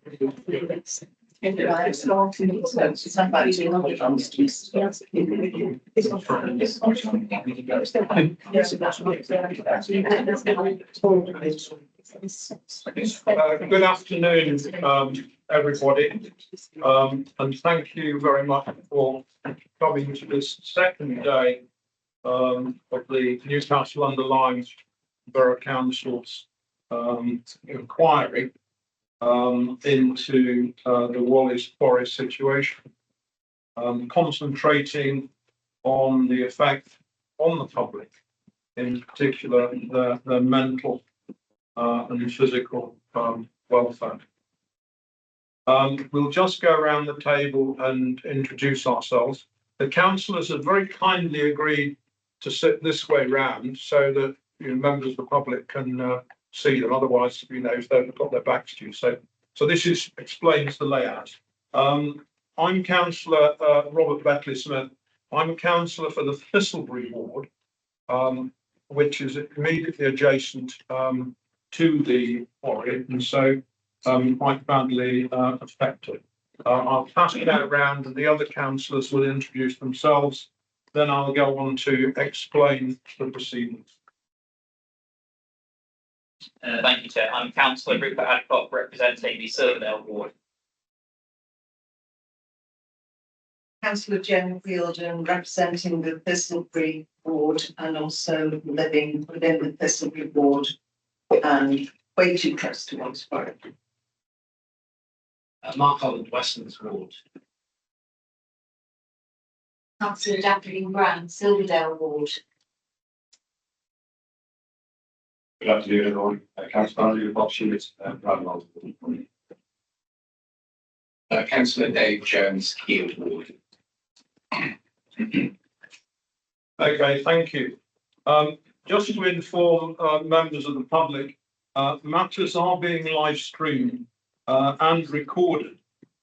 Good afternoon, everybody, and thank you very much for coming to this second day of the Newcastle-under-Lyme Borough Council's inquiry into the Walleys Quarry situation, concentrating on the effect on the public, in particular their mental and physical welfare. We'll just go around the table and introduce ourselves. The councillors have very kindly agreed to sit this way round so that members of the public can see them. Otherwise, if they've got their backs to you. So this explains the layout. I'm Councillor Robert Beckley-Smith. I'm councillor for the Thistlebury ward, which is immediately adjacent to the quarry, and so quite badly affected. I'll pass it out around, and the other councillors will introduce themselves. Then I'll go on to explain the proceedings. Thank you, Chair. I'm Councillor Rupert Adcock, representing the Silverdale ward. Councillor Jen Fielden, representing the Thistlebury ward and also living within the Thistlebury ward and way too close to Walleys Quarry. Mark Holland, Westlands ward. Councillor Jacqueline Brown, Silverdale ward. Good afternoon, everyone. Councillor Andrew Bob Shewitt, Bradwell. Councillor Dave Jones, Heald ward. Okay, thank you. Just to inform members of the public, matters are being live streamed and recorded,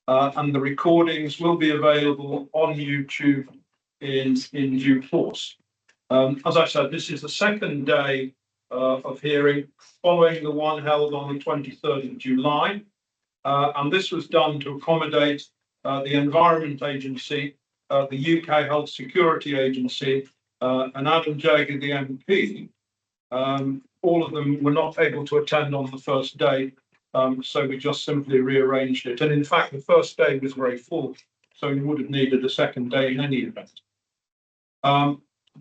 and the recordings will be available on YouTube in due course. As I said, this is the second day of hearing following the one held on the 23rd of July, and this was done to accommodate the Environment Agency, the UK Health Security Agency, and Adam Jogger the MP. All of them were not able to attend on the first day, so we just simply rearranged it. And in fact, the first day was very full, so we would have needed a second day in any event.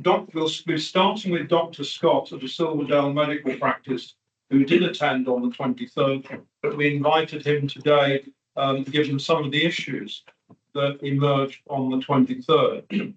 We'll be starting with Dr. Scott of the Silverdale Medical Practice, who did attend on the 23rd, but we invited him today, given some of the issues that emerged on the 23rd.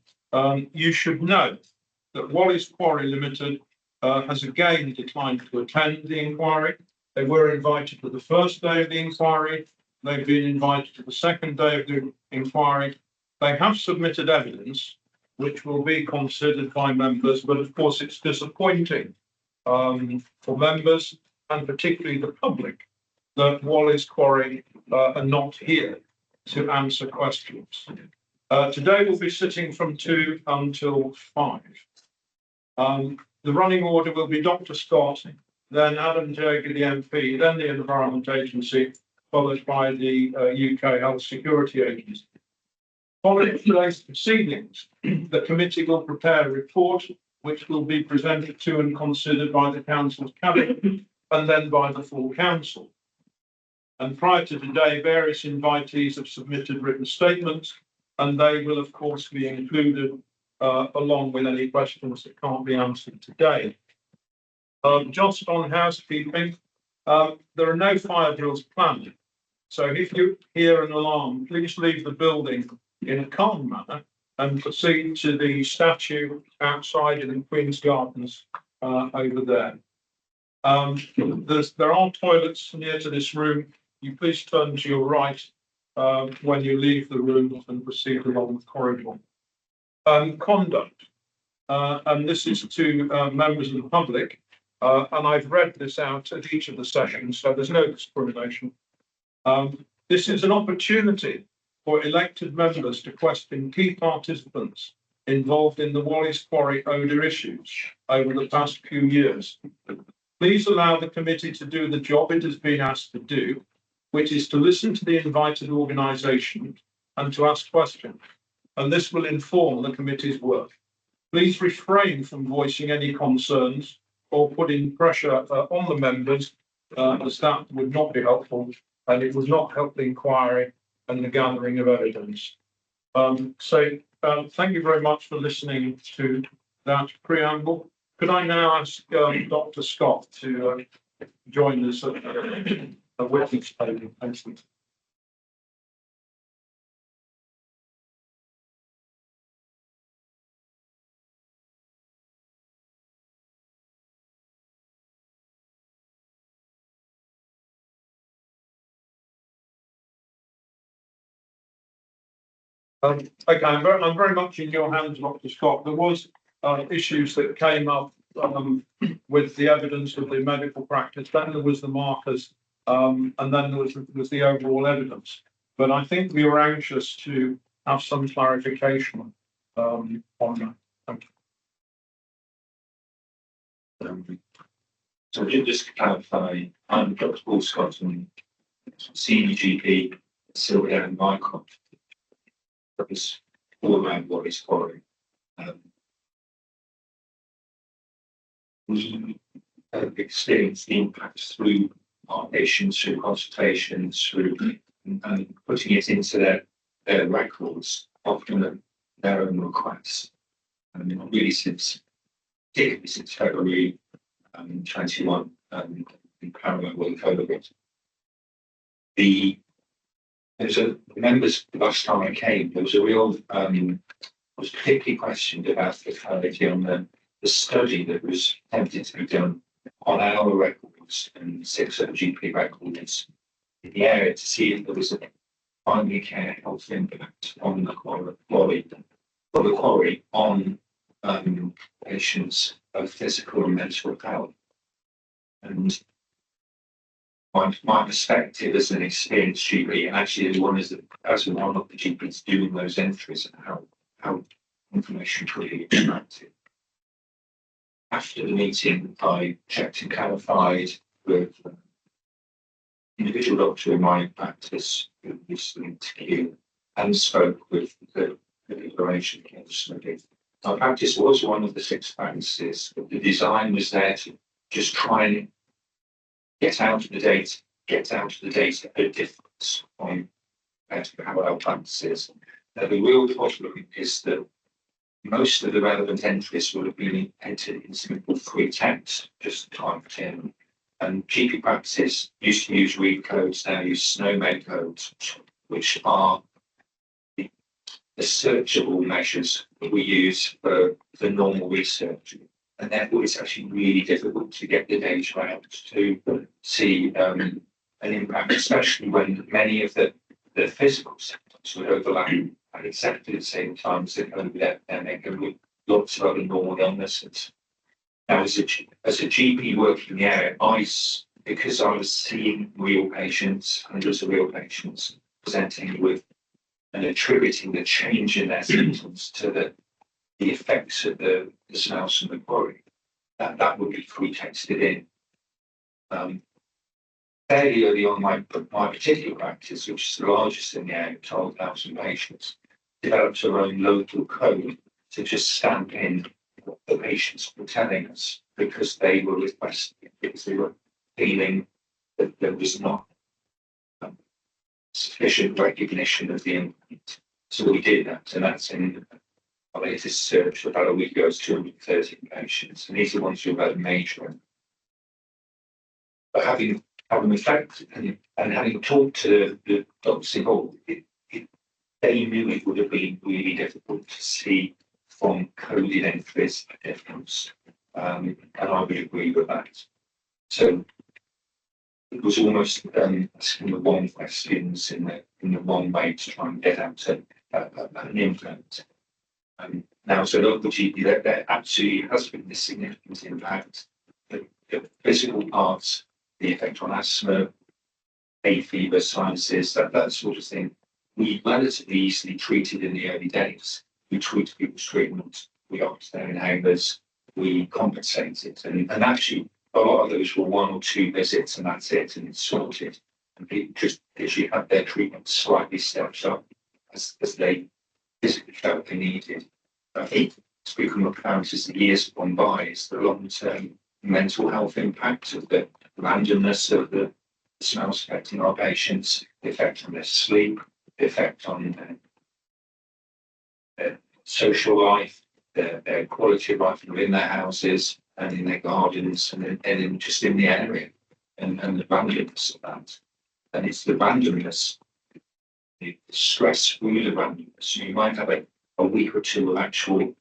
You should note that Walleys Quarry Limited has again declined to attend the inquiry. They were invited to the first day of the inquiry. They've been invited to the second day of the inquiry. They have submitted evidence which will be considered by members, but of course it's disappointing for members and particularly the public that Walleys Quarry are not here to answer questions. Today we'll be sitting from 2 until 5. The running order will be Dr. Scott, then Adam Jogger the MP, then the Environment Agency, followed by the UK Health Security Agency. Following today's proceedings, the committee will prepare a report which will be presented to and considered by the council's cabinet and then by the full council. And prior to today, various invitees have submitted written statements, and they will of course be included along with any questions that can't be answered today. Just on housekeeping, there are no fire drills planned. So if you hear an alarm, please leave the building in a calm manner and proceed to the statue outside in the Queen's Gardens over there. There are toilets near to this room. You please turn to your right when you leave the room and proceed along the corridor. Conduct, and this is to members of the public, and I've read this out at each of the sessions, so there's no discrimination. This is an opportunity for elected members to question key participants involved in the Walleys Quarry odour issues over the past few years. Please allow the committee to do the job it has been asked to do, which is to listen to the invited organisation and to ask questions, and this will inform the committee's work. Please refrain from voicing any concerns or putting pressure on the members, as that would not be helpful, and it would not help the inquiry and the gathering of evidence. Thank you very much for listening to that preamble. Could I now ask Dr. Scott to join us at the witness table? Thank you. Okay, I'm very much in your hands, Dr. Scott. There was issues that came up with the evidence of the medical practice. Then there was the markers, and then there was the overall evidence. But I think we were anxious to have some clarification on that. Thank you. So just to clarify, I'm Dr. Paul Scott, Senior GP at Silverdale and Mycroft. That was all around Walleys Quarry. We have experienced the impacts through our patients, through consultations, through and putting it into their records, often at their own request. And really particularly since February 21, in parallel with COVID. There's members last time I came, there was a real, I was particularly questioned about the clarity on the study that was attempted to be done on our records and 6 other GP records in the area to see if there was a primary care health impact on the quarry on patients, both physical and mental health. And my perspective as an experienced GP, and actually as one of the GPs doing those entries, and how information could be extracted. After the meeting, I checked and clarified with individual doctor in my practice who was linked to and spoke with the declaration study. Our practice was one of the 6 practices, but the design was there to just try and get out of the data a difference on parallel practices. Now, the real problem is that most of the relevant entries would have been entered in simple free text, just typed in. And GP practices used to use read codes, now use SNOMED codes, which are the searchable measures that we use for normal research. And therefore, it's actually really difficult to get the data out to see an impact, especially when many of the physical symptoms would overlap at exactly the same time as the COVID epidemic and with lots of other normal illnesses. Now, as a GP working in the area, because I was seeing real patients, hundreds of real patients presenting with and attributing the change in their symptoms to the effects of the smells from the quarry, that would be pre-texted in. Fairly early on, my particular practice, which is the largest in the area, 12,000 patients, developed our own local code to just stamp in what the patients were telling us because they were requesting, because they were feeling that there was not sufficient recognition of the impact. So we did that, and that's in our latest search about a week ago, it's 230 patients, and these are ones who have had a major. But having reflected and having talked to the doctors involved, they knew it would have been really difficult to see from coded entries a difference, and I would agree with that. So it was almost asking the wrong questions in the wrong way to try and get out an impact. Now, so local GP, there absolutely has been this significant impact. The physical parts, the effect on asthma, hay fever, sinuses, that sort of thing, we relatively easily treated in the early days. We treated people's treatment, we opted their inhalers, we compensated, and actually a lot of those were 1 or 2 visits and that's it, and it's sorted. and people just literally had their treatment slightly stepped up as they physically felt they needed. I think it's become apparent as the years gone by is the long-term mental health impact of the randomness of the smells affecting our patients, the effect on their sleep, the effect on their social life, their quality of life within their houses and in their gardens and in just in the area, and the randomness of that. And it's the randomness, the stress through the randomness. So you might have a week or two of actual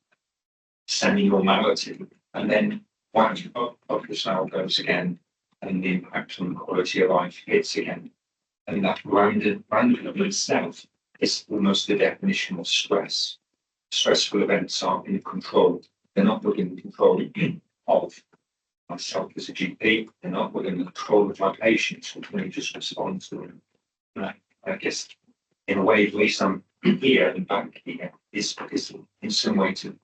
semi-normality, and then wham, up the smell goes again, and the impact on the quality of life hits again. And that random itself is almost the definition of stress. Stressful events aren't in control. They're not within control of myself as a GP. They're not within the control of my patients, which may just respond to them. And I guess, in a way, at least I'm here and back here, is in some way to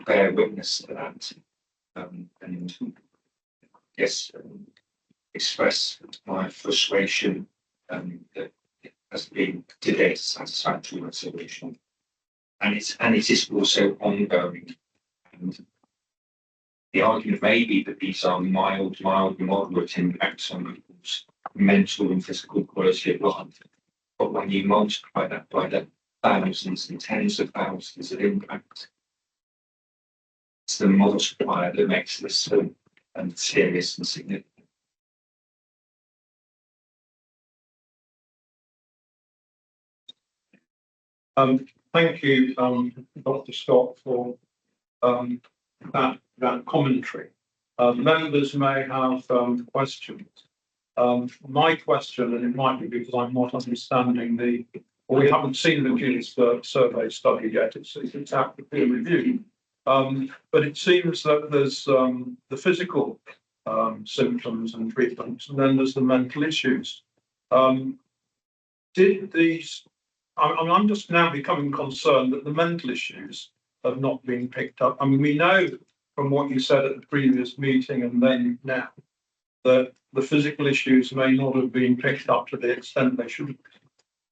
bear witness to that, and yes, express my frustration that it has been to date a satisfactory resolution, and it is also ongoing. And the argument may be that these are mild, moderate impacts on people's mental and physical quality of life, but when you multiply that by the thousands and tens of thousands of impact, it's the multiplier that makes this so serious and significant. Thank you, Dr. Scott, for that commentary. Members may have questions. My question, and it might be because I'm not understanding we haven't seen the Ginsberg survey study yet. It's out for peer review. But it seems that there's the physical symptoms and treatments, and then there's the mental issues. I'm just now becoming concerned that the mental issues have not been picked up. I mean, we know from what you said at the previous meeting and then now that the physical issues may not have been picked up to the extent they should have.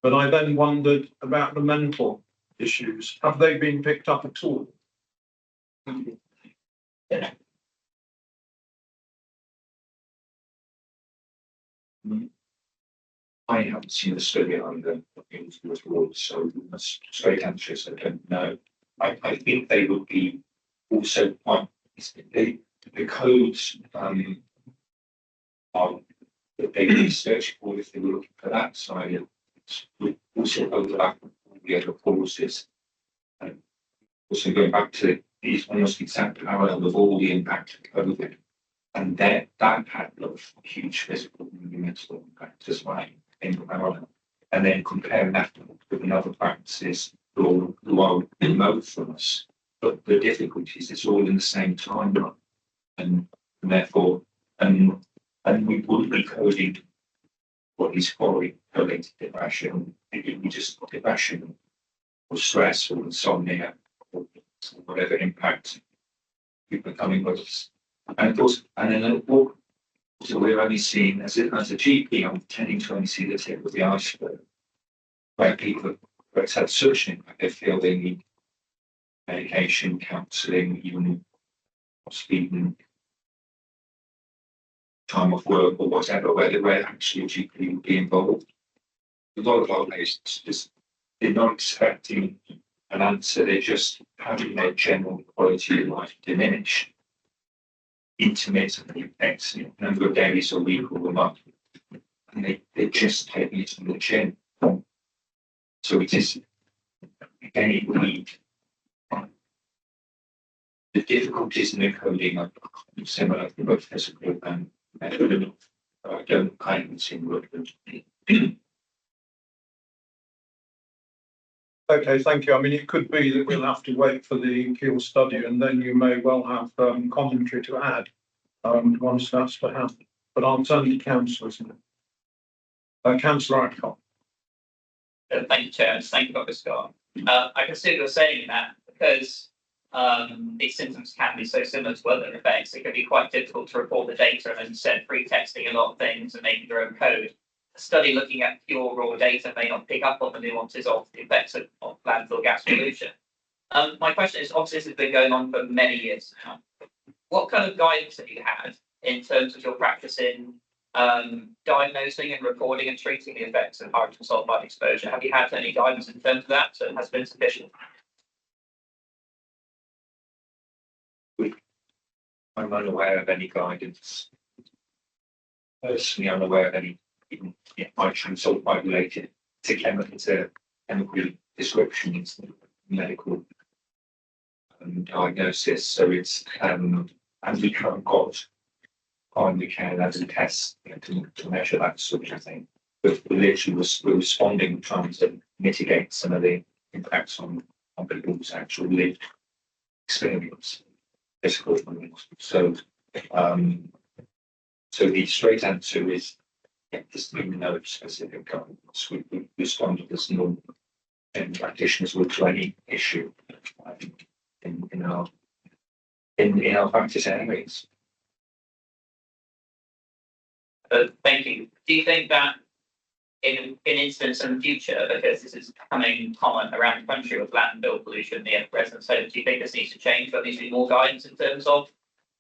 But I then wondered about the mental issues. Have they been picked up at all? Yeah. I haven't seen the study on the towards, so that's straight answers. I don't know. I think they would be also quite the codes are that they research for if they were looking for that side would also overlap with the other causes. Also going back to these almost exact parallel of all the impact of COVID, and that had a huge physical and mental impact as well in parallel. And then comparing that with another practices who are remote from us, but the difficulties, it's all in the same timeline, and therefore, and we wouldn't be coding what is quarry related depression. It would be just depression or stress or insomnia or whatever impact people are coming with us. And of course, and then so we're only seeing as a GP, I'm tending to only see the tip of the iceberg, where people have had such an impact, they feel they need medication, counselling, even speaking, time off work or whatever, where actually a GP would be involved. A lot of our patients just they're not expecting an answer, they're just having their general quality of life diminish intermittently, X number of days a week or a month, and they're just taking it on the chin. So it is again, it would need the difficulties in the coding are similar for both physical and mental. I haven't seen work. Okay, thank you. I mean, it could be that we'll have to wait for the Keel study, and then you may well have commentary to add once that's to happen. But I'll turn to councillors. Councillor Adcock. Thank you, Chair. Thank you, Dr. Scott. I can see what you're saying in that, because these symptoms can be so similar to other effects, it can be quite difficult to report the data, and as you said, pre-testing a lot of things and making their own code. A study looking at pure raw data may not pick up on the nuances of the effects of landfill gas pollution. My question is, obviously this has been going on for many years now. What kind of guidance have you had in terms of your practice in diagnosing and recording and treating the effects of hydrogen sulfide exposure? Have you had any guidance in terms of that? So it has been sufficient? I'm unaware of any guidance. Personally, unaware of any even hydrogen sulfide related to chemical descriptions, medical diagnosis. So it's and we haven't got primary care labs and tests to measure that sort of thing. But we're responding, trying to mitigate some of the impacts on people's actual lived experience, physical ones. So so the straight answer is there's no specific guidance. We responded as normal and practitioners would to any issue in our practice areas. Thank you. Do you think that in instance in the future, because this is becoming common around the country with landfill pollution near residents' homes, do you think this needs to change? There needs to be more guidance in terms of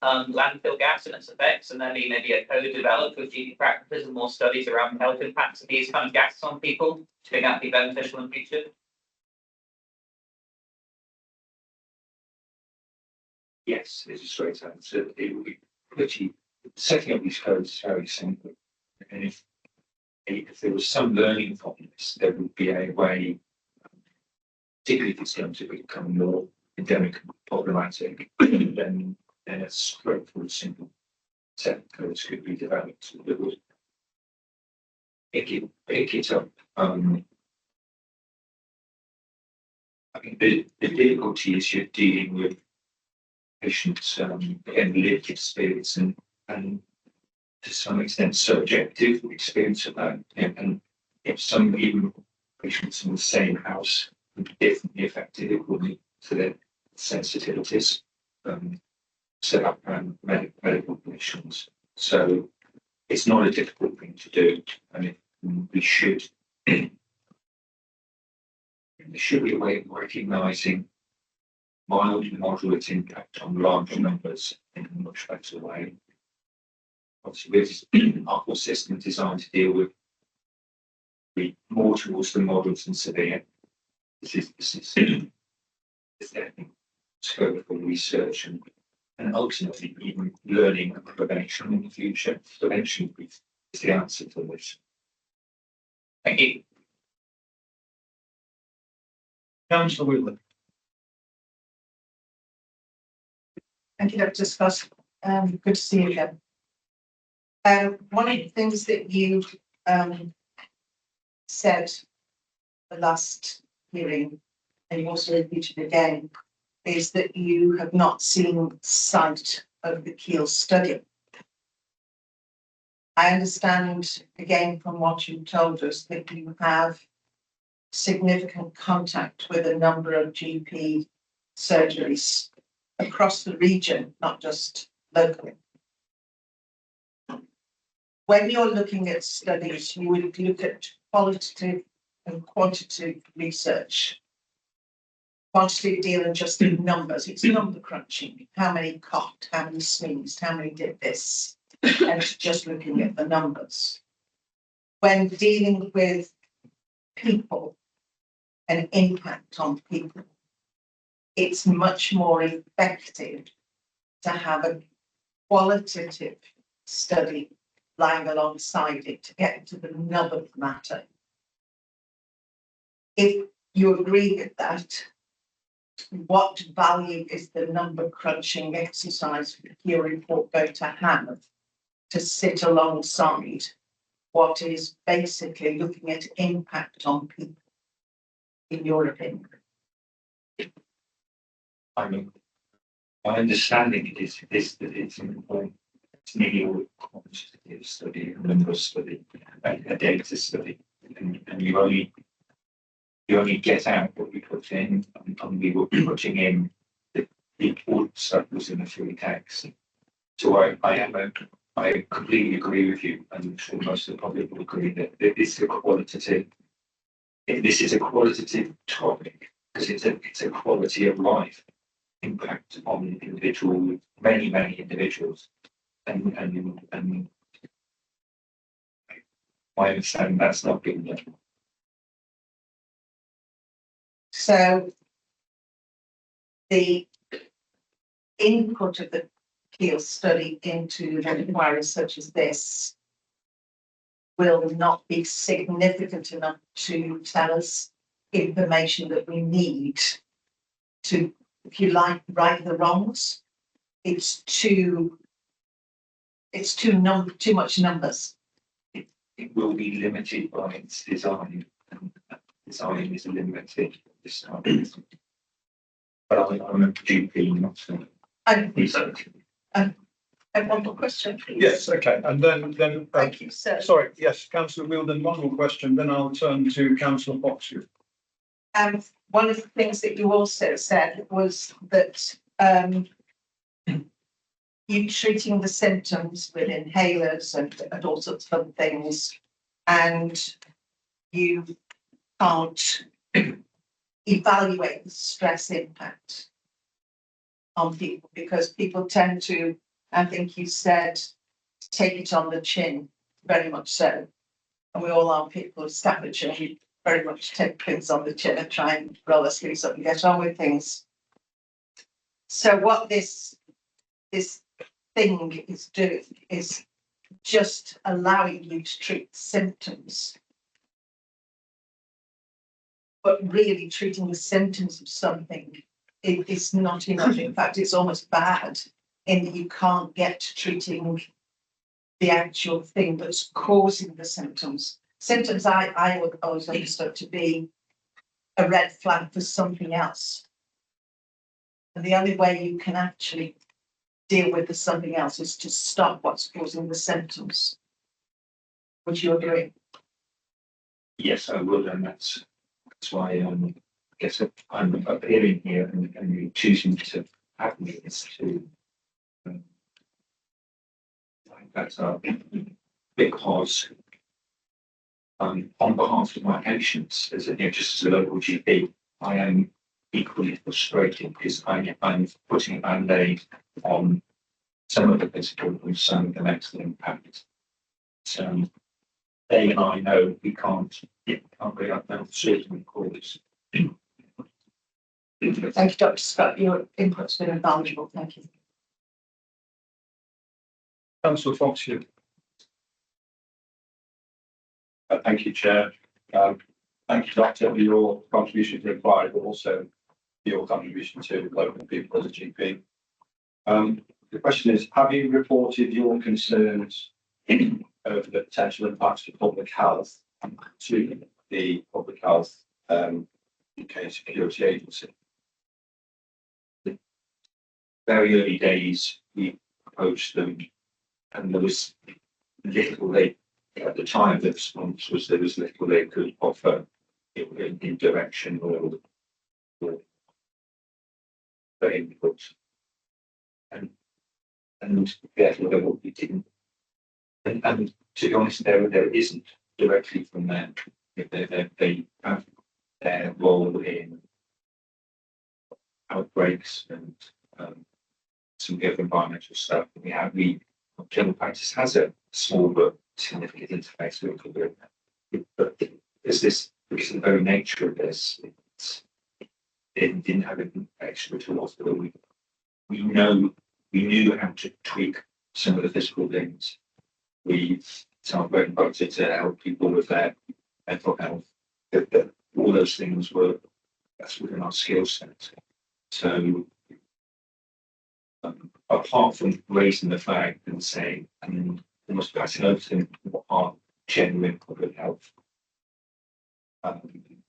landfill gas and its effects, and then maybe a code developed with GP practices and more studies around the health impacts of these kind of gases on people? Do you think that would be beneficial in the future? Yes, it's a straight answer. It would be pretty. Setting up these codes is very simple, and if there was some learning from this, there would be a way, particularly if it's going to become more endemic and problematic, then a straightforward, simple set of codes could be developed that would pick it up. I mean, the difficulty is you're dealing with patients' again lived experience and to some extent subjective experience of that, and if some even patients in the same house would be differently affected according to their sensitivities, set up medical conditions. So it's not a difficult thing to do, and we should there should be a way of recognising mild and moderate impact on large numbers in a much better way. Obviously, with our whole system designed to deal with more towards the moderate and severe. This is definitely scope for research and ultimately even learning and prevention in the future. Prevention is the answer to this. Thank you. Councillor Wheeler. Thank you, Dr. Scott. Good to see you again. One of the things that you said the last hearing, and you also repeated again, is that you have not seen sight of the Keel study. I understand again from what you told us that you have significant contact with a number of GP surgeries across the region, not just locally. When you're looking at studies, you would look at qualitative and quantitative research. Quantitative dealing just in numbers, it's number crunching. How many coughed, how many sneezed, how many did this, and it's just looking at the numbers. When dealing with people and impact on people, it's much more effective to have a qualitative study lying alongside it to get to the nub of the matter. If you agree with that, what value is the number crunching exercise for the Keel report going to have to sit alongside what is basically looking at impact on people, in your opinion? I mean, my understanding is that it's important. It's nearly all quantitative study, a number study, a data study, and you only get out what you put in, and we were putting in the the important stuff was in the free text. So I completely agree with you, and I'm sure most of the public will agree that this is a qualitative topic, because it's a quality of life impact on many individuals, and I understand that's not being done. So the input of the Peel study into an inquiry such as this will not be significant enough to tell us information that we need to, if you like, right the wrongs. It's too much numbers. It will be limited by its design, and design is limited this time. But I'm a GP, not so. And one more question, please. Yes, okay, and then Thank you, sir. sorry, yes, councillor Wheeldon, one more question, then I'll turn to councillor Foxu. One of the things that you also said was that you treating the symptoms with inhalers and all sorts of other things, and you can't evaluate the stress impact on people, because people tend to, I think you said, take it on the chin, very much so. And we all are people of Staffordshire who very much take things on the chin and try and roll our sleeves up and get on with things. So what this thing is doing is just allowing you to treat symptoms, but really treating the symptoms of something is not enough. In fact, it's almost bad in that you can't get to treating the actual thing that's causing the symptoms. Symptoms I would always understood to be a red flag for something else. And the only way you can actually deal with the something else is to stop what's causing the symptoms. Would you agree? Yes, I would, and that's why I guess I'm appearing here and choosing to have me is to that's because on behalf of my patients, as just as a local GP, I am equally frustrated because I'm putting a band-aid on some of the physical and some of the mental impact. So they and I know we can't really up now certainly call this. Thank you, Dr. Scott. Your input's been invaluable. Thank you. Councillor Foxu. Thank you, Chair. Thank you, Doctor, for your contribution to the inquiry, but also for your contribution to local people as a GP. The question is, have you reported your concerns over the potential impacts for public health to the Public Health UK Security Agency? Very early days, we approached them, and there was little at the time. The response was there was little they could offer in direction or their input, and therefore we didn't. And to be honest, there isn't directly from them. They have their role in outbreaks and some of the other environmental stuff. We general practice has a small but significant interface with it. But because of the very nature of this, it didn't have an extra tools, but we knew how to tweak some of the physical things. We started working about it to help people with their mental health. All those things that's within our skill set. So apart from raising the flag and saying, and almost passing over to them what are genuine public health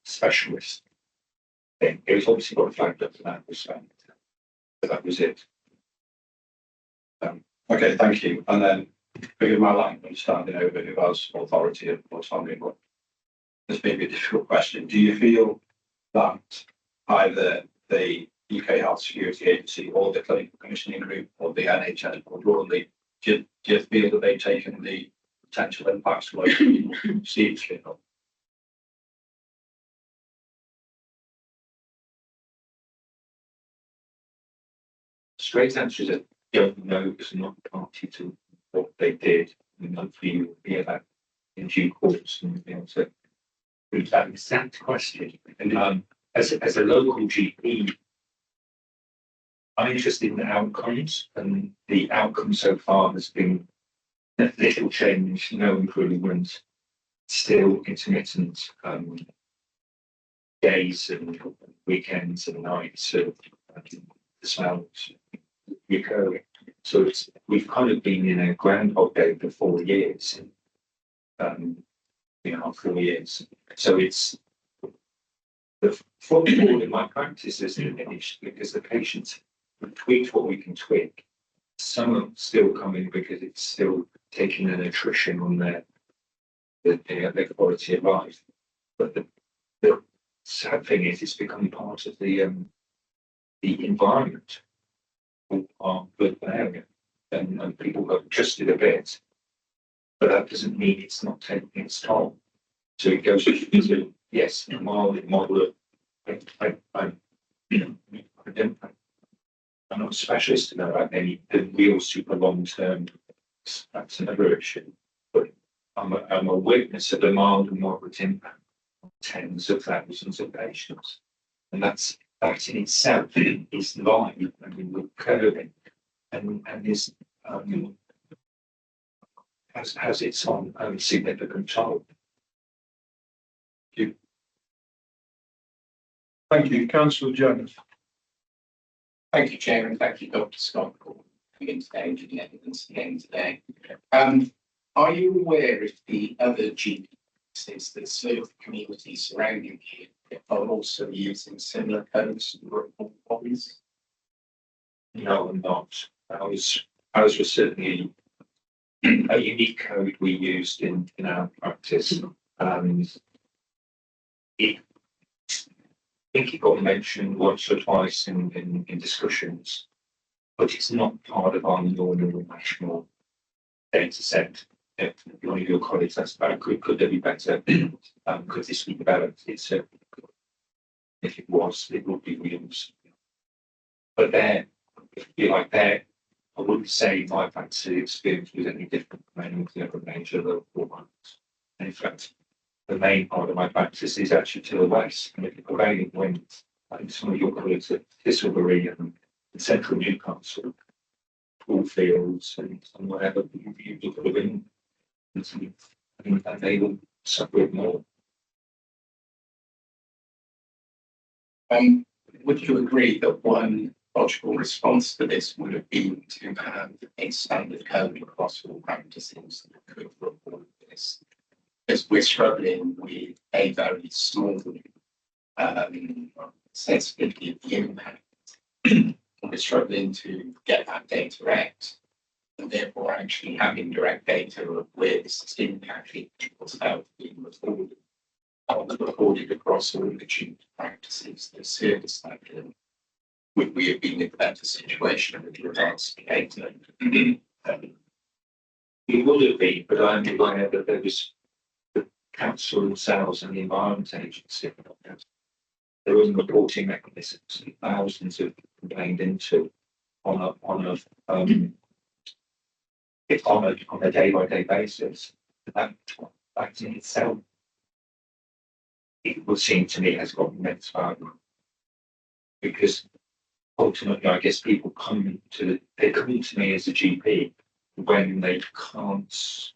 specialists, then it was obviously got flagged up in that respect. So that was it. Okay, thank you. And then, forgive my language, standing over who has authority and autonomy, but this may be a difficult question. Do you feel that either the UK Health Security Agency or the Clinical Commissioning Group or the NHS more broadly, do you feel that they've taken the potential impacts of local people seriously? Straight answer is I don't know because I'm not party to what they did. And hopefully you'll hear that in due course and be able to read that exact question. And as a local GP, I'm interested in the outcomes, and the outcome so far has been little change, no improvement, still intermittent days and weekends and nights of the smells recurring. So we've kind of been in a groundhog day for 4 years, 4 years. So it's the football in my practice is diminished because the patients tweak what we can tweak. Some are still coming because it's still taking an attrition on their quality of life. But the sad thing is it's become part of the environment of our local area. And people have adjusted a bit, but that doesn't mean it's not taking its toll. So it goes into, yes, a mild model of, I'm not a specialist to know about any the real super long term. That's another issue. But I'm a witness of a mild and moderate impact on tens of thousands of patients, and that in itself is live and recurring, and is has its own significant toll. Thank you, Councillor Jones. Thank you, Chair, and thank you, Dr. Scott, for coming today and giving evidence again today. Are you aware if the other GPs that serve the community surrounding you are also using similar codes to report bodies? No, I'm not. Ours was certainly a unique code we used in our practice. I think it got mentioned once or twice in discussions, but it's not part of our normal national data set. If one of your colleagues asked about could there be better, could this be developed? It's if it was, it would be used. But there, if you like there, I wouldn't say my practice experience was any different from any of the other major local ones. And in fact, the main part of my practice is actually to the west. And if you're prevailing winds, I think some of your colleagues at Thistlebury and central Newcastle, pool fields and whatever, you look at the wind, and they will suffer it more. Would you agree that one logical response to this would have been to have a standard code across all practices that could report this? Because we're struggling with a very small sensitivity of the impact. We're struggling to get that data out, and therefore actually having direct data of where this is impacting people's health being recorded across all the GP practices that service that. Would we have been in a better situation with regards to data? We would have been, but I'm aware that there was the council themselves and the Environment Agency. There was reporting mechanisms, thousands of complained into on a day-by-day basis. That in itself, it would seem to me, has got immense value, because ultimately, I guess people come to me as a GP when they can't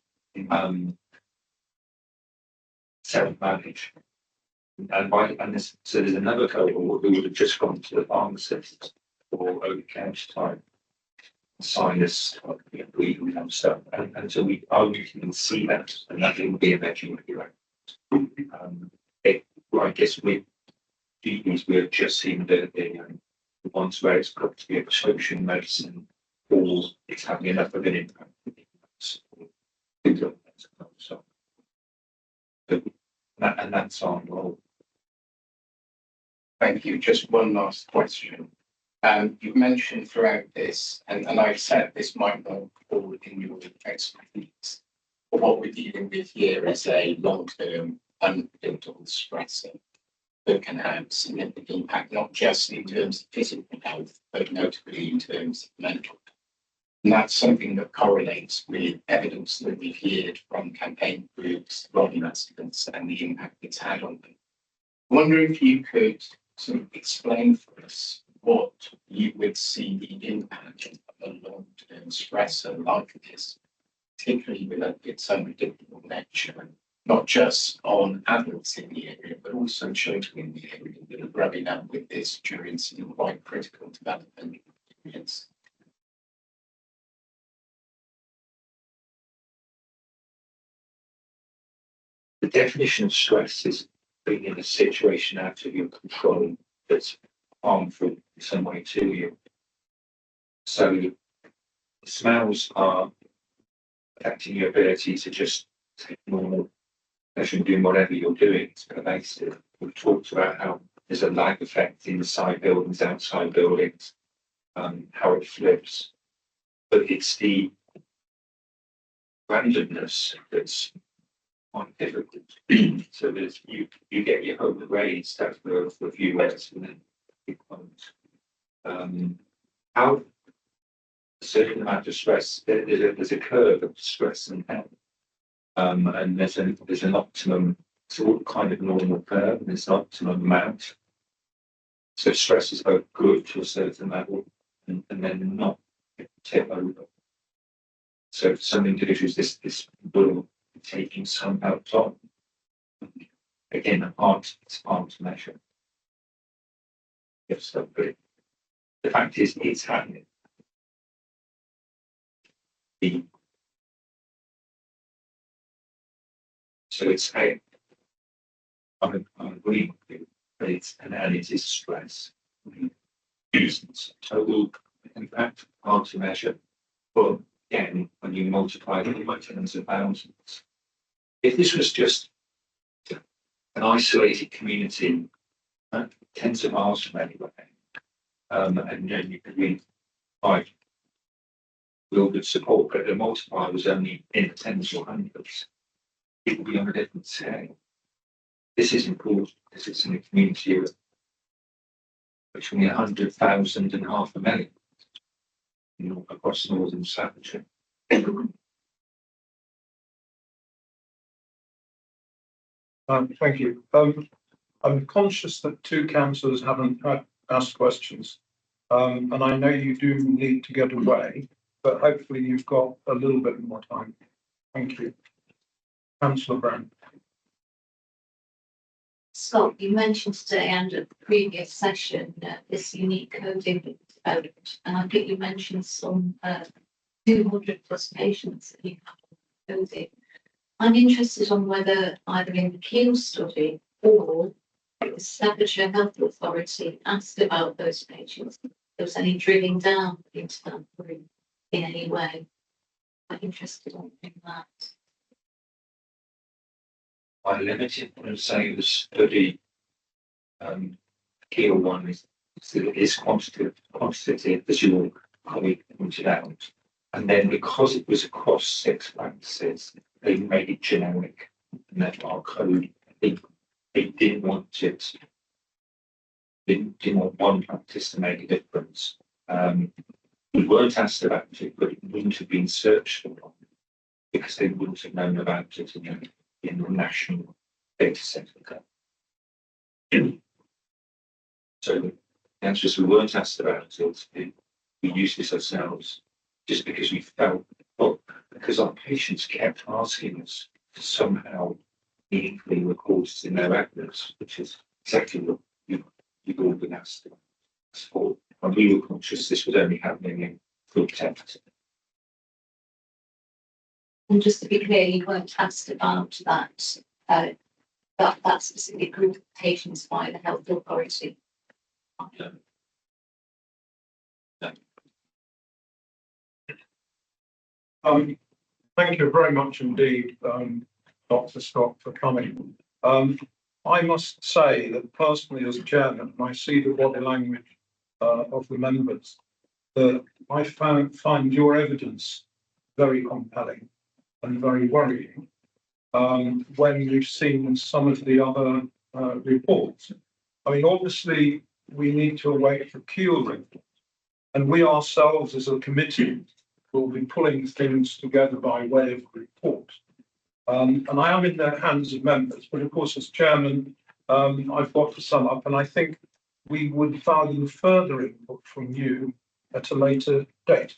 self-manage. So there's another cohort who would have just gone to the pharmacist or over-the-counter type sinus bleeding and stuff. And so we can see that, and that will be a measurement. I guess with GPs, we're just seeing the ones where it's got to be a prescription medicine or it's having enough of an impact. So, and that's our role. Thank you. Just one last question. You've mentioned throughout this, and I've said this might not fall in your expertise, but what we're dealing with here is a long-term unpredictable stressor that can have significant impact, not just in terms of physical health, but notably in terms of mental health. And that's something that correlates with evidence that we've heard from campaign groups, from residents, and the impact it's had on them. I wonder if you could sort of explain for us what you would see the impact of a long-term stressor like this, particularly with its unpredictable nature, not just on adults in the area, but also children in the area that are growing up with this during some quite critical development periods. The definition of stress is being in a situation out of your control that's harmful in some way to you. So the smells are affecting your ability to just take normal pleasure in doing whatever you're doing. It's pervasive. We've talked about how there's a lag effect inside buildings, outside buildings, how it flips. But it's the randomness that's quite difficult. So there's you get your home raised for a few minutes and then it comes. How a certain amount of stress, there's a curve of stress and health. And there's an optimum sort of kind of normal curve, and there's an optimum amount. So stress is both good to a certain level and then not tip over. So for some individuals this will be taking some out on. Again, it's hard to measure. Yes, so, but the fact is it's happening. So it's I'm agreeing with you, but it is stress. It's total impact, hard to measure. But again, when you multiply it by tens of thousands, if this was just an isolated community, tens of miles from anywhere, and then you could read by real good support, but the multiplier was only in the tens or hundreds, it would be on a different scale. This is important because it's in a community of between 100,000 and 500,000, across northern Staffordshire. Thank you. I'm conscious that two councillors haven't asked questions, and I know you do need to get away, but hopefully you've got a little bit more time. Thank you. Councillor Brown. Scott, you mentioned today and at the previous session this unique coding that was developed, and I think you mentioned some 200 plus patients that you have on coding. I'm interested on whether either in the Keel study or the Staffordshire Health Authority asked about those patients. If there was any drilling down into that group in any way. I'm interested in that. I limited and say the study Keel one is quantitative, as your colleague pointed out. And then because it was across 6 practices, they made it generic and that our code they didn't want it, didn't want one practice to make a difference. We weren't asked about it, but it wouldn't have been searched for because they wouldn't have known about it in the national data set. So the answer is we weren't asked about it. We used this ourselves just because we felt, well, because our patients kept asking us to somehow meaningfully record it in their evidence, which is exactly what you've all been asked for. And we were conscious this was only happening in full text. And just to be clear, you weren't asked about that specific group of patients by the health authority. No. Thank you very much indeed, Dr. Scott, for coming. I must say that personally, as chairman, I see the body language of the members that I find your evidence very compelling and very worrying when we've seen some of the other reports. I mean, obviously, we need to await the Keele report, and we ourselves as a committee will be pulling things together by way of report. And I am in the hands of members, but of course, as chairman, I've got to sum up, and I think we would value further input from you at a later date.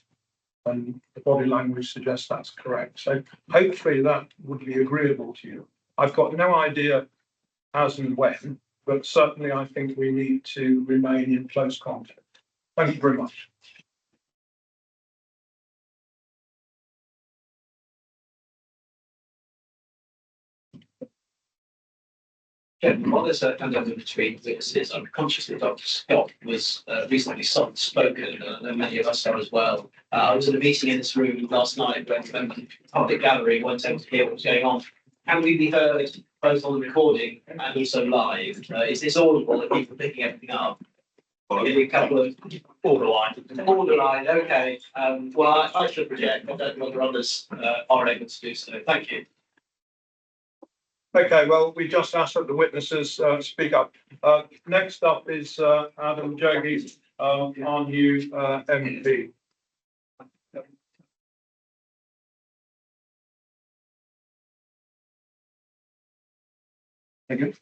And the body language suggests that's correct. So hopefully that would be agreeable to you. I've got no idea as and when, but certainly I think we need to remain in close contact. Thank you very much. While there's a handover between witnesses, I'm conscious that Dr. Scott was recently soft spoken, and many of us are as well. I was at a meeting in this room last night when the public gallery weren't able to hear what was going on. Can we be heard both on the recording and also live? Is this audible? Are people picking everything up? Maybe a couple of borderline. Borderline, okay. Well, I should project. I don't know whether others are able to do so. Thank you. Okay, well, we just asked that the witnesses speak up. Next up is Adam Jogger, our new MP. Thank you.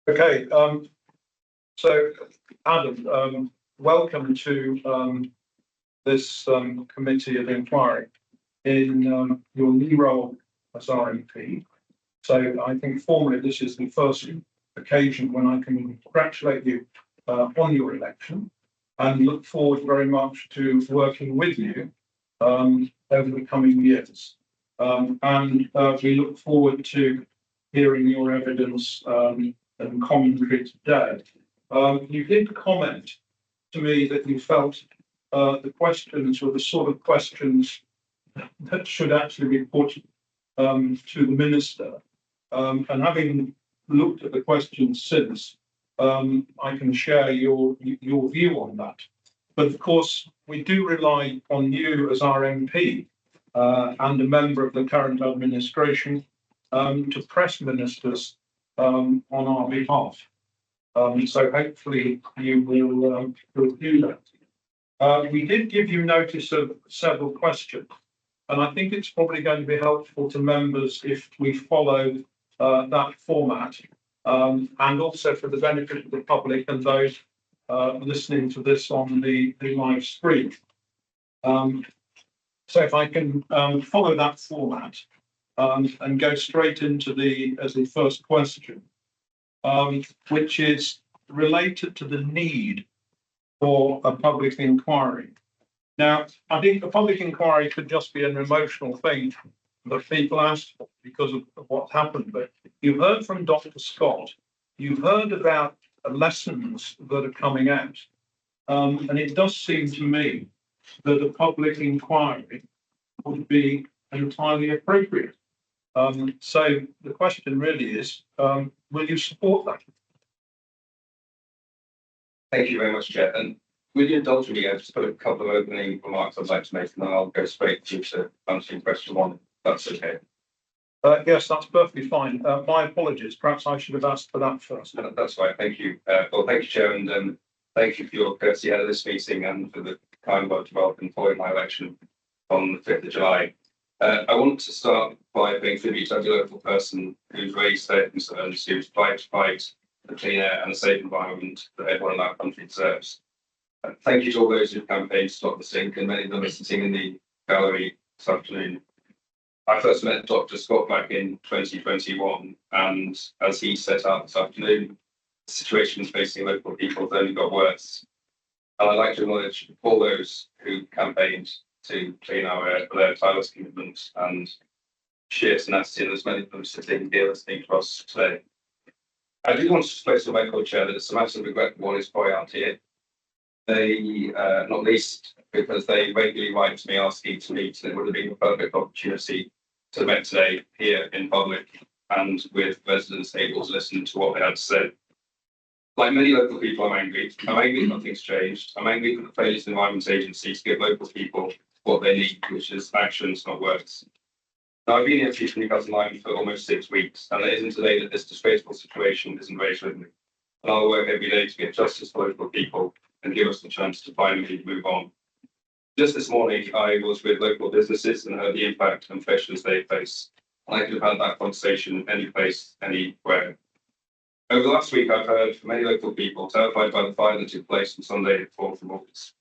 Okay, so Adam, welcome to this committee of inquiry in your new role as RMP. So I think formally this is the first occasion when I can congratulate you on your election and look forward very much to working with you over the coming years. And we look forward to hearing your evidence and commentary today. You did comment to me that you felt the questions were the sort of questions that should actually be put to the minister. And having looked at the questions since, I can share your view on that. But of course, we do rely on you as our MP and a member of the current administration to press ministers on our behalf. So hopefully you will do that. We did give you notice of several questions, and I think it's probably going to be helpful to members if we follow that format, and also for the benefit of the public and those listening to this on the live stream. So if I can follow that format and go straight into the first question, which is related to the need for a public inquiry. Now, I think a public inquiry could just be an emotional thing that people ask for because of what happened. But you've heard from Dr. Scott, you've heard about lessons that are coming out. And it does seem to me that a public inquiry would be entirely appropriate. So the question really is, will you support that? Thank you very much, Chair. And with your indulge me, I've just got a couple of opening remarks I'd like to make, and then I'll go straight to answering question one. That's okay. Yes, that's perfectly fine. My apologies. Perhaps I should have asked for that first. That's fine. Thank you. Well, thank you, Chair, and thank you for your courtesy ahead of this meeting and for the kind work developed in following my election on the 5th of July. I want to start by paying tribute to every local person who's raised their concerns, who's tried to fight for clean air and a safe environment that everyone in our country deserves. Thank you to all those who've campaigned to stop the sink, and many of them are sitting in the gallery this afternoon. I first met Dr. Scott back in 2021, and as he set out this afternoon, the situation facing local people has only got worse. And I'd like to acknowledge all those who campaigned to clean our air for their tireless commitment and sheer tenacity, and as many of them sitting here listening to us today. I do want to place on record, Chair, that it's a matter of regret that Walleys Quarry aren't here. They, not least because they regularly write to me asking to meet, and it would have been a perfect opportunity to have met today here in public and with residents able to listen to what they had to say. Like many local people, I'm angry. I'm angry that nothing's changed. I'm angry for the failure of the Environment Agency to give local people what they need, which is actions, not words. Now, I've been here Chief Newcastle Lyme for almost 6 weeks, and it isn't today that this disgraceful situation isn't raised with me. And I'll work every day to get justice for local people and give us the chance to finally move on. Just this morning, I was with local businesses and heard the impact and pressures they face. And I could have had that conversation any place, anywhere. Over the last week, I've heard from many local people terrified by the fire that took place on Sunday, 4th of August.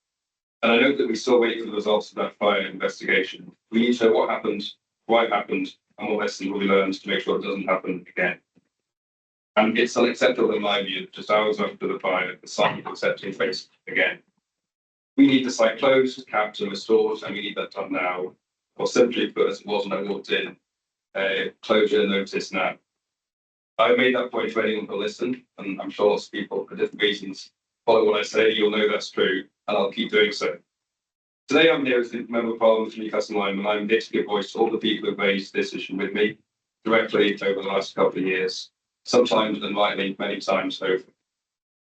And I know that we still wait for the results of that fire investigation. We need to know what happened, why it happened, and what lessons will be learned to make sure it doesn't happen again. And it's unacceptable in my view that just hours after the fire, the site is accepting face again. We need the site closed, capped and restored, and we need that done now. Or simply put, as it was when I walked in, closure notice now. I've made that point to anyone who'll listen, and I'm sure lots of people for different reasons follow what I say. You'll know that's true, and I'll keep doing so. Today I'm here as the Member of Parliament for Newcastle Lyme, and I'm here to give voice to all the people who've raised this issue with me directly over the last couple of years, sometimes and rightly many times over.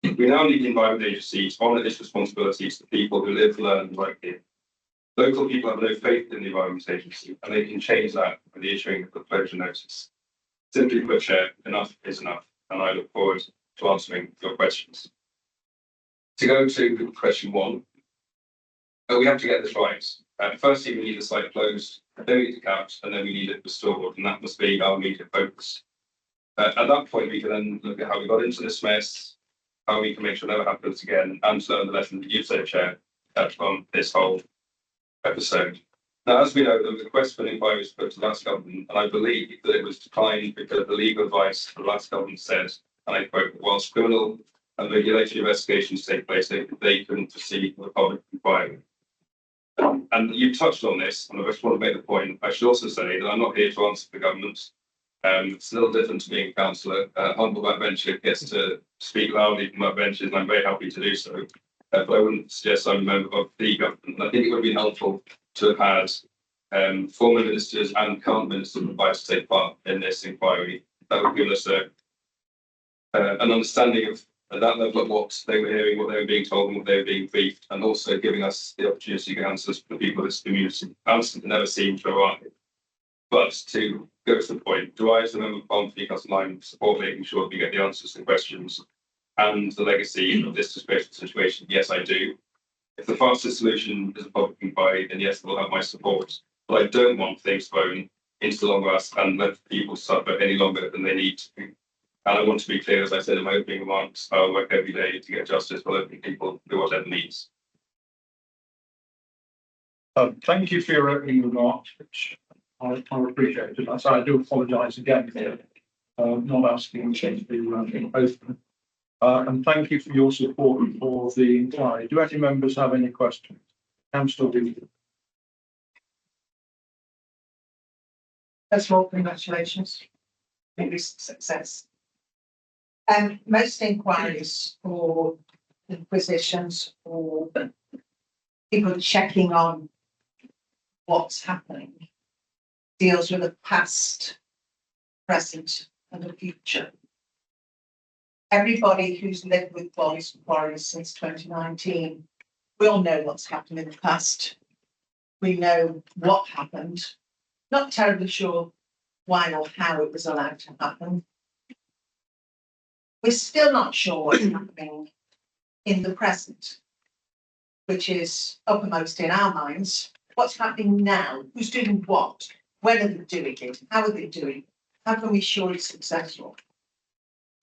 We now need the Environment Agency to honour its responsibilities to people who live, learn and work here. Local people have no faith in the Environment Agency, and they can change that with the issuing of the closure notice. Simply put, Chair, enough is enough, and I look forward to answering your questions. To go to question 1, we have to get this right. Firstly, we need the site closed, then we need it capped, and then we need it restored, and that must be our immediate focus. At that point, we can then look at how we got into this mess, how we can make sure it never happens again, and learn the lesson that you said, Chair, from this whole episode. Now, as we know, the request for an inquiry was put to the last government, and I believe that it was declined because the legal advice the last government said, and I quote, whilst criminal and regulatory investigations take place, they couldn't proceed with a public inquiry. And you touched on this, and I just want to make the point. I should also say that I'm not here to answer for the government. It's a little different to being a councillor. Humble backbencher gets to speak loudly from backbenches, and I'm very happy to do so. But I wouldn't suggest I'm a member of the government. And I think it would be helpful to have had former ministers and current ministers advised to take part in this inquiry. That would give us an understanding of at that level of what they were hearing, what they were being told, and what they were being briefed, and also giving us the opportunity to get answers for the people of this community. Answers that never seem to arrive. But to go to the point, do I, as a member of Parliament for Newcastle Lyme, support making sure we get the answers to questions and the legacy of this disgraceful situation? Yes, I do. If the fastest solution is a public inquiry, then yes, they'll have my support. But I don't want things thrown into the long grass and let people suffer any longer than they need to. And I want to be clear, as I said in my opening remarks, I'll work every day to get justice for local people who whatever needs. Thank you for your opening remarks, which I appreciate it. I do apologise again for not asking to be open. And thank you for your support for the inquiry. Do any members have any questions? Councillor Williams. First of all, congratulations. Maybe success. Most inquiries or inquisitions or people checking on what's happening deals with the past, present, and the future. Everybody who's lived with Walleys Quarry since 2019 will know what's happened in the past. We know what happened. Not terribly sure why or how it was allowed to happen. We're still not sure what's happening in the present, which is uppermost in our minds. What's happening now? Who's doing what? When are they doing it? How are they doing it? How can we ensure it's successful?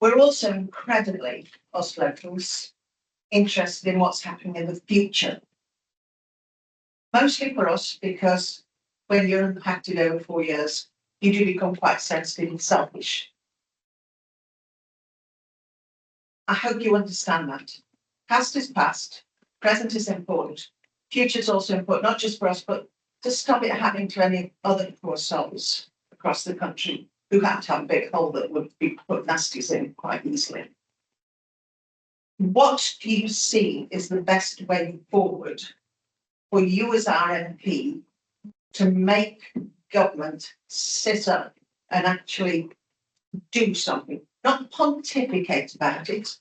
We're also incredibly, us locals, interested in what's happening in the future. Mostly for us, because when you're impacted over 4 years, you do become quite sensitive and selfish. I hope you understand that. Past is past, present is important, future is also important, not just for us, but to stop it happening to any other poor souls across the country who have to have a big hole that would be put nasties in quite easily. What do you see is the best way forward for you as our MP to make government sit up and actually do something, not pontificate about it,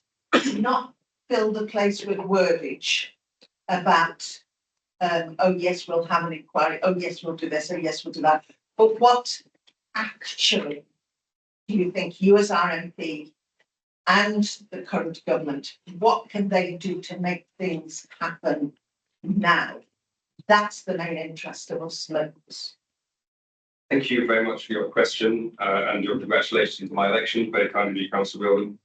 not fill the place with wordage about, oh yes, we'll have an inquiry, oh yes, we'll do this, oh yes, we'll do that. But what actually do you think you as our MP and the current government, what can they do to make things happen now? That's the main interest of us locals. Thank you very much for your question and your congratulations on my election. Very kind of you, Councillor Wilden.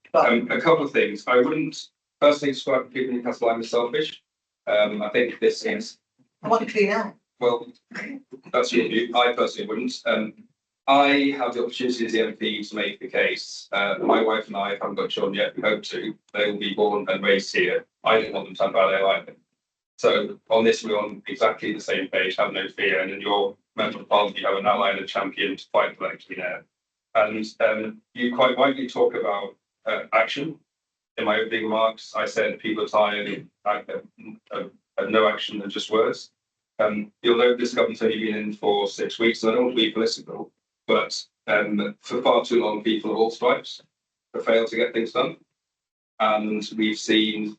A couple of things. I wouldn't personally describe people in Newcastle as selfish. I think this is. What do you know? Well, that's your view. I personally wouldn't. I have the opportunity as the MP to make the case. My wife and I haven't got children yet. We hope to. They will be born and raised here. I don't want them to have bad either. So on this, we're on exactly the same page. Have no fear. And in your member of parliament, you have an ally and a champion to fight for actually there. And you quite rightly talk about action. In my opening remarks, I said people are tired of no action and just words. You'll note this government's only been in for 6 weeks, and I don't want to be political, but for far too long, people of all stripes have failed to get things done. And we've seen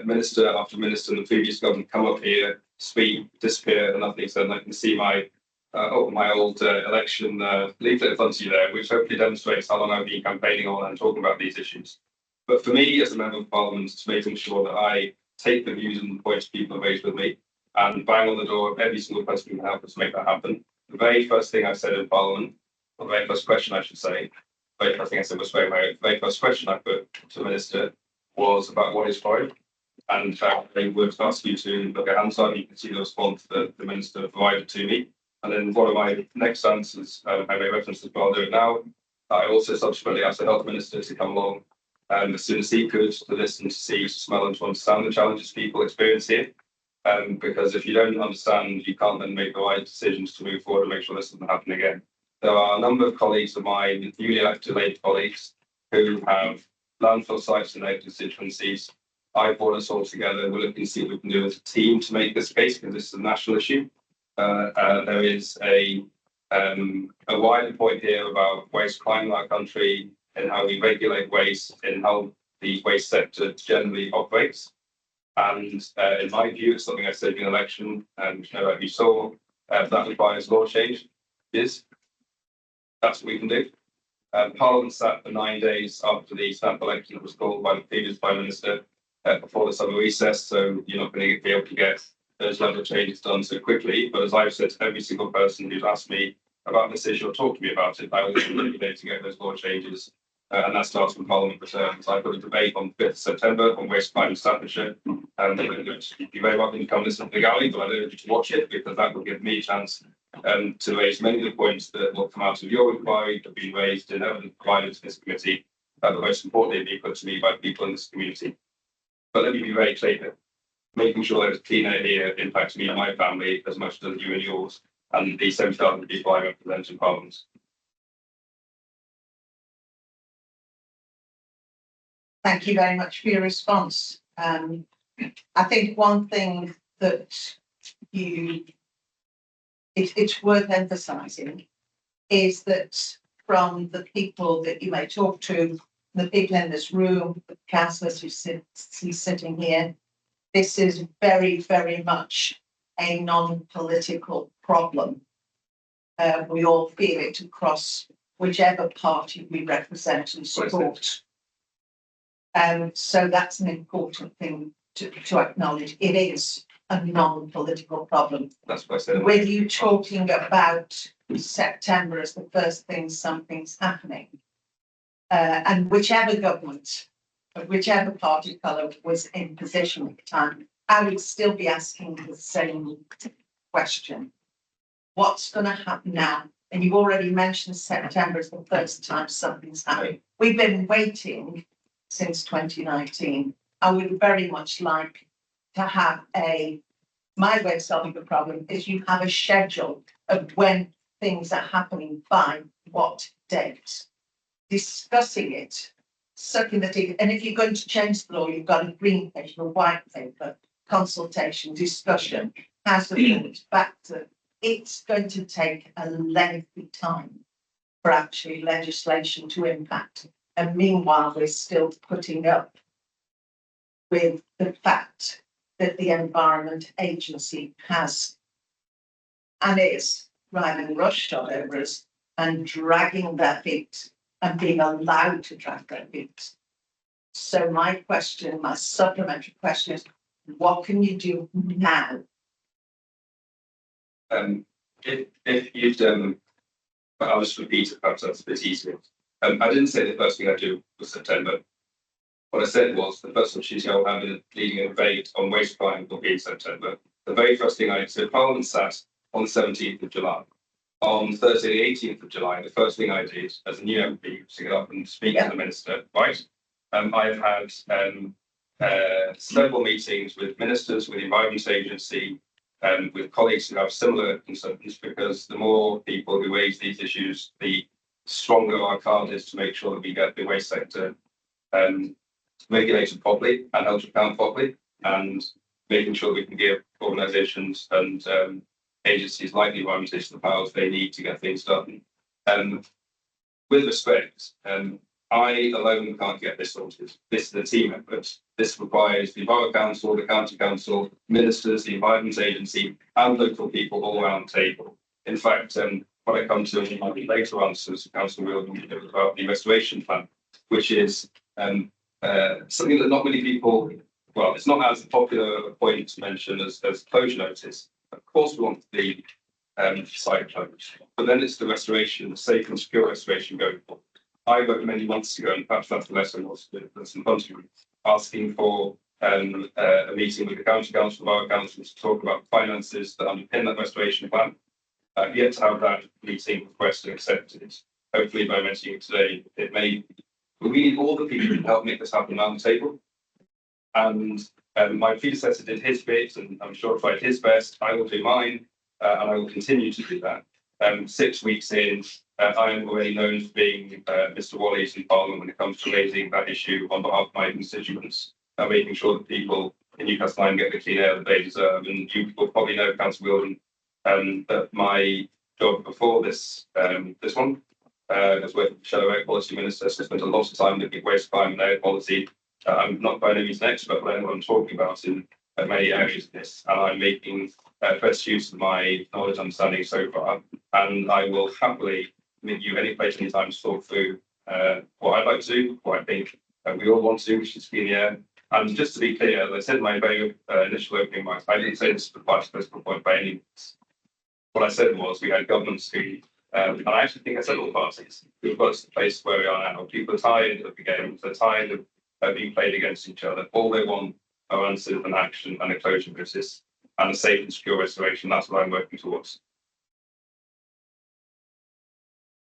minister after minister in the previous government come up here, speak, disappear, and nothing. So I can see my old election leaflet in front of you there, which hopefully demonstrates how long I've been campaigning on and talking about these issues. But for me, as a member of parliament, it's making sure that I take the views and points people have raised with me and bang on the door of every single person who can help us make that happen. The very first thing I said in parliament, or the very first question I should say, the very first thing I said was the very first question I put to the minister was about Walleys Quarry, and they would ask you to look at Hansard. You can see the response that the minister provided to me. And then one of my next answers, I made reference to, I'll do it now. I also subsequently asked the health minister to come along as soon as he could to listen, to see, to smell, and to understand the challenges people experience here. Because if you don't understand, you can't then make the right decisions to move forward and make sure this doesn't happen again. There are a number of colleagues of mine, newly elected Labour colleagues, who have landfill sites in their constituencies. I brought us all together. We're looking to see what we can do as a team to make this case, because this is a national issue. There is a wider point here about waste crime in our country and how we regulate waste and how the waste sector generally operates. And in my view, it's something I said in the election, and you saw that requires law change. Yes, that's what we can do. Parliament sat for 9 days after the snap election that was called by the previous Prime Minister before the summer recess, so you're not going to be able to get those level of changes done so quickly. But as I've said to every single person who's asked me about this issue or talked to me about it, I will be there to get those law changes. And that starts when Parliament returns. I've got a debate on 5th September on waste crime in Staffordshire. And you're very welcome to come listen to the gallery, but I don't want you to watch it, because that will give me a chance to raise many of the points that will come out of your inquiry that have been raised and evidence provided to this committee, but most importantly, be put to me by people in this community. But let me be very clear, making sure there's a clean air here impacts me and my family as much as you and yours, and the 70,000 people I represent in Parliament. Thank you very much for your response. I think one thing that it's worth emphasising is that from the people that you may talk to, the people in this room, the councillors who see sitting here, this is very, very much a non-political problem. We all feel it across whichever party we represent and support. So that's an important thing to acknowledge. It is a non-political problem. That's what I said. With you talking about September as the first thing something's happening, and whichever government, whichever party colour was in position at the time, I would still be asking the same question. What's going to happen now? And you've already mentioned September as the first time something's happening. We've been waiting since 2019. I would very much like to have my way of solving the problem is you have a schedule of when things are happening by what date. Discussing it, sucking the teeth, and if you're going to change the law, you've got a green paper, a white paper, consultation, discussion, House of Lords, back to, it's going to take a lengthy time for actually legislation to impact. And meanwhile, we're still putting up with the fact that the Environment Agency has and is riding roughshod over us and dragging their feet and being allowed to drag their feet. So my question, my supplementary question is, what can you do now? If you'd, but I'll just repeat it, perhaps that's a bit easier. I didn't say the first thing I do was September. What I said was the first opportunity I'll have in leading a debate on waste crime will be in September. The very first thing I did, Parliament sat on the 17th of July. On Thursday, the 18th of July, the first thing I did as a new MP was to get up and speak to the minister, right? I've had several meetings with ministers, with the Environment Agency, with colleagues who have similar concerns, because the more people who raise these issues, the stronger our card is to make sure that we get the waste sector regulated properly and held to account properly, and making sure we can give organisations and agencies like the Environment Agency the powers they need to get things done. With respect, I alone can't get this sorted. This is a team effort. This requires the Borough Council, the County Council, ministers, the Environment Agency, and local people all around the table. In fact, what I come to in my later answers, Council will about the restoration plan, which is something that not many people, well, it's not as popular a point to mention as closure notice. Of course, we want the site closed, but then it's the restoration, the safe and secure restoration going forward. I wrote many months ago, and perhaps that's the lesson that's in front of you, asking for a meeting with the County Council, Borough Council, to talk about finances that underpin that restoration plan. Yet to have that meeting requested and accepted. Hopefully, by mentioning it today, it may. But we need all the people to help make this happen around the table. And my predecessor did his bit, and I'm sure tried his best. I will do mine, and I will continue to do that. 6 weeks in, I am already known for being Mr. Walleys in Parliament when it comes to raising that issue on behalf of my constituents, and making sure that people in Newcastle Lyme get the clean air that they deserve. And you will probably know, Councillor Wilden, that my job before this one as working for Shadow Air Quality Minister, so I spent a lot of time looking at waste crime and air quality. I'm not by any means an expert, but I know what I'm talking about in many areas of this, and I'm making best use of my knowledge and understanding so far. And I will happily meet you any place, anytime to talk through what I'd like to do, what I think we all want to do, which is clean air. And just to be clear, as I said in my very initial opening remarks, I didn't say this is the political point by any means. What I said was we had governments who, and I actually think I said all parties, who've got to the place where we are now. People are tired of the games, they're tired of being played against each other. All they want are answers and action and a closure process and a safe and secure restoration. That's what I'm working towards.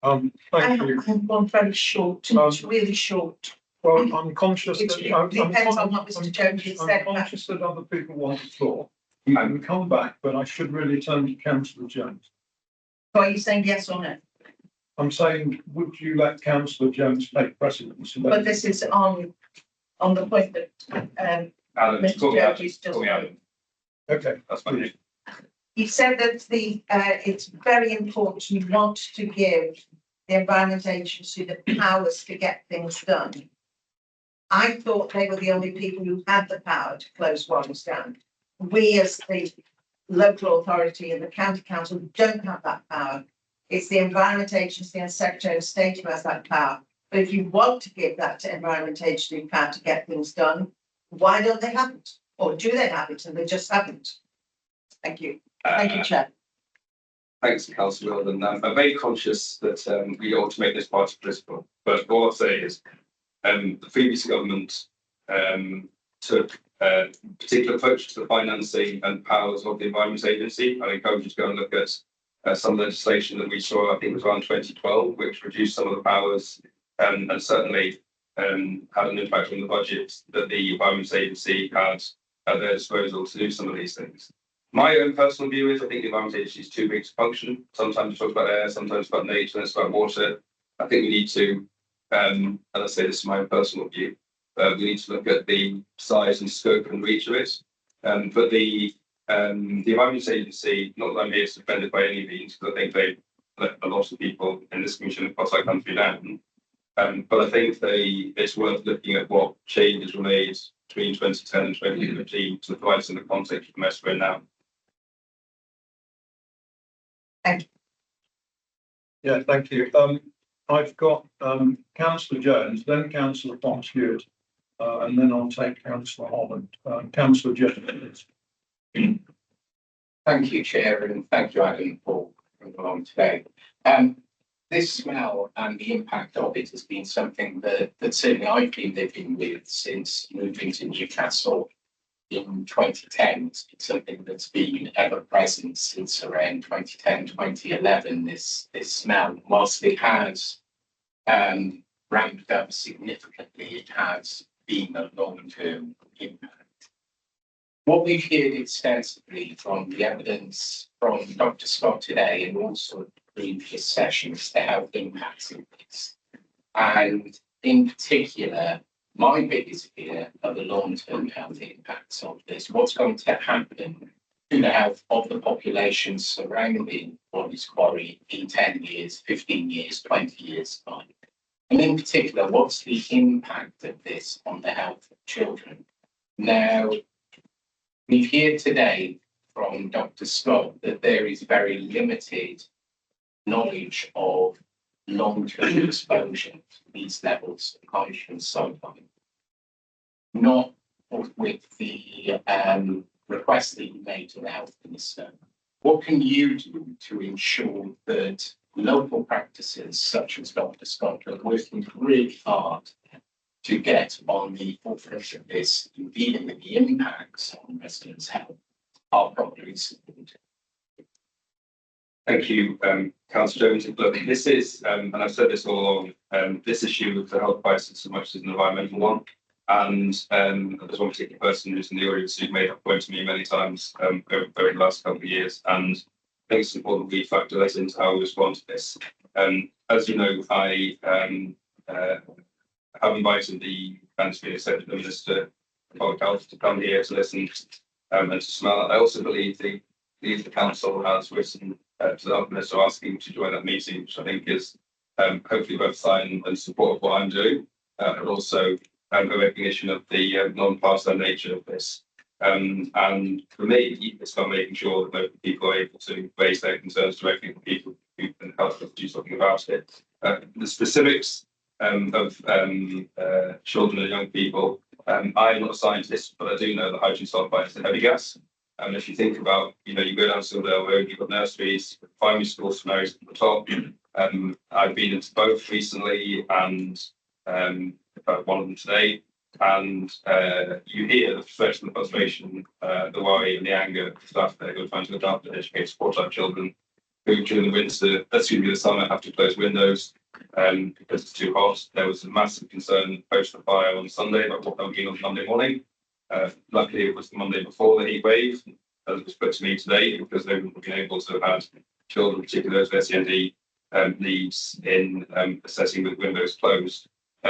Thank you. I have one very short, really short. Well, I'm conscious It that depends on what Mr. Jones has said. I'm conscious that other people want the floor. You can come back, but I should really turn to Councillor Jones. Are you saying yes or no? I'm saying, would you let Councillor Jones take precedence? But this is on the point that Adam, Mr. call me Jones Adam. just. Call me Adam. Okay, That's my name. You said that it's very important you want to give the Environment Agency the powers to get things done. I thought they were the only people who had the power to close Walleys down. We as the local authority and the county council don't have that power. It's the Environment Agency and Secretary of State who has that power. But if you want to give that to Environment Agency power to get things done, why don't they have it? Or do they have it and they just haven't? Thank you. Thank you, Chair. Thanks, Councillor Wilden. I'm very conscious that we ought to make this party political, but all I'll say is the previous government took a particular approach to the financing and powers of the Environment Agency. I encourage you to go and look at some legislation that we saw, I think it was around 2012, which reduced some of the powers and certainly had an impact on the budget that the Environment Agency had at their disposal to do some of these things. My own personal view is I think the Environment Agency is too big to function. Sometimes we talk about air, sometimes about nature, and it's about water. I think we need to, and I say this is my own personal view, we need to look at the size and scope and reach of it. But the Environment Agency, not that I'm here to defend it by any means, because I think they let a lot of people in this commission across our country down. But I think it's worth looking at what changes were made between 2010 and 2015 to provide us in the context of the mess we're in now. Yeah, thank you. I've got Councillor Jones, then Councillor Fox-Hewitt, and then I'll take Councillor Holland. Councillor Jones. Thank you, Chair, and thank you, Adam, for coming along today. This smell and the impact of it has been something that certainly I've been living with since moving to Newcastle in 2010. It's something that's been ever present since around 2010, 2011, this smell. Whilst it has ramped up significantly, it has been a long-term impact. What we've heard extensively from the evidence from Dr. Scott today and also previous sessions, the health impacts of this. And in particular, my biggest fear are the long-term health impacts of this. What's going to happen to the health of the population surrounding Walleys Quarry in 10 years, 15 years, 20 years time? And in particular, what's the impact of this on the health of children? Now, we've heard today from Dr. Scott that there is very limited knowledge of long-term exposure to these levels of hydrogen sulfide. Not with the request that you made to the Health Minister. What can you do to ensure that local practices such as Dr. Scott are working really hard to get on the forefront of this and dealing with the impacts on residents' health are properly supported? Thank you, Councillor Jones. Look, this is, and I've said this all along, this issue of the health crisis as much as an environmental one. And there's one particular person who's in the audience who's made that point to me many times over the last couple of years. And I think it's important we factor that into how we respond to this. As you know, I have invited the Secretary Minister of Public Health to come here to listen and to smell it. I also believe the council has written to the Health Minister asking to join that meeting, which I think is hopefully both sign and support of what I'm doing, but also a recognition of the non-partisan nature of this. And for me, it's about making sure that local people are able to raise their concerns directly with people who can help us do something about it. The specifics of children and young people, I'm not a scientist, but I do know that hydrogen sulfide is a heavy gas. And if you think about, you go down Silverdale Road, you've got nurseries, primary schools, scenarios at the top. I've been into both recently and one of them today. And you hear the frustration, the frustration, the worry and the anger of staff there who are trying to look after, educate, support our children who during the summer have to close windows because it's too hot. There was a massive concern post the fire on Sunday about what they were doing on Monday morning. Luckily, it was the Monday before the heat wave, as it was put to me today, because they wouldn't have been able to have had children, particularly those with SEND needs, in assessing with windows closed.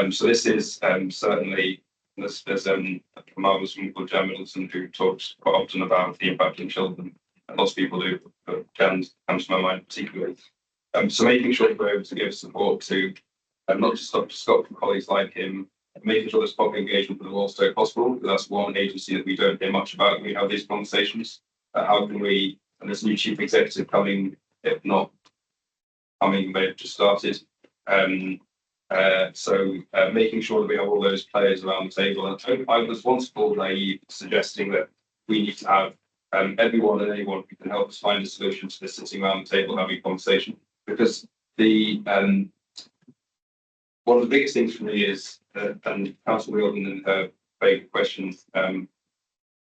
So this is certainly, there's a marvellous woman called Jan Middleton who talks quite often about the impact on children. And lots of people do, but Jan comes to my mind particularly. So making sure that we're able to give support to not just Dr. Scott and colleagues like him, making sure there's public engagement with the Walls Quarry possible, because that's one agency that we don't hear much about when we have these conversations. How can we, and there's a new chief executive coming, if not coming, they've just started. So making sure that we have all those players around the table. And I was once called naive, suggesting that we need to have everyone and anyone who can help us find a solution to this sitting around the table having a conversation. Because the one of the biggest things for me is, and Councillor Wheeldon in her very good question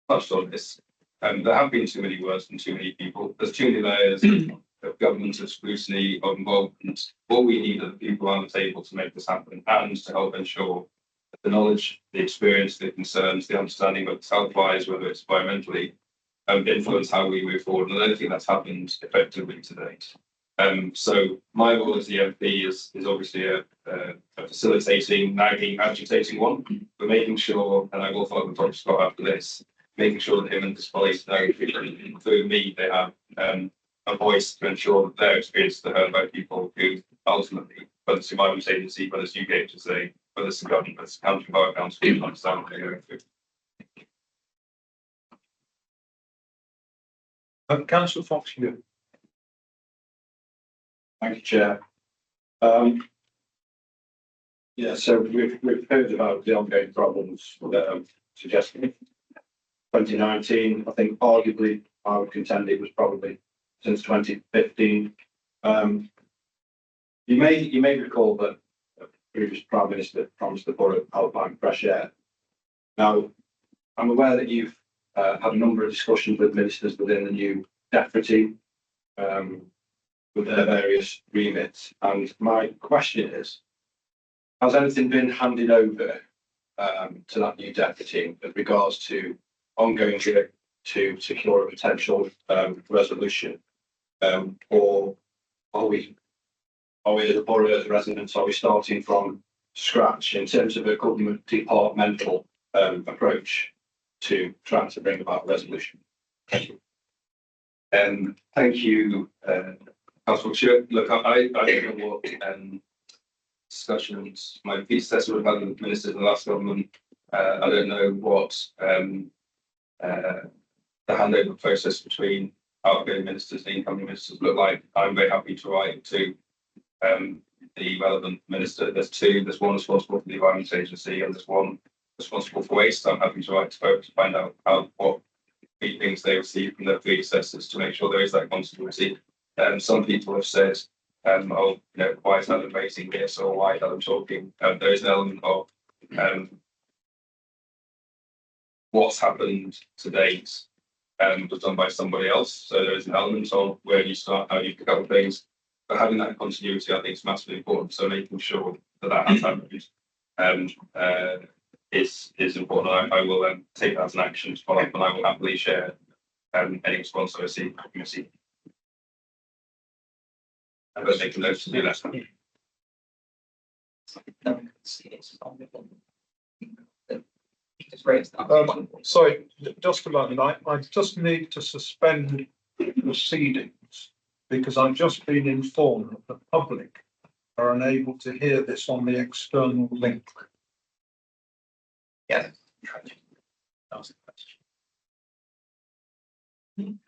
touched on this, there have been too many words from too many people. There's too many layers of government, of scrutiny, of involvement. All we need are the people around the table to make this happen and to help ensure that the knowledge, the experience, the concerns, the understanding of health-wise, whether it's environmentally, influence how we move forward. And I don't think that's happened effectively to date. So my role as the MP is obviously a facilitating, nagging, agitating one, but making sure, and I will follow with Dr. Scott after this, making sure that him and his colleagues know, including me, they have a voice to ensure that their experiences are heard by people who ultimately, whether it's environment agency, whether it's UK agency, whether it's the government, whether it's the county bar council, understand what they're going through. Councillor Fox, you. Thank you, Chair. Yeah, so we've heard about the ongoing problems suggested 2019. I think arguably I would contend it was probably since 2015. You may recall that the previous Prime Minister promised the borough alpine fresh air. Now, I'm aware that you've had a number of discussions with ministers within the new DEFRA team with their various remits. And my question is, has anything been handed over to that new DEFRA team with regards to ongoing work to secure a potential resolution? Or are we as a borough, as residents, are we starting from scratch in terms of a government departmental approach to trying to bring about a resolution? Thank you. Thank you, Councillor Chair. Look, I don't know what discussions my predecessor would have had with ministers in the last government. I don't know what the handover process between outgoing ministers and incoming ministers look like. I'm very happy to write to the relevant minister. There's two. There's one responsible for the Environment Agency and there's one responsible for waste. I'm happy to write to both to find out what things they received from their predecessors to make sure there is that continuity. Some people have said, oh, you know, why is Adam raising this or why is Adam talking? There is an element of what's happened to date was done by somebody else. So there is an element of where you start, how you pick up things. But having that continuity, I think, is massively important. So making sure that that has happened is important. I will take that as an action to follow up, and I will happily share any response I receive. I'm going to make a note to do that. Sorry, just a moment. I just need to suspend proceedings because I've just been informed that the public are unable to hear this on the external link. Yeah. That was the question.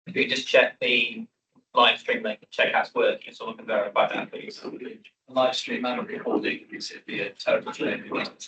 If you just check the live stream link and check how it's working, so we can verify that, please. Live stream and recording, it'd be a terrible shame. What's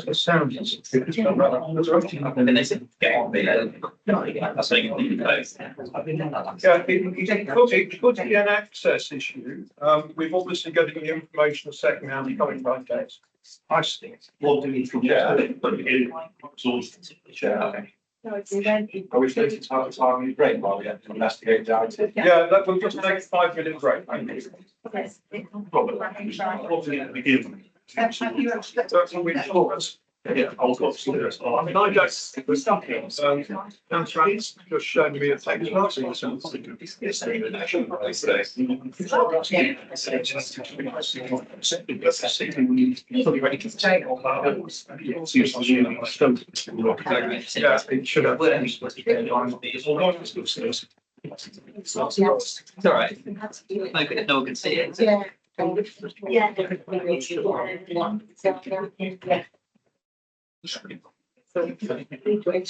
the sound? And they said, get on that's what you both. Yeah, it could be an access issue. We've obviously getting the information secondhand coming by days. I think. What do we need from Chair? Chair. Are we supposed to have a time break while we have to investigate the item? Yeah, that will just take a 5-minute break. Probably at the beginning. That's what we thought. Yeah, I was got to do this. I mean, I don't, we're stuck here. Councillor just showing me a text Yeah, it should have. It's all right. No one can see it. Yeah.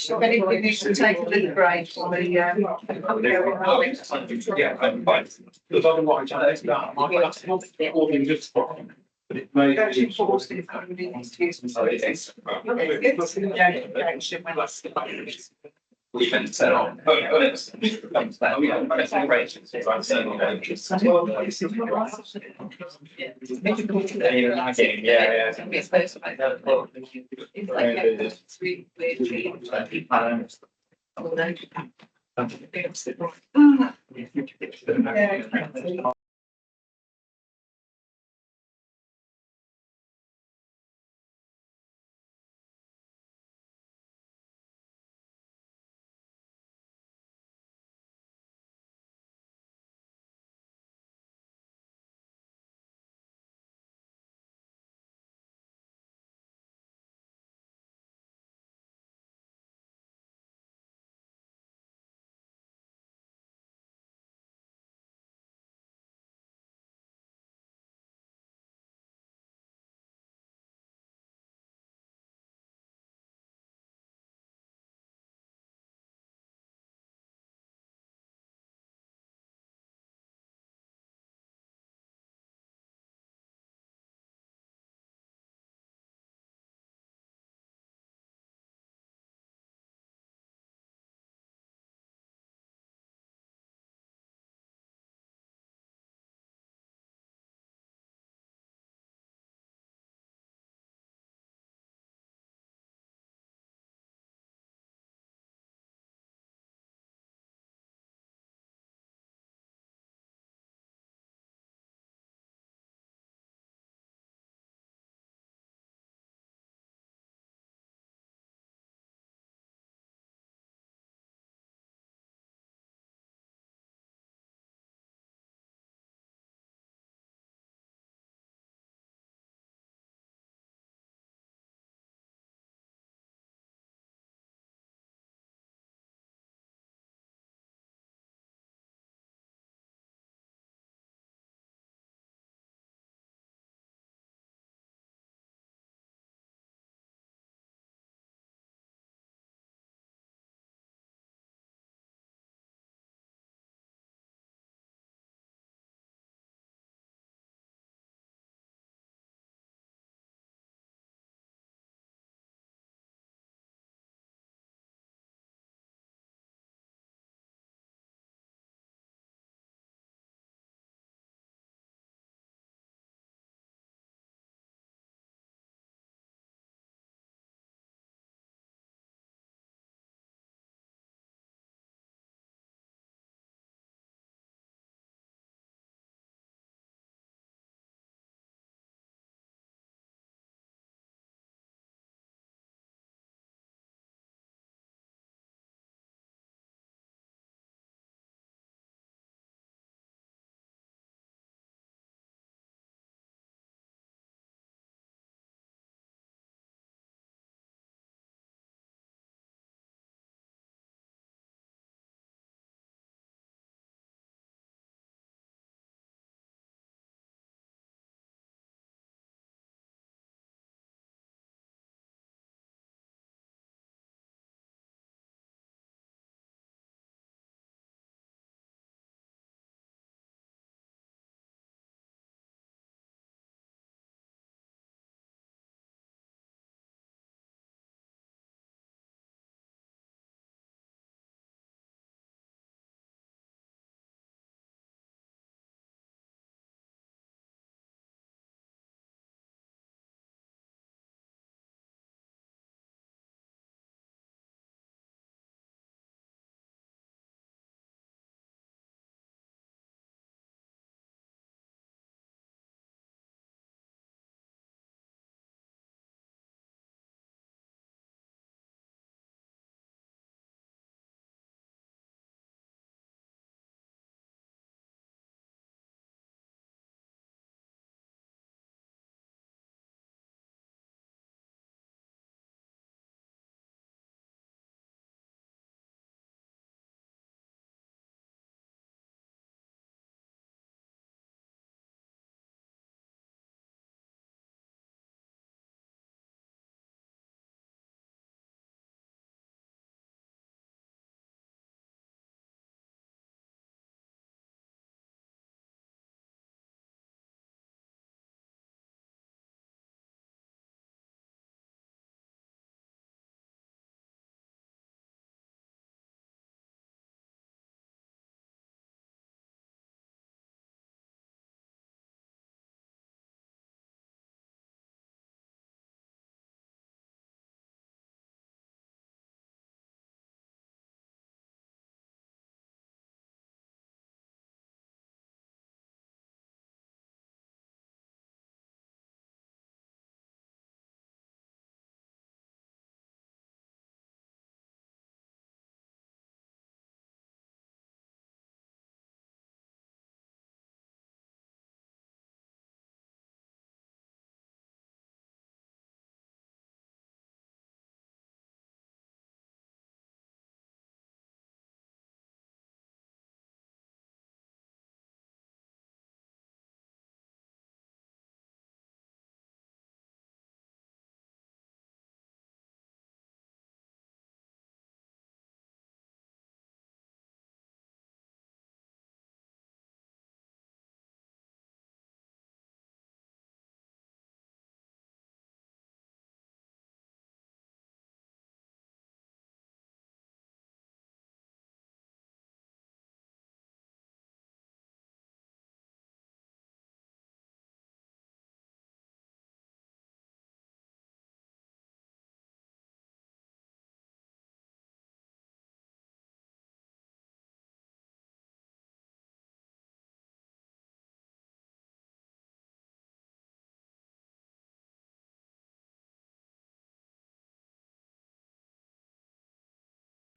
Ready, we need to take a little break on the, Yeah, I'm fine. Because otherwise, that's not, all in good spot. But it may. Don't enforce it, I mean, it's used. Oh, it is. We've been set on. Yeah. It's supposed to make that work. It's like, it's really weird. Yeah.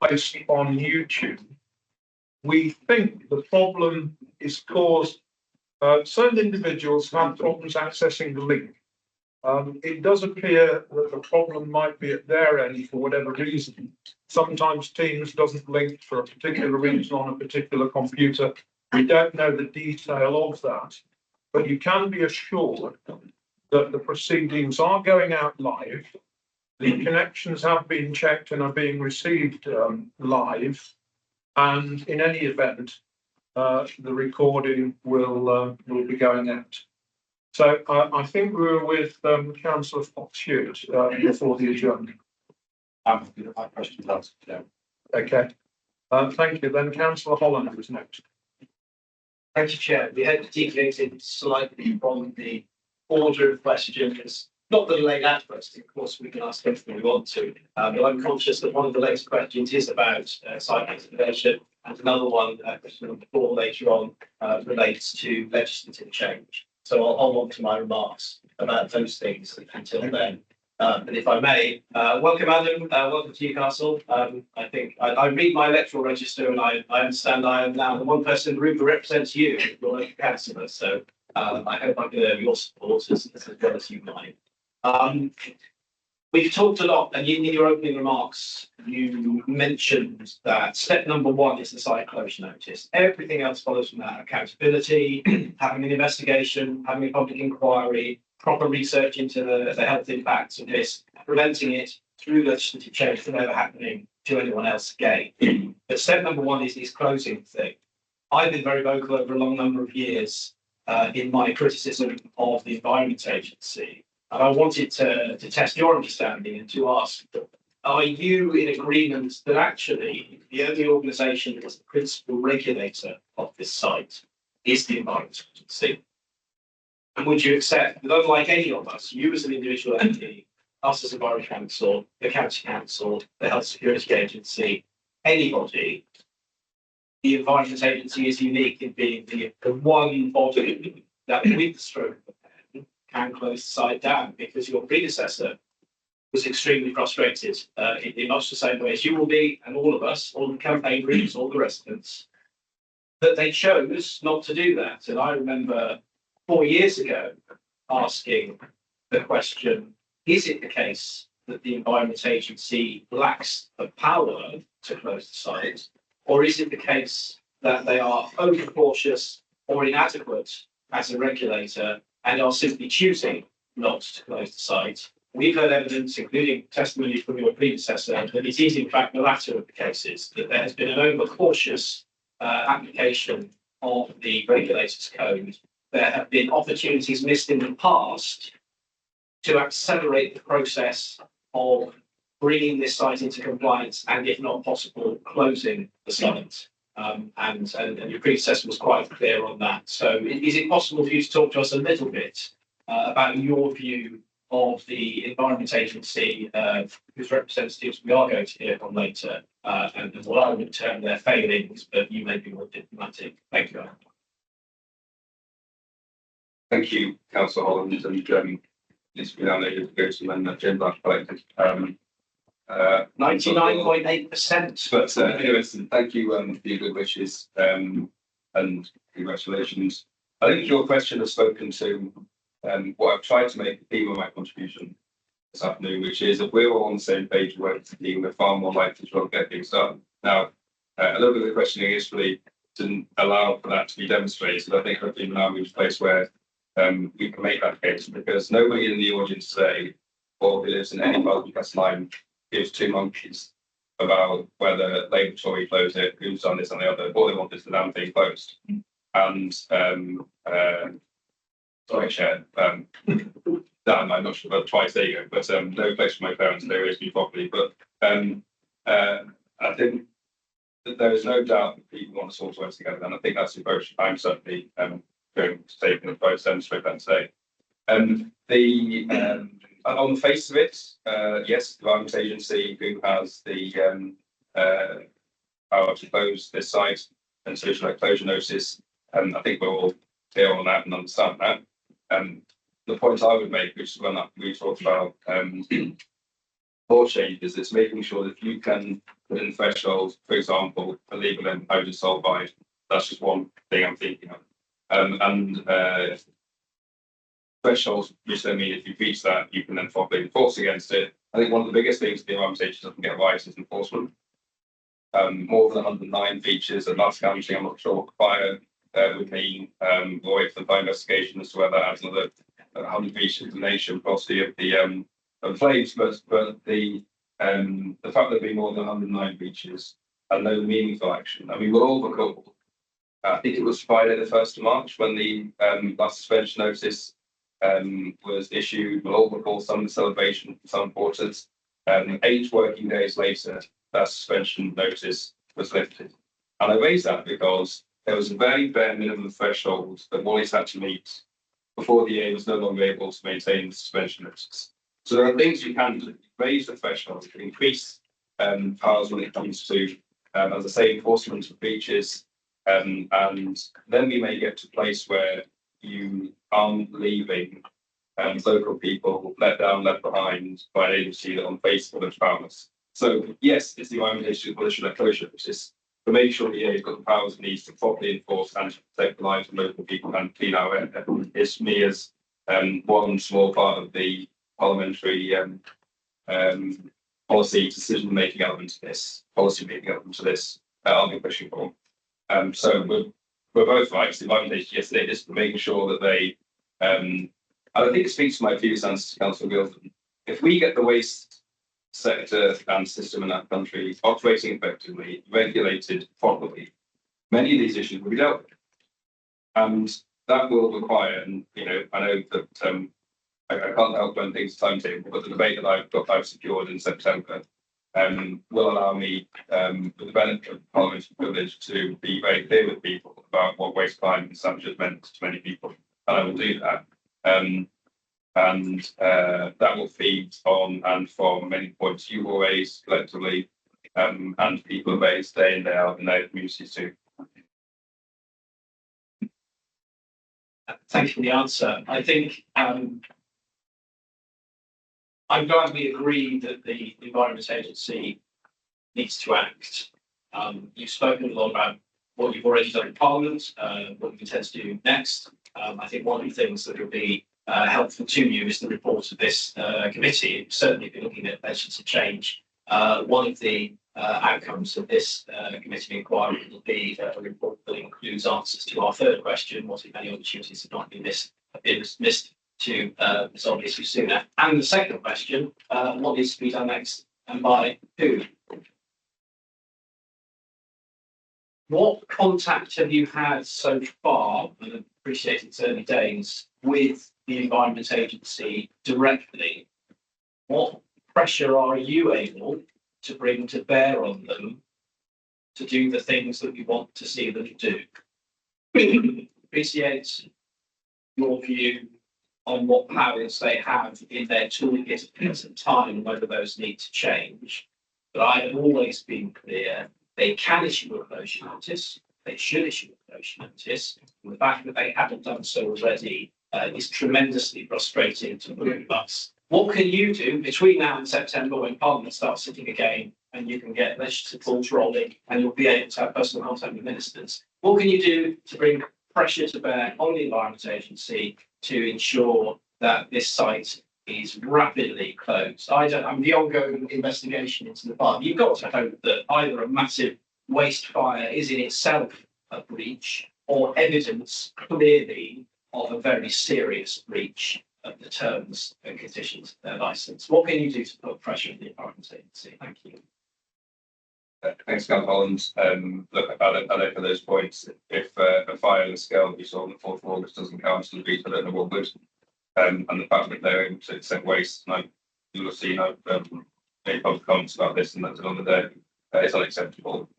placed on YouTube. We think the problem is caused, certain individuals have problems accessing the link. It does appear that the problem might be at their end for whatever reason. Sometimes Teams doesn't link for a particular reason on a particular computer. We don't know the detail of that, but you can be assured that the proceedings are going out live. The connections have been checked and are being received live. And in any event, the recording will be going out. So I think we were with Councillor Fox-Hewitt before the adjournment. I'm happy to have questions answered today. Okay. Thank you. Then Councillor Holland was next. Thank you, Chair. We had deviated slightly from the order of questions. Not that laid out for us, of course, we can ask anything we want to, but I'm conscious that one of the latest questions is about site activation, and another one, question number 4 later on, relates to legislative change. So I'll hold on to my remarks about those things until then. But if I may, welcome Adam, welcome to Newcastle. I think I read my electoral register and I understand I am now the one person in the room who represents you, your local councillor. So I hope I can earn your support as well as you mine. We've talked a lot, and in your opening remarks, you mentioned that step number 1 is the site closure notice. Everything else follows from that: accountability, having an investigation, having a public inquiry, proper research into the health impacts of this, preventing it through legislative change from ever happening to anyone else again. But step number 1 is this closing thing. I've been very vocal over a long number of years in my criticism of the Environment Agency. And I wanted to test your understanding and to ask, are you in agreement that actually the only organisation that is the principal regulator of this site is the Environment Agency? And would you accept that, unlike any of us, you as an individual entity, us as a borough council, the county council, the health security agency, anybody, the Environment Agency is unique in being the one body that, with the stroke of a pen, can close the site down, because your predecessor was extremely frustrated in much the same way as you will be, and all of us, all the campaign groups, all the residents, that they chose not to do that. And I remember 4 years ago asking the question, is it the case that the Environment Agency lacks the power to close the site, or is it the case that they are overcautious or inadequate as a regulator and are simply choosing not to close the site? We've heard evidence, including testimony from your predecessor, that it is in fact the latter of the cases, that there has been an overcautious application of the regulator's code. There have been opportunities missed in the past to accelerate the process of bringing this site into compliance, and if not possible, closing the site. And your predecessor was quite clear on that. So is it possible for you to talk to us a little bit about your view of the Environment Agency, whose representatives we are going to hear from later, and what I would term their failings, but you may be more diplomatic. Thank you. Thank you, Councillor Holland, and it's been our to go to an agenda collected. 99.8%. But anyways, thank you for your good wishes and congratulations. I think your question has spoken to what I've tried to make a theme of my contribution this afternoon, which is if we're all on the same page, we're far more likely to get things done. Now, a little bit of the questioning history didn't allow for that to be demonstrated. I think hopefully now we're in a place where we can make that case, because nobody in the audience today or who lives in any part of the press line gives two monkeys about whether Labour Tory closed it, who's done this and the other. All they want is the damn thing closed. And sorry, Chair, Dan, I'm not sure about twice, there you go, but no place for my parents, they raised me properly. But I think that there is no doubt that people want us all to work together, and I think that's the approach I'm certainly going to take and both demonstrate that today. On the face of it, yes, the Environment Agency, who has the power to close this site and to issue a closure notice, I think we're all clear on that and understand that. The point I would make, which is one that we talked about law changes, is making sure that you can within thresholds, for example, illegal imposed sulfide. That's just one thing I'm thinking of. Thresholds, which then mean if you reach that, you can then properly enforce against it. I think one of the biggest things the Environment Agency doesn't get right is enforcement. More than 109 features, and last counting, I'm not sure what fire would mean. We'll wait for the fire investigation as to whether that adds another 100 features to the nation, possibly of the flames, but the fact that there'll be more than 109 features and no meaningful action. I mean, we'll all recall, I think it was Friday the 1st of March when the last suspension notice was issued. We'll all recall some of the celebration from some quarters. 8 working days later, that suspension notice was lifted. And I raise that because there was a very bare minimum threshold that Walleys had to meet before the EA was no longer able to maintain the suspension notice. So there are things you can do. Raise the threshold, increase powers when it comes to, as I say, enforcement of breaches, and then we may get to a place where you aren't leaving local people let down, left behind by an agency that on face of powerless. So yes, it's the Environment Agency abolition of closure, which is to make sure the EA has got the powers it needs to properly enforce and to protect the lives of local people and clean our air. It's me as one small part of the parliamentary policy decision making element to this, policy making element to this. I'll be pushing for. So we're both right. The Environment Agency yesterday just making sure that they, and I think it speaks to my previous answer to Councillor Wilson. If we get the waste sector and system in that country operating effectively, regulated properly, many of these issues will be dealt with. And that will require, and I know that I can't help when things timetable, but the debate that I've secured in September will allow me, with the benefit of Parliament's privilege, to be very clear with people about what waste crime and savage meant to many people, and I will do that. That will feed on and from many points you will raise collectively, and people raise day in day out in their communities too. Thank you for the answer. I think I'm glad we agree that the Environment Agency needs to act. You've spoken a lot about what you've already done in Parliament, what you intend to do next. I think one of the things that will be helpful to you is the report of this committee. Certainly, if you're looking at legislative change, one of the outcomes of this committee inquiry will be a report that includes answers to our third question: what if any opportunities have not been missed to resolve the issue sooner? And the second question: what needs to be done next and by who? What contact have you had so far, and I appreciate it's early days, with the Environment Agency directly? What pressure are you able to bring to bear on them to do the things that we want to see them do? Appreciate your view on what powers they have in their toolkit at present time and whether those need to change. But I have always been clear, they can issue a closure notice, they should issue a closure notice, and the fact that they haven't done so already is tremendously frustrating to all of us. What can you do between now and September, when Parliament starts sitting again and you can get legislative balls rolling and you'll be able to have personal contact with ministers? What can you do to bring pressure to bear on the Environment Agency to ensure that this site is rapidly closed? I mean, the ongoing investigation into the fire, you've got to hope that either a massive waste fire is in itself a breach, or evidence clearly of a very serious breach of the terms and conditions of their licence. What can you do to put pressure on the Environment Agency? Thank you. Thanks, Councillor Holland. Look, I know for those points, if a fire on the scale that we saw on the 4th of August doesn't count as a breach, I don't know what would. And the fact that they're able to accept waste, and you'll have seen I've made public comments about this, and that's another day. It's unacceptable.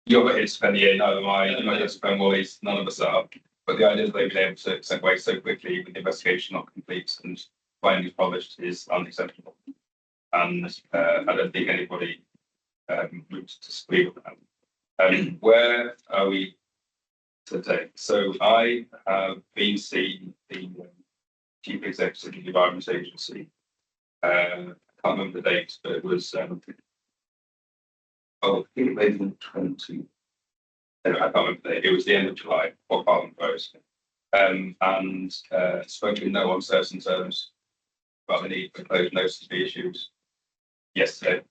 You're not here to defend the EA, neither am I. You're not here to defend Walleys, none of us are. But the idea that they've been able to accept waste so quickly with the investigation not complete and findings published is unacceptable. And I don't think anybody would disagree with that. Where are we today? So I have been seeing the Chief Executive of the Environment Agency can't remember the date, but it was, oh, I think it may have been 20. Anyway, I can't remember the date. It was the end of July, or Parliament rose. And spoke in no uncertain terms about the need for closed notice to be issued yesterday.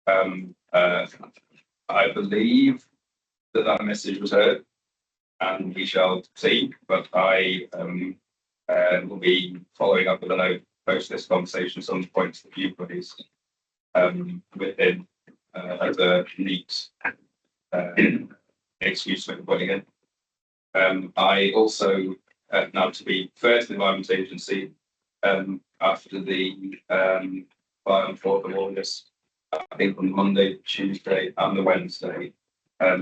I believe that that message was heard, and we shall see. But I will be following up with a note post this conversation, some points that you've raised with him as a neat excuse for everybody again. I also, now to be fair to the Environment Agency, after the fire on 4th of August, I think on the Monday, Tuesday, and the Wednesday, I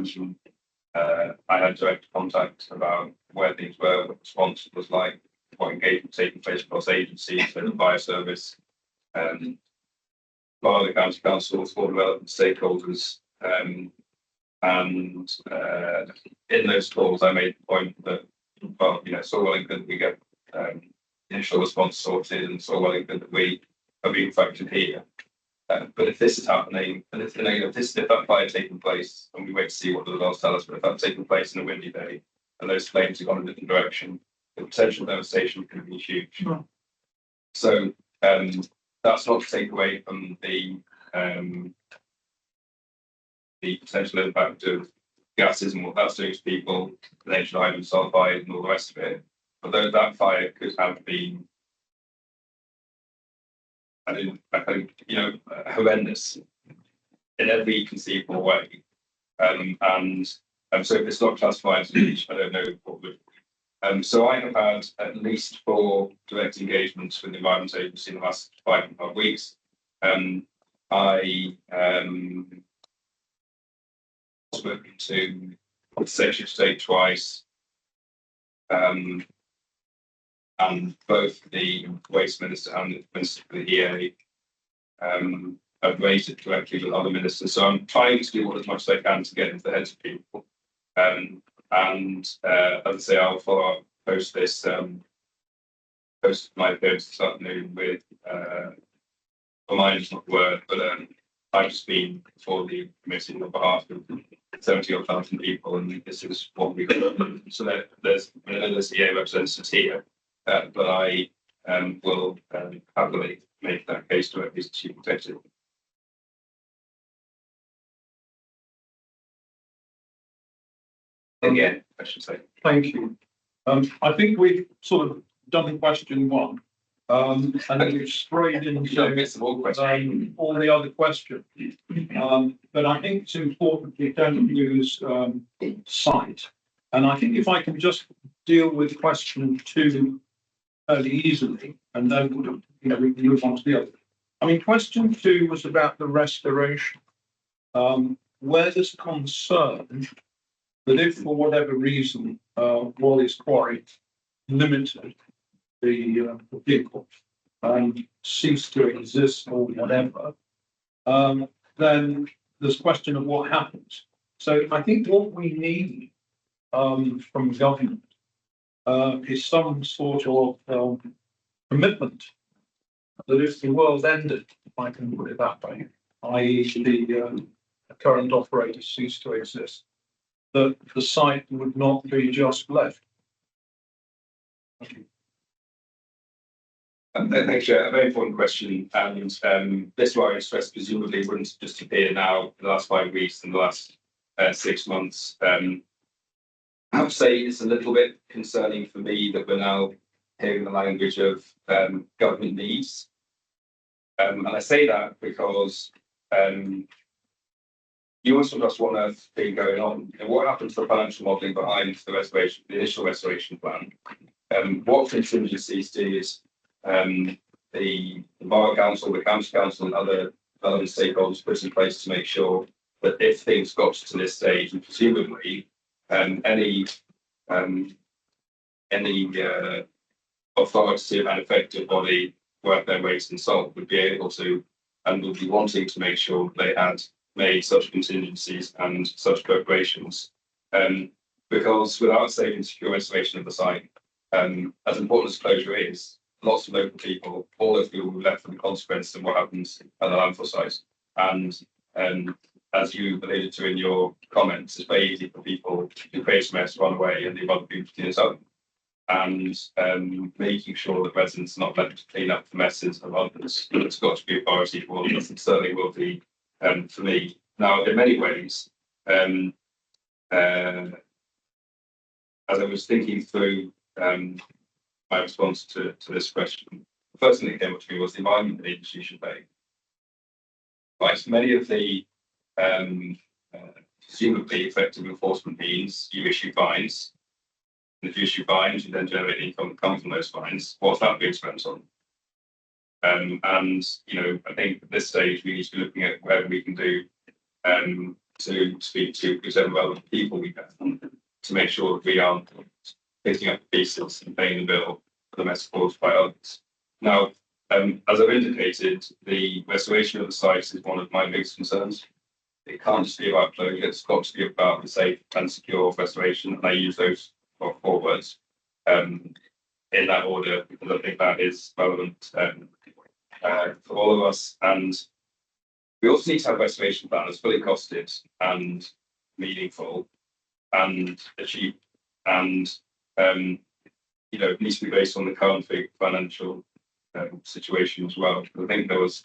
had direct contact about where things were, what the response was like, what engagement taking place across agencies, so the fire service, via the county councils, for development stakeholders, and in those calls, I made the point that, well, you know, so well and good that we get initial response sorted, and so well and good that we are being factored here. But if this is happening, and if, you know, if that fire taking place, and we wait to see what the results tell us, but if that's taking place in a windy day, and those flames have gone in a different direction, the potential devastation can be huge. Sure. So that's not to take away from the potential impact of gases and what that's doing to people, the ancient iron sulfide and all the rest of it. But though that fire could have been, I think, you know, horrendous in every conceivable way. So if it's not classified as a breach, I don't know what would. So I have had at least 4 direct engagements with the Environment Agency in the last 5.5 weeks. I spoken to the Secretary of State twice, and both the Waste Minister and the Minister for the EA have raised it directly with other ministers. So I'm trying to do as much as I can to get into the heads of people. As I say, I'll follow up post this, post my appearance this afternoon with reminders, not the word, but I've just been before the committee on behalf of 70,000 people, and this is what we got. So there's EA representatives here, but I will happily make that case directly to Chief Executive. Again, I should say. Thank you. I think we've sort of done question 1, and we've strayed into Some more questions. all the other questions. But I think it's important we don't use site. And I think if I can just deal with question 2 fairly easily, and then we can move on to the other. I mean, question 2 was about the restoration. Where there's concern that if for whatever reason Walleys Quarry limited the vehicle and ceased to exist or whatever, then there's question of what happens. So I think what we need from government is some sort of commitment that if the world ended, if I can put it that way, i.e. the current operator ceased to exist, that the site would not be just left. Thank you. Thanks, Chair. A very important question, and this wire stress presumably wouldn't just appear now in the last 5 weeks and the last 6 months. I have to say it's a little bit concerning for me that we're now hearing the language of government needs. And I say that because you also just want to be going on. And what happened to the financial modelling behind the restoration, the initial restoration plan? What contingencies did the Borough Council, the County Council, and other relevant stakeholders put in place to make sure that if things got to this stage, and presumably any authoritative and effective body worth their weight in salt would be able to and would be wanting to make sure they had made such contingencies and such preparations, because without safe and secure restoration of the site, as important as closure is, lots of local people, all those people were left with the consequences of what happens at the landfill site. And as you alluded to in your comments, it's very easy for people to create a mess, run away, and leave other people to clean it up. And making sure that residents are not left to clean up the messes of others, it's got to be a priority for all of us, and certainly will be for me. Now, in many ways, as I was thinking through my response to this question, the first thing that came up to me was the environment agency should pay. Right, many of the presumably effective enforcement means you issue fines. And if you issue fines, you then generate income that comes from those fines. What's that being spent on? And you know, I think at this stage we need to be looking at whatever we can do to speak to whichever relevant people we can to make sure that we aren't picking up the pieces and paying the bill for the mess caused by others. Now, as I've indicated, the restoration of the sites is one of my biggest concerns. It can't just be about closure, it's got to be about the safe and secure restoration. And I use those four words in that order because I think that is relevant for all of us. And we also need to have a restoration plan that's fully costed and meaningful and achieved, and you know, it needs to be based on the current financial situation as well. I think there was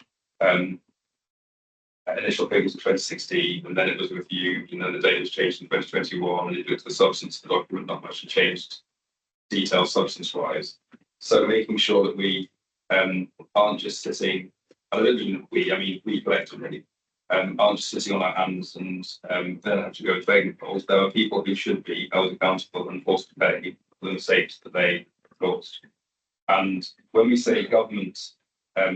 initial figures in 2016, and then it was reviewed, and then the data was changed in 2021, and it looked at the substance of the document, not much had changed, detail substance-wise. So making sure that we aren't just sitting, I don't mean we, I mean we collectively, aren't just sitting on our hands and then have to go to begging polls. There are people who should be held accountable and forced to pay for the mistakes that they caused. And when we say government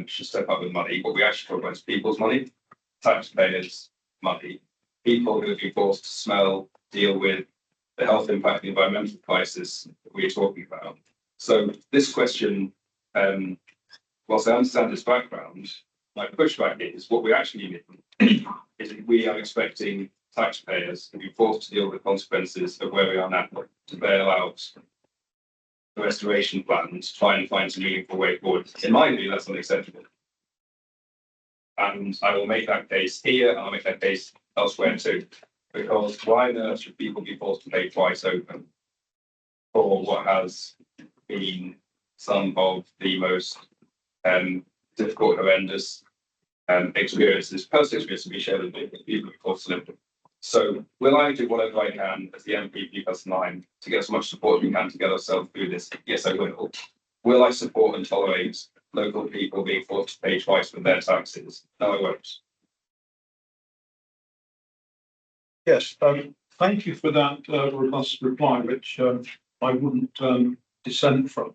should step up with money, what we actually talk about is people's money, taxpayers' money, people who have been forced to smell, deal with the health impact, the environmental crisis that we're talking about. So this question, whilst I understand this background, my pushback is what we actually need is that we are expecting taxpayers to be forced to deal with the consequences of where we are now to bail out the restoration plan to try and find some meaningful way forward. In my view, that's unacceptable. And I will make that case here, and I'll make that case elsewhere too. Because why on earth should people be forced to pay twice over for what has been some of the most difficult, horrendous experiences, personal experiences we share with people who forced to live with. So will I do whatever I can as the MP P+9 to get as much support as we can to get ourselves through this? Yes, I will. Will I support and tolerate local people being forced to pay twice for their taxes? No, I won't. Yes, thank you for that robust reply, which I wouldn't dissent from.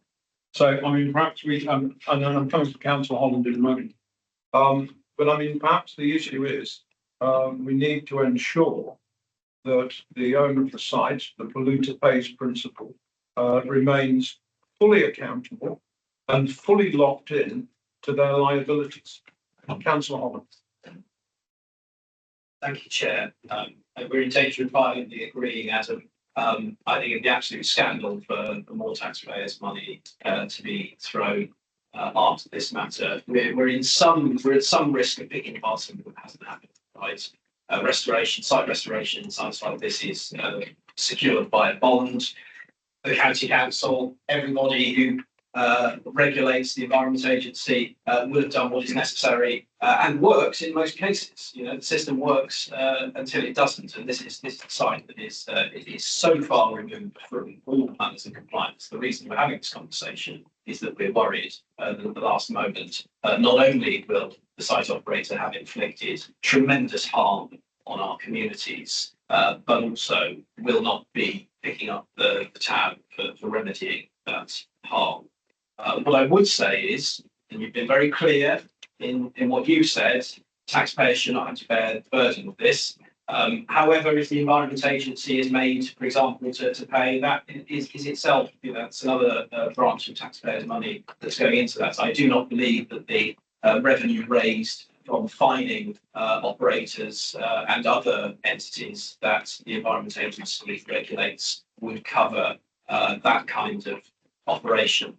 So, I mean, perhaps we, and then I'm coming to Councillor Holland in a moment. But I mean, perhaps the issue is we need to ensure that the owner of the site, the polluter pays principle, remains fully accountable and fully locked in to their liabilities. Councillor Holland. Thank you, Chair. We're in danger of violently agreeing, Adam. I think it'd be absolute scandal for more taxpayers' money to be thrown after this matter. We're at some risk of picking apart something that hasn't happened, right? Site restoration, sites like this is secured by a bond. The county council, everybody who regulates the Environment Agency would have done what is necessary and works in most cases. You know, the system works until it doesn't, and this is a site that is so far removed from all manners of compliance. The reason we're having this conversation is that we're worried that at the last moment, not only will the site operator have inflicted tremendous harm on our communities, but also will not be picking up the tab for remedying that harm. What I would say is, and you've been very clear in what you said, taxpayers should not have to bear the burden of this. However, if the Environment Agency is made, for example, to pay, that is itself, you know, that's another branch of taxpayers' money that's going into that. So I do not believe that the revenue raised from fining operators and other entities that the Environment Agency regulates would cover that kind of operation.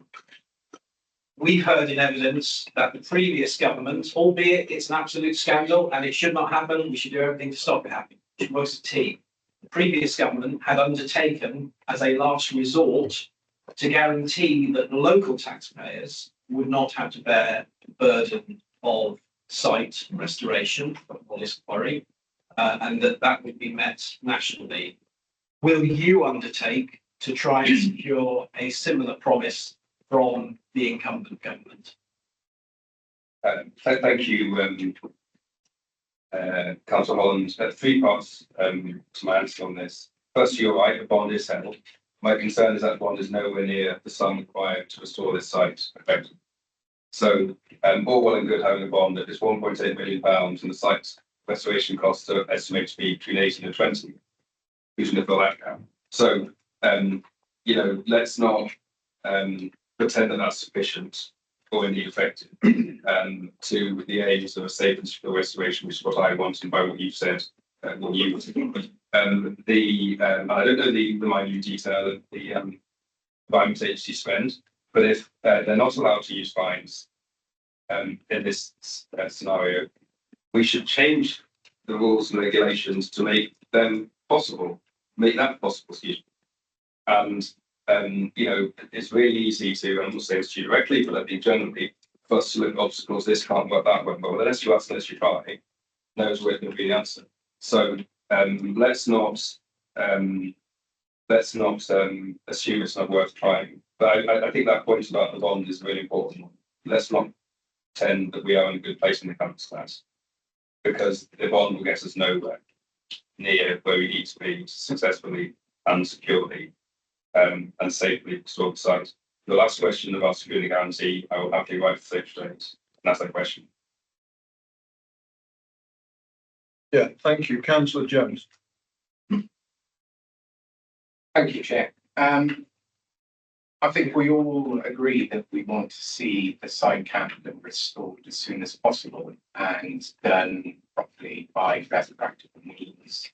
we've heard in evidence that the previous government, albeit it's an absolute scandal and it should not happen, we should do everything to stop it happening. It was a team. The previous government had undertaken as a last resort to guarantee that the local taxpayers would not have to bear the burden of site restoration of Walleys Quarry, and that would be met nationally. Will you undertake to try and secure a similar promise from the incumbent government? Thank you, Councillor Holland. Three parts to my answer on this. First, you're right, the bond is held. My concern is that the bond is nowhere near the sum required to restore this site effectively. So, all well and good having a bond that is £1.8 million, and the site's restoration costs are estimated to be between 18 and 20. Who's going to fill that gap? So, let's not pretend that that's sufficient or indeed effective to the aims of a safe and secure restoration, which is what I want, and by what you've said, what you want. I don't know the minute detail of the environment agency spend, but if they're not allowed to use fines in this scenario, we should change the rules and regulations to make them possible, make that possible. Excuse me. And it's really easy to, I'm not saying this to you directly, but I think generally for us to look at obstacles, this can't work, that won't work. Well, unless you ask, unless you try, knows where going to be the answer. So let's not assume it's not worth trying. But I think that point about the bond is a really important one. Let's not pretend that we are in a good place in the capital class, because the bond will get us nowhere near where we need to be to successfully and securely and safely restore the site. The last question about security guarantee, I will happily write for 6 days. And that's that question. Yeah, thank you. Councillor Jones. Thank you, Chair. I think we all agree that we want to see the site capital restored as soon as possible and done properly by best practical means.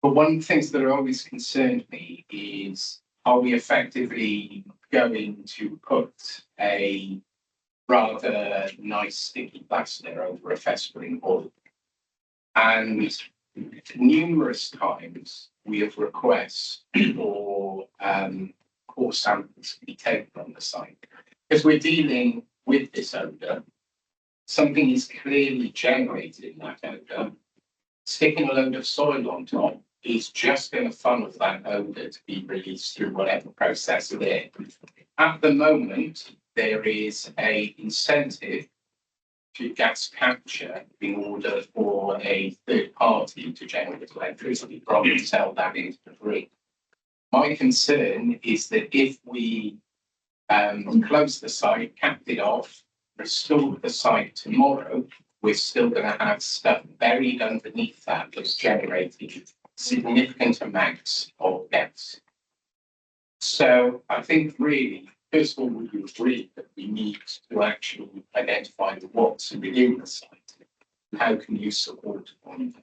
But one of the things that always concerned me is, are we effectively going to put a rather nice sticky plaster over a festering hole? And numerous times we have requests for core samples to be taken on the site. Because we're dealing with this odour, something is clearly generated in that odour. Sticking a load of soil on top is just going to funnel that odour to be released through whatever process it is. At the moment, there is an incentive to gas capture in order for a third party to generate electricity from and sell that into the grid. My concern is that if we close the site, capped it off, restore the site tomorrow, we're still going to have stuff buried underneath that that's generated significant amounts of gas. So I think really, first of all, we agree that we need to actually identify the what's within the site. How can you support on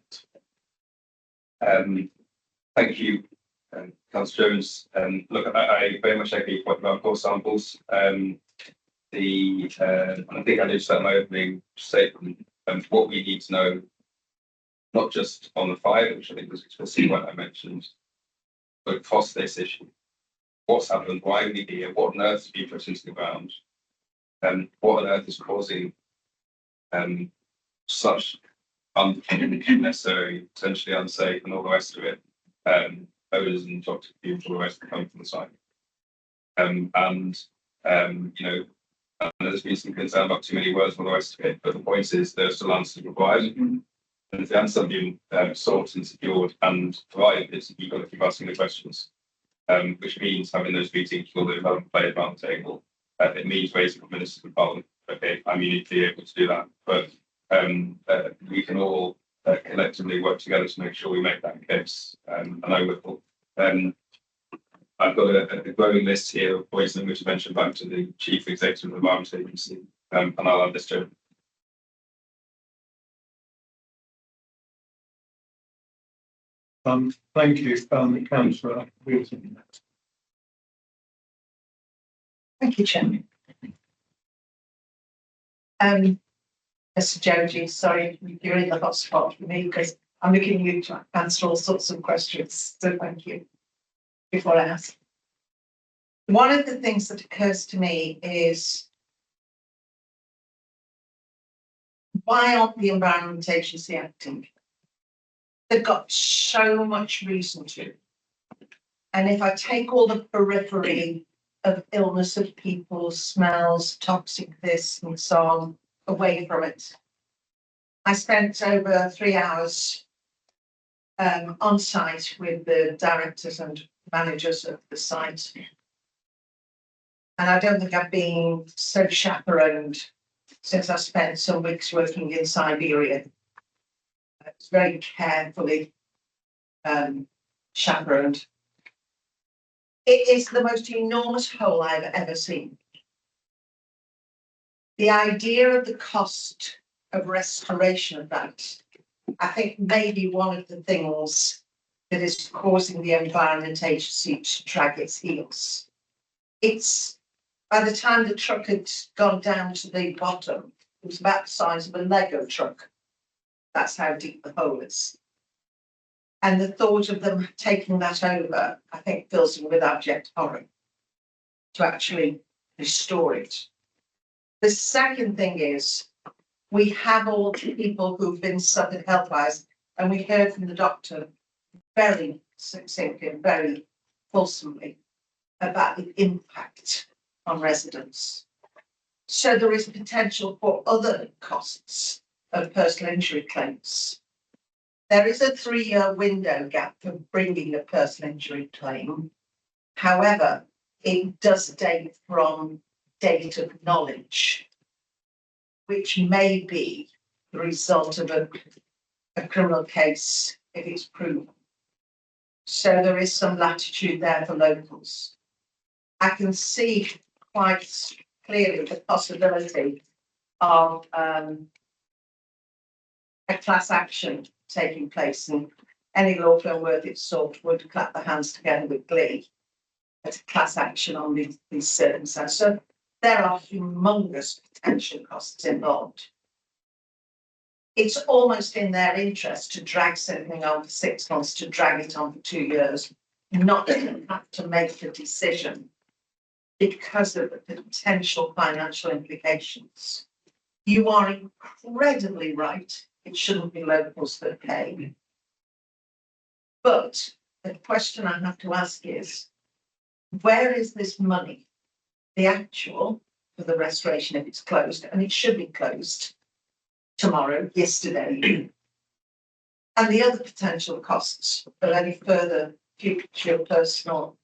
that? Thank you, Councillor Jones. Look, I very much agree with what about core samples. I think I noticed that in my opening statement, what we need to know, not just on the fire, which I think was explicitly what I mentioned, but across this issue. What's happened, why are we here, what on earth has been put into the ground, and what on earth is causing such unnecessary, potentially unsafe, and all the rest of it, odours and toxic fumes, all the rest that come from the site. There's been some concern about too many words and all the rest of it, but the point is there's still answers required. And if the answer has been sought and secured and provided, you've got to keep asking the questions. Which means having those meetings for the development players around the table. It means raising with ministers of parliament. Okay, I'm uniquely able to do that, but we can all collectively work together to make sure we make that case. And I will. I've got a growing list here of points that I'm going to mention back to the Chief Executive of the Environment Agency, and I'll add this to it. Thank you, Councillor Wilson. Thank you, Chairman. Mr. Joji, sorry, you're in the hot spot for me because I'm looking at you to answer all sorts of questions. So thank you. Before I ask. One of the things that occurs to me is why aren't the Environment Agency acting? They've got so much reason to. And if I take all the periphery of illness of people, smells, toxic this and so on away from it, I spent over 3 hours on site with the directors and managers of the site. And I don't think I've been so chaperoned since I spent some weeks working in Siberia. It's very carefully chaperoned. It is the most enormous hole I've ever seen. The idea of the cost of restoration of that, I think, may be one of the things that is causing the Environment Agency to drag its heels. It's, by the time the truck had gone down to the bottom, it was about the size of a Lego truck. That's how deep the hole is. And the thought of them taking that over, I think, fills them with abject horror to actually restore it. The second thing is, we have all the people who've been suffered health-wise, and we heard from the doctor very succinctly and very fulsomely about the impact on residents. So there is potential for other costs of personal injury claims. There is a 3-year window gap for bringing a personal injury claim. However, it does date from date of knowledge, which may be the result of a criminal case if it's proven. So there is some latitude there for locals. I can see quite clearly the possibility of a class action taking place, and any law firm worth its salt would clap their hands together with glee at a class action on these circumstances. So there are humongous potential costs involved. It's almost in their interest to drag something on for 6 months, to drag it on for 2 years, not to have to make a decision because of the potential financial implications. You are incredibly right. It shouldn't be locals that pay. But the question I have to ask is, where is this money? The actual for the restoration if it's closed, and it should be closed tomorrow, yesterday, and the other potential costs of any further future personal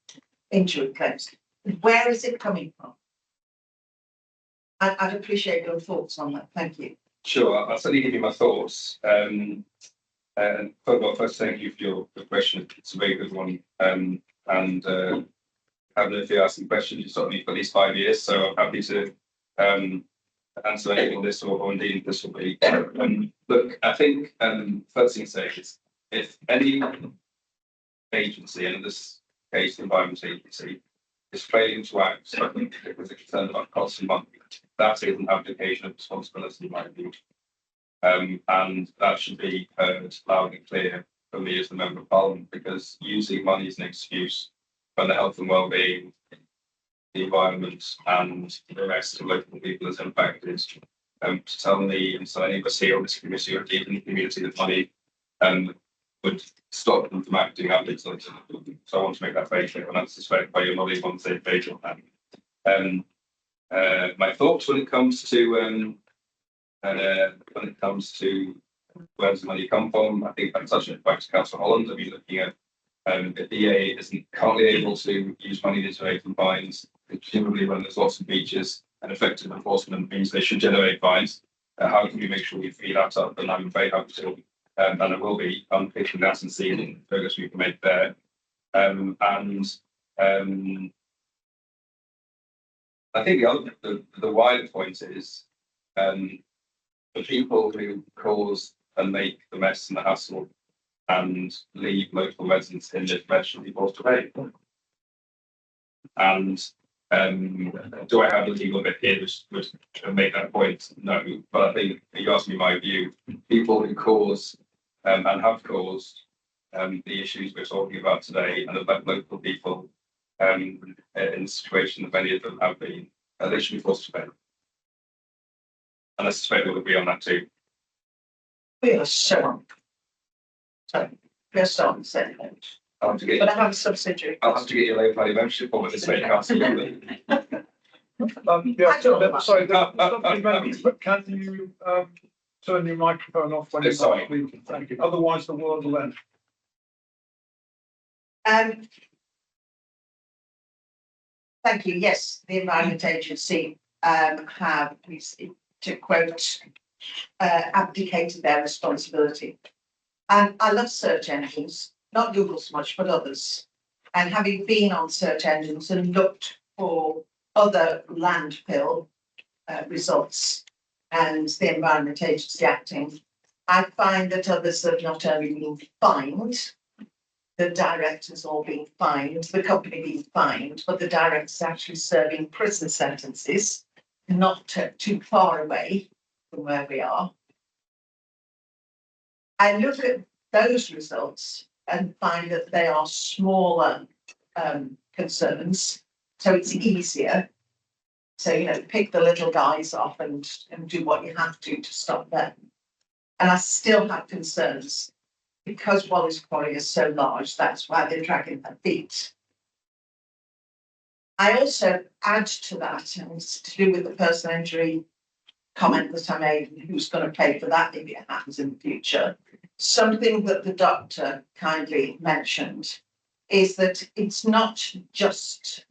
injury claims. Where is it coming from? I'd appreciate your thoughts on that. Thank you. Sure, I'll certainly give you my thoughts. And first, thank you for your question. It's a very good one. And having if you ask some questions, you've taught me for at least 5 years, so I'm happy to answer anything on this or indeed this will be. Look, I think first thing to say is if any agency, and in this case the Environment Agency, is failing to act because they're concerned about costs and money, that is an abdication of responsibility in my view. And that should be heard loud and clear for me as the Member of Parliament, because using money as an excuse when the health and well-being, the environment and the rest of local people is impacted, to tell me and so any of us here on this committee or indeed in the community that money would stop them from acting out. So I want to make that very clear, and I suspect by your knowledge on the same page on that. My thoughts when it comes to where does the money come from, I think I'm touching it back to Council Holland. I've been looking at if the EA isn't currently able to use money to generate fines, presumably when there's lots of beaches and effective enforcement means they should generate fines. How can we make sure we free that up? And I'm very happy to, and I will be unpicking that and seeing the progress we can make there. I think the wider point is the people who cause and make the mess and the hassle and leave local residents in this mess should be forced to pay. And Do I have a legal bit here to make that point? No, but I think if you ask me my view, people who cause and have caused the issues we're talking about today and affect local people in the situation that many of them have been, they should be forced to pay. And I suspect we'll agree on that too. We are so. So, we are so on the same page. I'll have to get But I have a subsidiary. I'll have to get your Labour Party membership form at this rate, councillor. Yeah, I don't know. sorry, but can you turn your microphone off when you're Sorry. not speaking? Thank you. Otherwise, the world will end. Thank you. Yes, the Environment Agency have, to quote, abdicated their responsibility. And I love search engines, not Google so much, but others. And having been on search engines and looked for other landfill results and the Environment Agency acting, I find that others have not only been fined, the directors all being fined, the company being fined, but the directors actually serving prison sentences, not too far away from where we are. I look at those results and find that they are smaller concerns, so it's easier. So, you know, pick the little guys off and do what you have to stop them. And I still have concerns because Walleys Quarry is so large, that's why they're dragging their feet. I also add to that, and it's to do with the personal injury comment that I made, who's going to pay for that if it happens in the future. Something that the doctor kindly mentioned is that it's not just,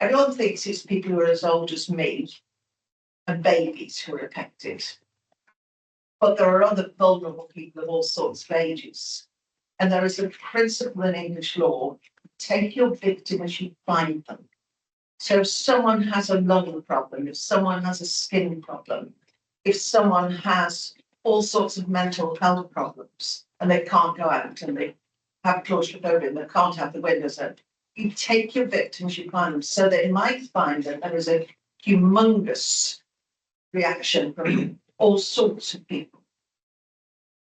everyone thinks it's people who are as old as me and babies who are affected. But there are other vulnerable people of all sorts of ages. And there is a principle in English law, take your victim as you find them. So if someone has a lung problem, if someone has a skin problem, if someone has all sorts of mental health problems and they can't go out and they have claustrophobia and they can't have the windows open, you take your victims, you find them, so they might find that there is a humongous reaction from all sorts of people.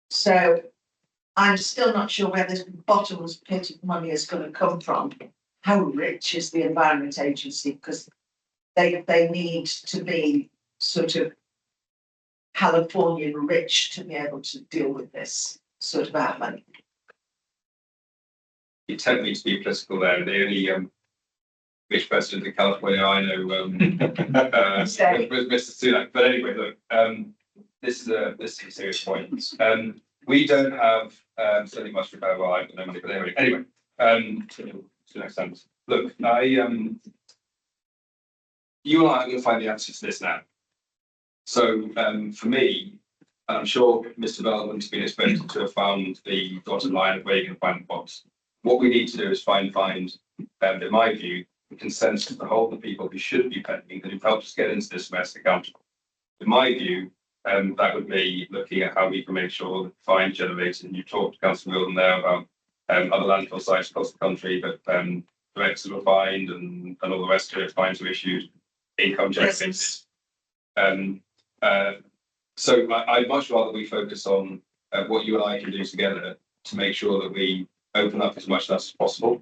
So I'm still not sure where this bottomless pit of money is going to come from. How rich is the Environment Agency? Because they need to be sort of Californian rich to be able to deal with this sort of outlay. You tempt me to be political there. The only rich president in California I know was Mr. Sunak. But anyway, look, this is a serious point. We don't have certainly much repair. Well, I don't know money, but anyway, to the next sentence. Look, you and I are going to find the answer to this now. So for me, and I'm sure Mr. Bellman's been expected to have found the dotted line of where you can find the box. What we need to do is find, in my view, the consensus to hold the people who should be paying, that have helped us get into this mess accountable. In my view, that would be looking at how we can make sure that fine generated, and you talked to Councillor Wilden there about other landfill sites across the country that directors were fined and all the rest of it, fines were issued, income generated. So I'd much rather we focus on what you and I can do together to make sure that we open up as much as possible.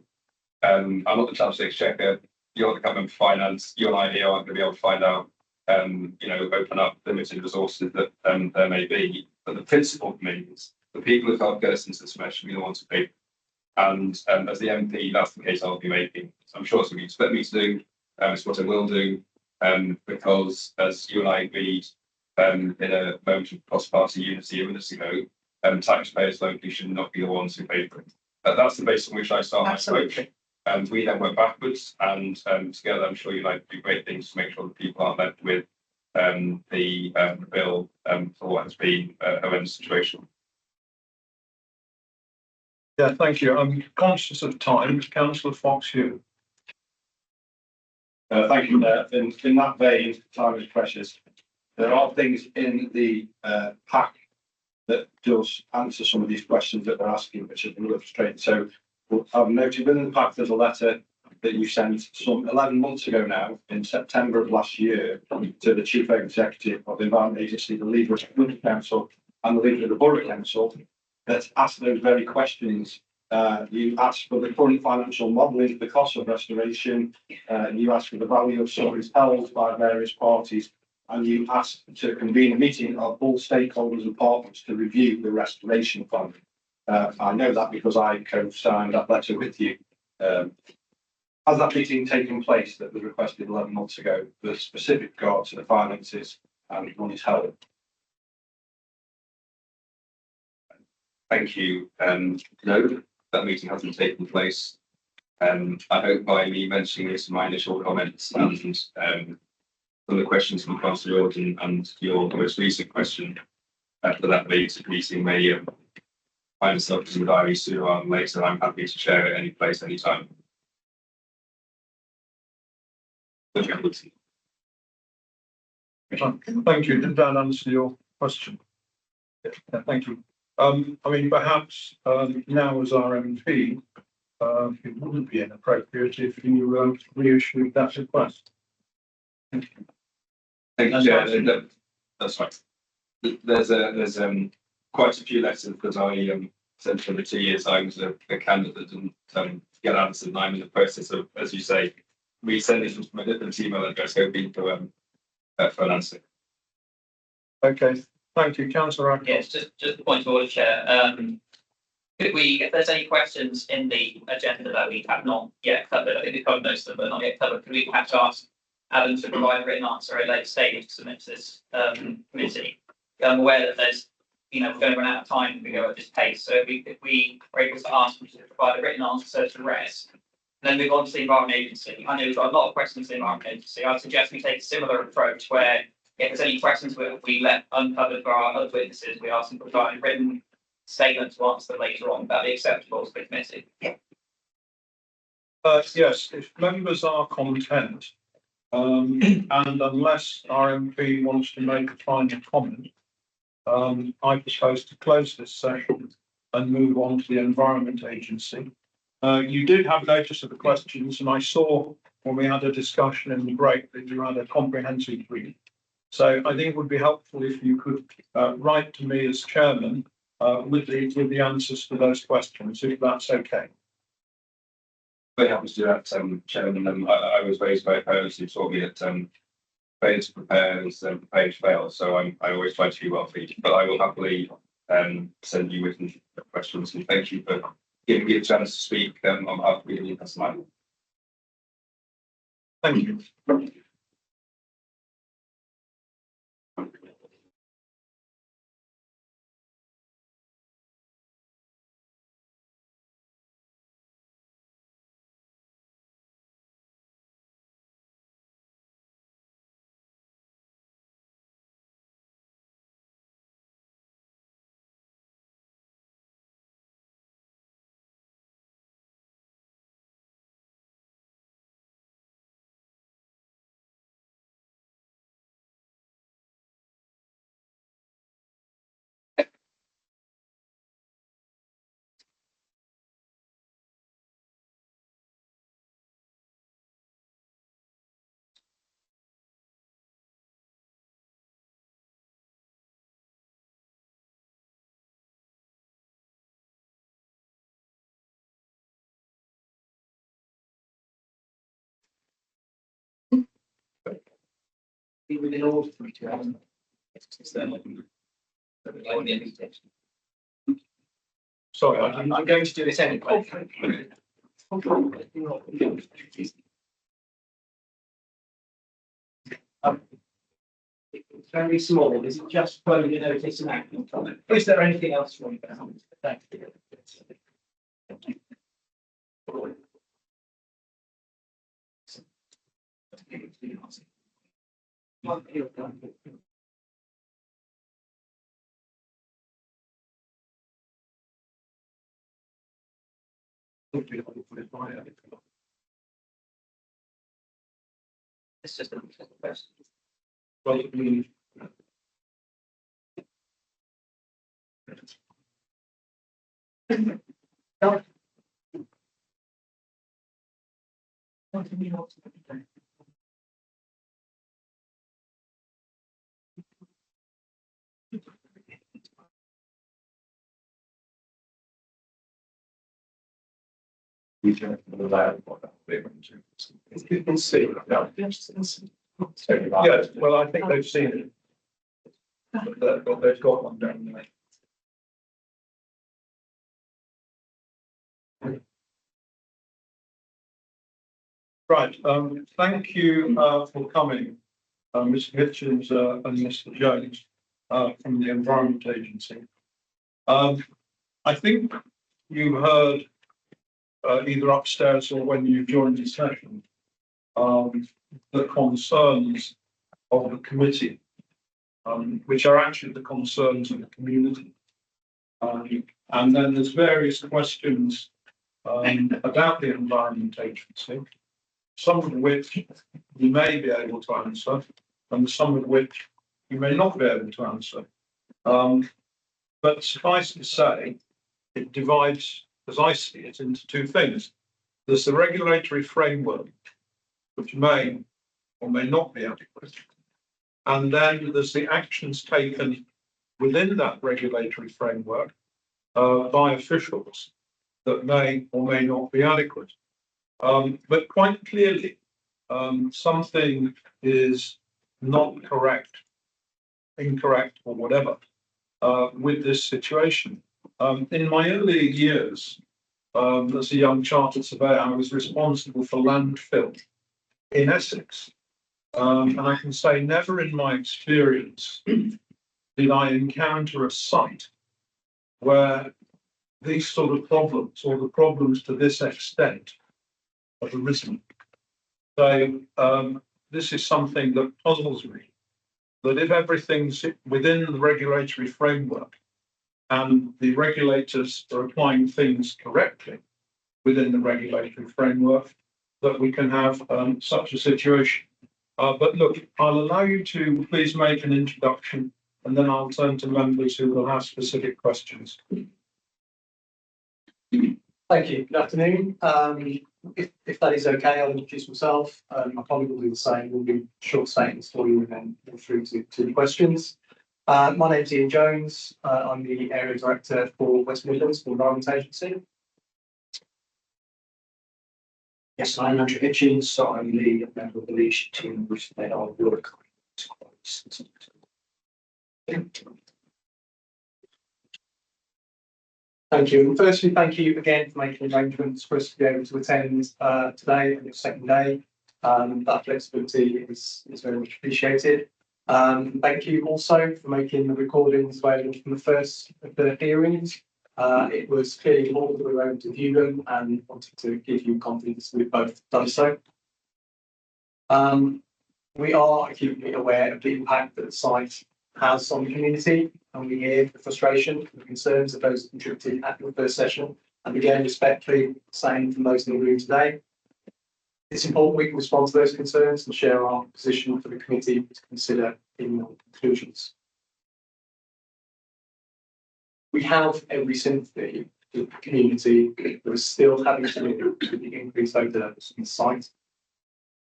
I'm not the Chancellor Exchequer, you're not the government for finance, you and I here aren't going to be able to find out, open up limited resources that there may be. But the principle means the people who can't get us into this mess should be the ones who pay. And as the MP, that's the case I'll be making. So I'm sure it's what you expect me to do. It's what I will do. Because as you and I agreed in a moment of cross-party unity a minute ago, taxpayers locally should not be the ones who pay for it. That's the basis on which I start my approach. And we then went backwards, and together I'm sure you like to do great things to make sure that people aren't left with the bill for what has been a horrendous situation. Yeah, thank you. I'm conscious of time. Councillor Fox, you. Thank you. In that vein, time is precious. There are things in the pack that does answer some of these questions that they're asking, which have been illustrated. So I've noted within the pack there's a letter that you sent some 11 months ago now, in September of last year, to the Chief Executive of the Environment Agency, the leader of the County Council and the leader of the Borough Council, that asked those very questions. You asked for the current financial modelling of the cost of restoration, you asked for the value of sums held by various parties, and you asked to convene a meeting of all stakeholders and partners to review the restoration fund. I know that because I co-signed that letter with you. Has that meeting taken place that was requested 11 months ago, with specific regard to the finances and monies held? Thank you. No, that meeting hasn't taken place. I hope by me mentioning this in my initial comments and some of the questions from Councillor Jordan and your most recent question after that meeting may find itself in the diary sooner or later. I'm happy to share it any place, anytime. Thank you. Did that answer your question? Yeah, thank you. I mean, perhaps now as our MP, it wouldn't be inappropriate if you reissued that request. Thank you, Chair. That's right. There's quite a few letters that I sent for the 2 years I was a candidate and get answered, and I'm in the process of, as you say, resending them from a different email address, hoping for an answer. Okay, thank you, Councillor. Yes, just a point of order, Chair. Could we, if there's any questions in the agenda that we have not yet covered, I think we've covered most of them, but not yet covered, could we perhaps ask Adam to provide a written answer at a later stage to submit to this committee? I'm aware that there's, we're going to run out of time if we go at this pace. So if we are able to ask them to provide a written answer to the rest, then move on to the Environment Agency. I know we've got a lot of questions to the Environment Agency. I suggest we take a similar approach where if there's any questions we let uncovered for our other witnesses, we ask them to provide a written statement to answer later on. That'd be acceptable to the committee. Yes, if members are content, and unless our MP wants to make a final comment, I propose to close this session and move on to the Environment Agency. You did have notice of the questions, and I saw when we had a discussion in the break that you had a comprehensive brief. So I think it would be helpful if you could write to me as chairman with the answers to those questions, if that's okay. Very happy to do that, Chairman. I was raised by a parent who taught me that failure to prepare is prepared to fail. So I always try to be well featured, but I will happily send you written questions. And thank you for giving me a chance to speak on behalf of the Union. Thank you. Within order for me to have. Sorry, I'm going to do this anyway. It's very small. Is it just putting a notice and action on it? Is there anything else wrong? Thank you. It's just a question. Well, We don't allow what that we're going to. You can see. No. Yes, well, I think they've seen it. They've got one down there. Right, thank you for coming, Mr. Hitchens and Mr. Jones from the Environment Agency. I think you heard either upstairs or when you joined the session the concerns of the committee, which are actually the concerns of the community. And then there's various questions about the Environment Agency, some of which you may be able to answer, and some of which you may not be able to answer. But suffice to say, it divides, as I see it, into two things. There's the regulatory framework, which may or may not be adequate. And then there's the actions taken within that regulatory framework by officials that may or may not be adequate. But quite clearly, something is not correct, incorrect, or whatever with this situation. In my early years, as a young chartered surveyor, I was responsible for landfill in Essex. And I can say never in my experience did I encounter a site where these sort of problems or the problems to this extent have arisen. So this is something that puzzles me, that if everything's within the regulatory framework and the regulators are applying things correctly within the regulatory framework, that we can have such a situation. But look, I'll allow you to please make an introduction, and then I'll turn to members who will have specific questions. Thank you. Good afternoon. If that is okay, I'll introduce myself. My colleague will do the same. We'll do short statements for you and then go through to the questions. My name is Ian Jones. I'm the Area Director for West Midlands for the Environment Agency. Yes, I'm Andrew Hitchens, so I'm the member of the leadership team which led our work. Thank you. Firstly, thank you again for making arrangements for us to be able to attend today and the second day. That flexibility is very much appreciated. Thank you also for making the recordings available from the first of the hearings. It was clearly more that we were able to view them and wanted to give you confidence that we've both done so. We are acutely aware of the impact that the site has on the community, and we hear the frustration and concerns of those contributing at the first session, and again respectfully saying from those in the room today. It's important we can respond to those concerns and share our position for the committee to consider in the conclusions. We have every sympathy with the community that is still having to live with the increased overdose in the site.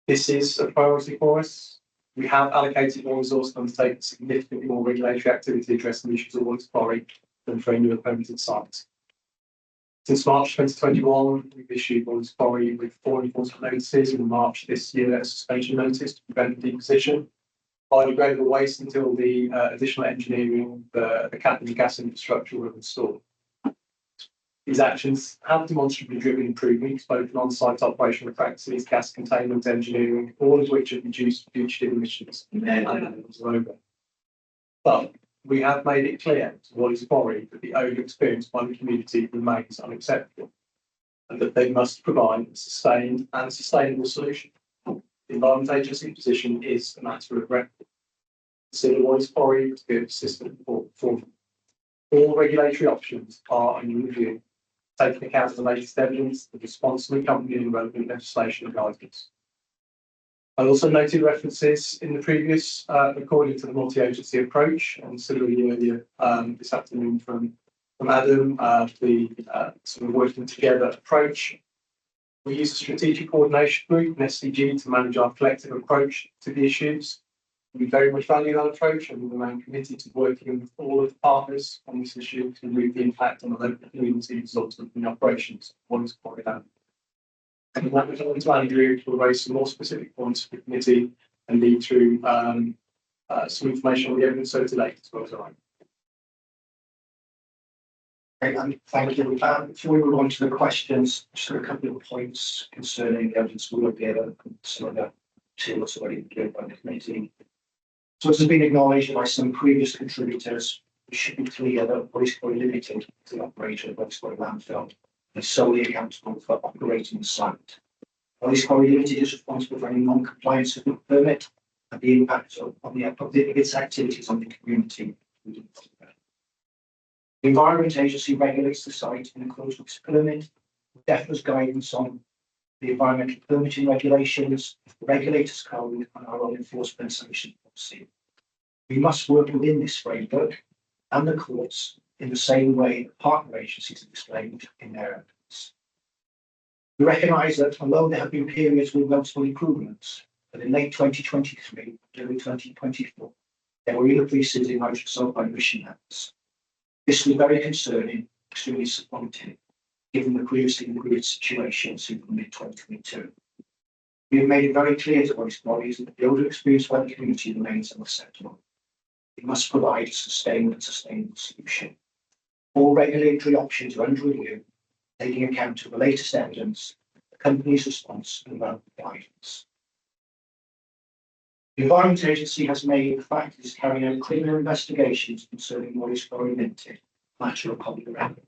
This is a priority for us. We have allocated more resources and undertaken significantly more regulatory activity addressing the issues of Walleys Quarry than for any other permitted site. Since March 2021, we've issued Walleys Quarry with 4 enforcement notices. In March this year, a suspension notice to prevent deposition, biodegradable waste until the additional engineering, the cap and the gas infrastructure were installed. These actions have demonstrably driven improvements both in on-site operational practices, gas containment engineering, all of which have reduced fugitive emissions and levels of odour. But we have made it clear to Walleys Quarry that the odour experienced by the community remains unacceptable and that they must provide a sustained and sustainable solution. The Environment Agency position is a matter of record. Consider Walleys Quarry to be a persistent for all regulatory options are under review, taking account of the latest evidence, the response to the accompanying relevant legislation and guidance. I also noted references in the previous according to the multi-agency approach, and similarly earlier this afternoon from Adam, the sort of working together approach. We use a strategic coordination group, an SDG, to manage our collective approach to the issues. We very much value that approach and we remain committed to working with all of the partners on this issue to remove the impact on the local community resulting from the operations of Walleys Quarry. And that was on to Andrew to raise some more specific points for the committee and lead through some information on the evidence so today as well as I. Thank you. Before we move on to the questions, just a couple of points concerning the evidence we will be able to some of the materials already given by the committee. So as has been acknowledged by some previous contributors, it should be clear that Walleys Quarry Limited, the operator of Walleys Quarry landfill, is solely accountable for operating the site. Walleys Quarry Limited is responsible for any non-compliance with the permit and the impact of its activities on the community. The Environment Agency regulates the site in accordance with its permit, DEFRA's guidance on the environmental permitting regulations, the regulators' code, and our own enforcement sanction policy. We must work within this framework and the courts in the same way that partner agencies have explained in their evidence. We recognise that although there have been periods with notable improvements, that in late 2023, early 2024, there were increases in nitrogen sulfide emission levels. This was very concerning, extremely disappointing, given the previously agreed situation since mid-2022. We have made it very clear to Walleys Quarry that the odor experienced by the community remains unacceptable. We must provide a sustainable solution. All regulatory options are under review, taking account of the latest evidence, the company's response, and relevant guidance. The Environment Agency has made the fact that it is carrying out criminal investigations concerning Walleys Quarry Limited a matter of public record.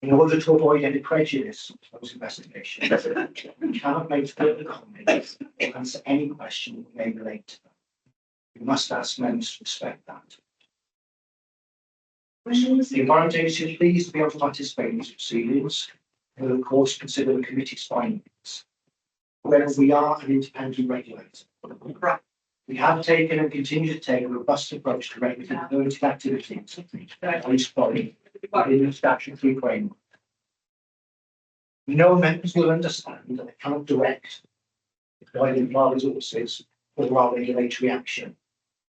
In order to avoid any prejudice to those investigations, we cannot make further comments or answer any question that may relate to them. We must ask members to respect that. The Environment Agency is pleased to be able to participate in these proceedings and will, of course, consider the committee's findings. However, we are an independent regulator. We have taken and continue to take a robust approach to regulating permitted activities at Walleys Quarry within the statutory framework. We know members will understand that they cannot direct deployment of our resources or our regulatory action.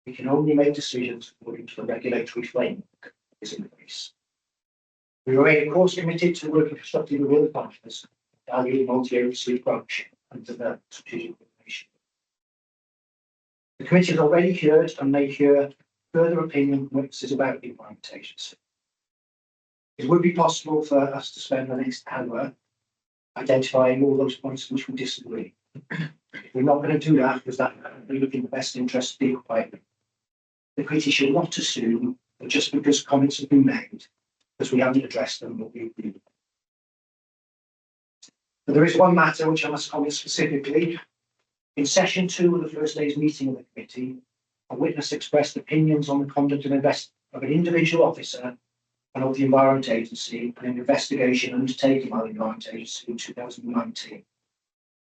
We can only make decisions according to the regulatory framework that is in place. We remain, of course, committed to working constructively with all partners, valuing multi-agency approach and develop strategic coordination. The committee has already heard and may hear further opinion from witnesses about the Environment Agency. It would be possible for us to spend the next hour identifying all those points in which we disagree. We're not going to do that because that would be in the best interest of the inquiry. The committee should not assume that just because comments have been made, because we haven't addressed them, that we agree. But there is one matter which I must comment specifically. In session 2 of the first day's meeting of the committee, a witness expressed opinions on the conduct of an individual officer and of the Environment Agency and an investigation undertaken by the Environment Agency in 2019.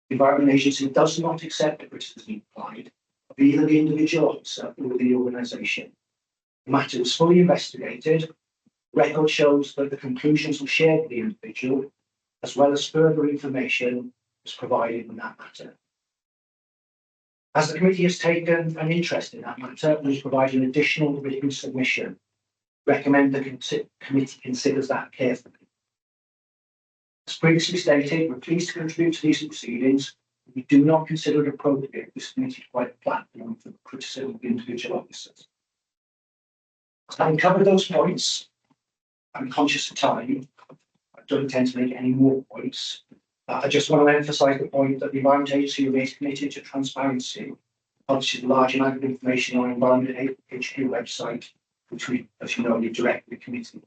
The Environment Agency does not accept the criticism applied of either the individual officer or the organisation. The matter was fully investigated. Record shows that the conclusions were shared with the individual, as well as further information was provided in that matter. As the committee has taken an interest in that matter and has provided an additional written submission, recommend the committee considers that carefully. As previously stated, we're pleased to contribute to these proceedings. We do not consider it appropriate for this committee to provide a platform for the criticism of individual officers. Having covered those points, I'm conscious of time. I don't intend to make any more points. I just want to emphasise the point that the Environment Agency remains committed to transparency, publishes a large amount of information on our Environment HQ website, which we, as you know, we direct the committee.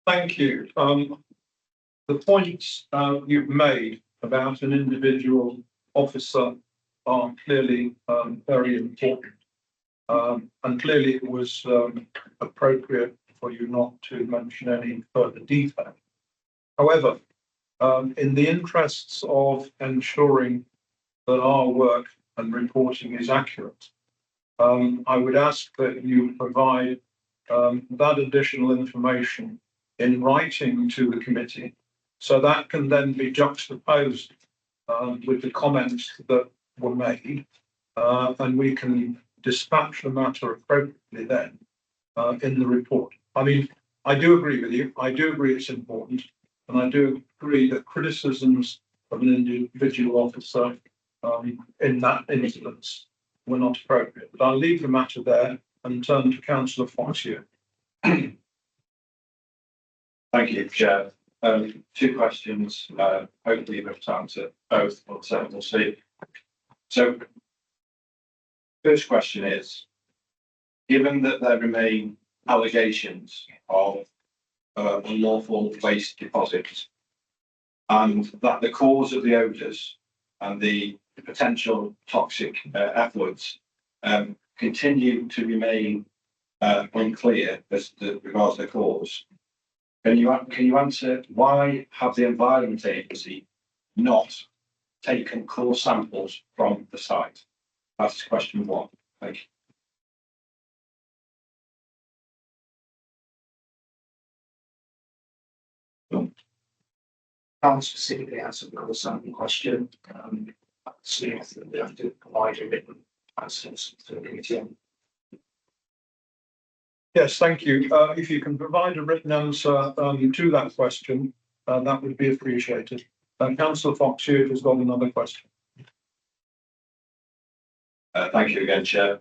Thank you. The points you've made about an individual officer are clearly very important. And clearly it was appropriate for you not to mention any further detail. However, in the interests of ensuring that our work and reporting is accurate, I would ask that you provide that additional information in writing to the committee. So that can then be juxtaposed with the comments that were made, and we can dispatch the matter appropriately then in the report. I mean, I do agree with you. I do agree it's important, and I do agree that criticisms of an individual officer in that instance were not appropriate. But I'll leave the matter there and turn to Councillor Fox here. Thank you, Chair. Two questions. Hopefully we've time to both, but we'll see. So, first question is, given that there remain allegations of unlawful waste deposits, and that the cause of the odours and the potential toxic effluents continue to remain unclear as to regards to the cause, can you answer why have the Environment Agency not taken core samples from the site? That's question one. Thank you. Can't specifically answer the core sample question. So I think we have to provide a written answers to the committee. Yes, thank you. If you can provide a written answer to that question, that would be appreciated. Councillor Fox here has got another question. Thank you again, Chair.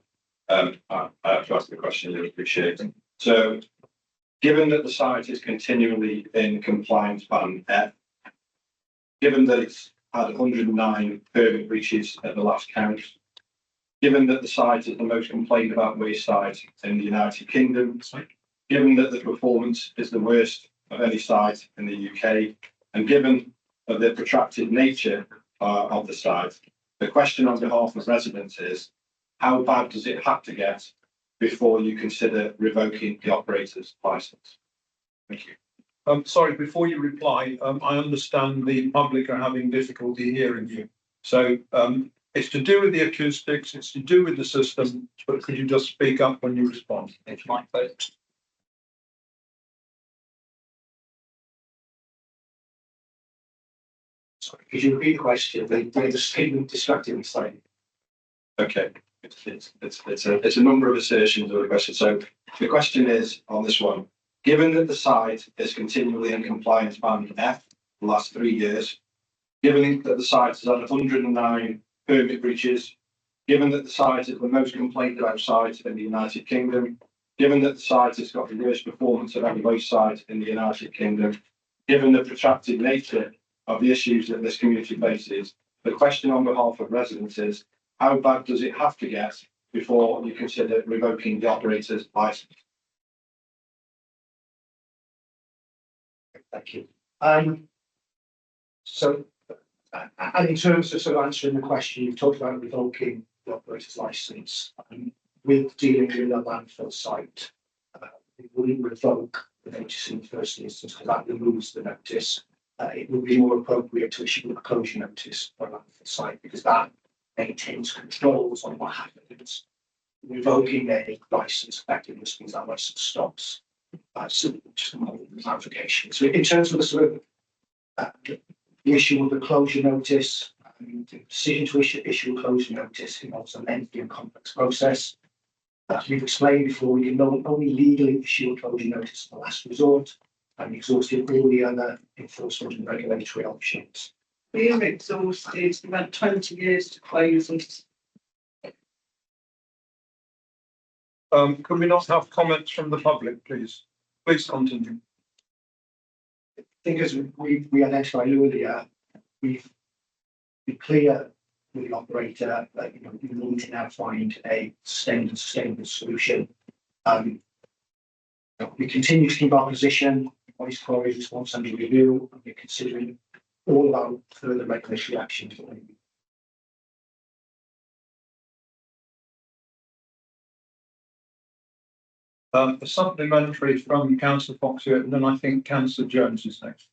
I have to ask the question, I appreciate it. So, given that the site is continually in compliance band F, given that it's had 109 permit breaches at the last count, given that the site is the most complained about waste site in the United Kingdom, given that the performance is the worst of any site in the UK, and given the protracted nature of the site, the question on behalf of residents is, how bad does it have to get before you consider revoking the operator's licence? Thank you. Sorry, before you reply, I understand the public are having difficulty hearing you. So it's to do with the acoustics, it's to do with the system, but could you just speak up when you respond? It's my vote. Sorry, could you repeat the question? They're just getting distracted and saying. Okay, it's a number of assertions of the question. So the question is on this one, given that the site is continually in compliance band F the last 3 years, given that the site has had 109 permit breaches, given that the site is the most complained about site in the United Kingdom, given that the site has got the worst performance of any waste site in the United Kingdom, given the protracted nature of the issues that this community faces, the question on behalf of residents is, how bad does it have to get before you consider revoking the operator's licence? Thank you. So, and in terms of sort of answering the question, you've talked about revoking the operator's licence. With dealing with a landfill site, we wouldn't revoke the notice in the first instance because that removes the notice. It would be more appropriate to issue a closure notice for a landfill site because that maintains controls on what happens. Revoking a licence effectively means that licence stops. So just a clarification. So in terms of the sort of the issue of the closure notice, the decision to issue a closure notice involves a lengthy and complex process. As we've explained before, we can only legally issue a closure notice in the last resort and exhausted all the other enforcement and regulatory options. We are exhausted, about 20 years to close it. Could we not have comments from the public, please? Please continue. I think as we identified earlier, we've been clear with the operator that we need to now find a sustainable solution. We continue to keep our position. Walleys Quarry response under review, and we're considering all of our further regulatory actions. A supplementary from Councillor Fox here, and then I think Councillor Jones is next.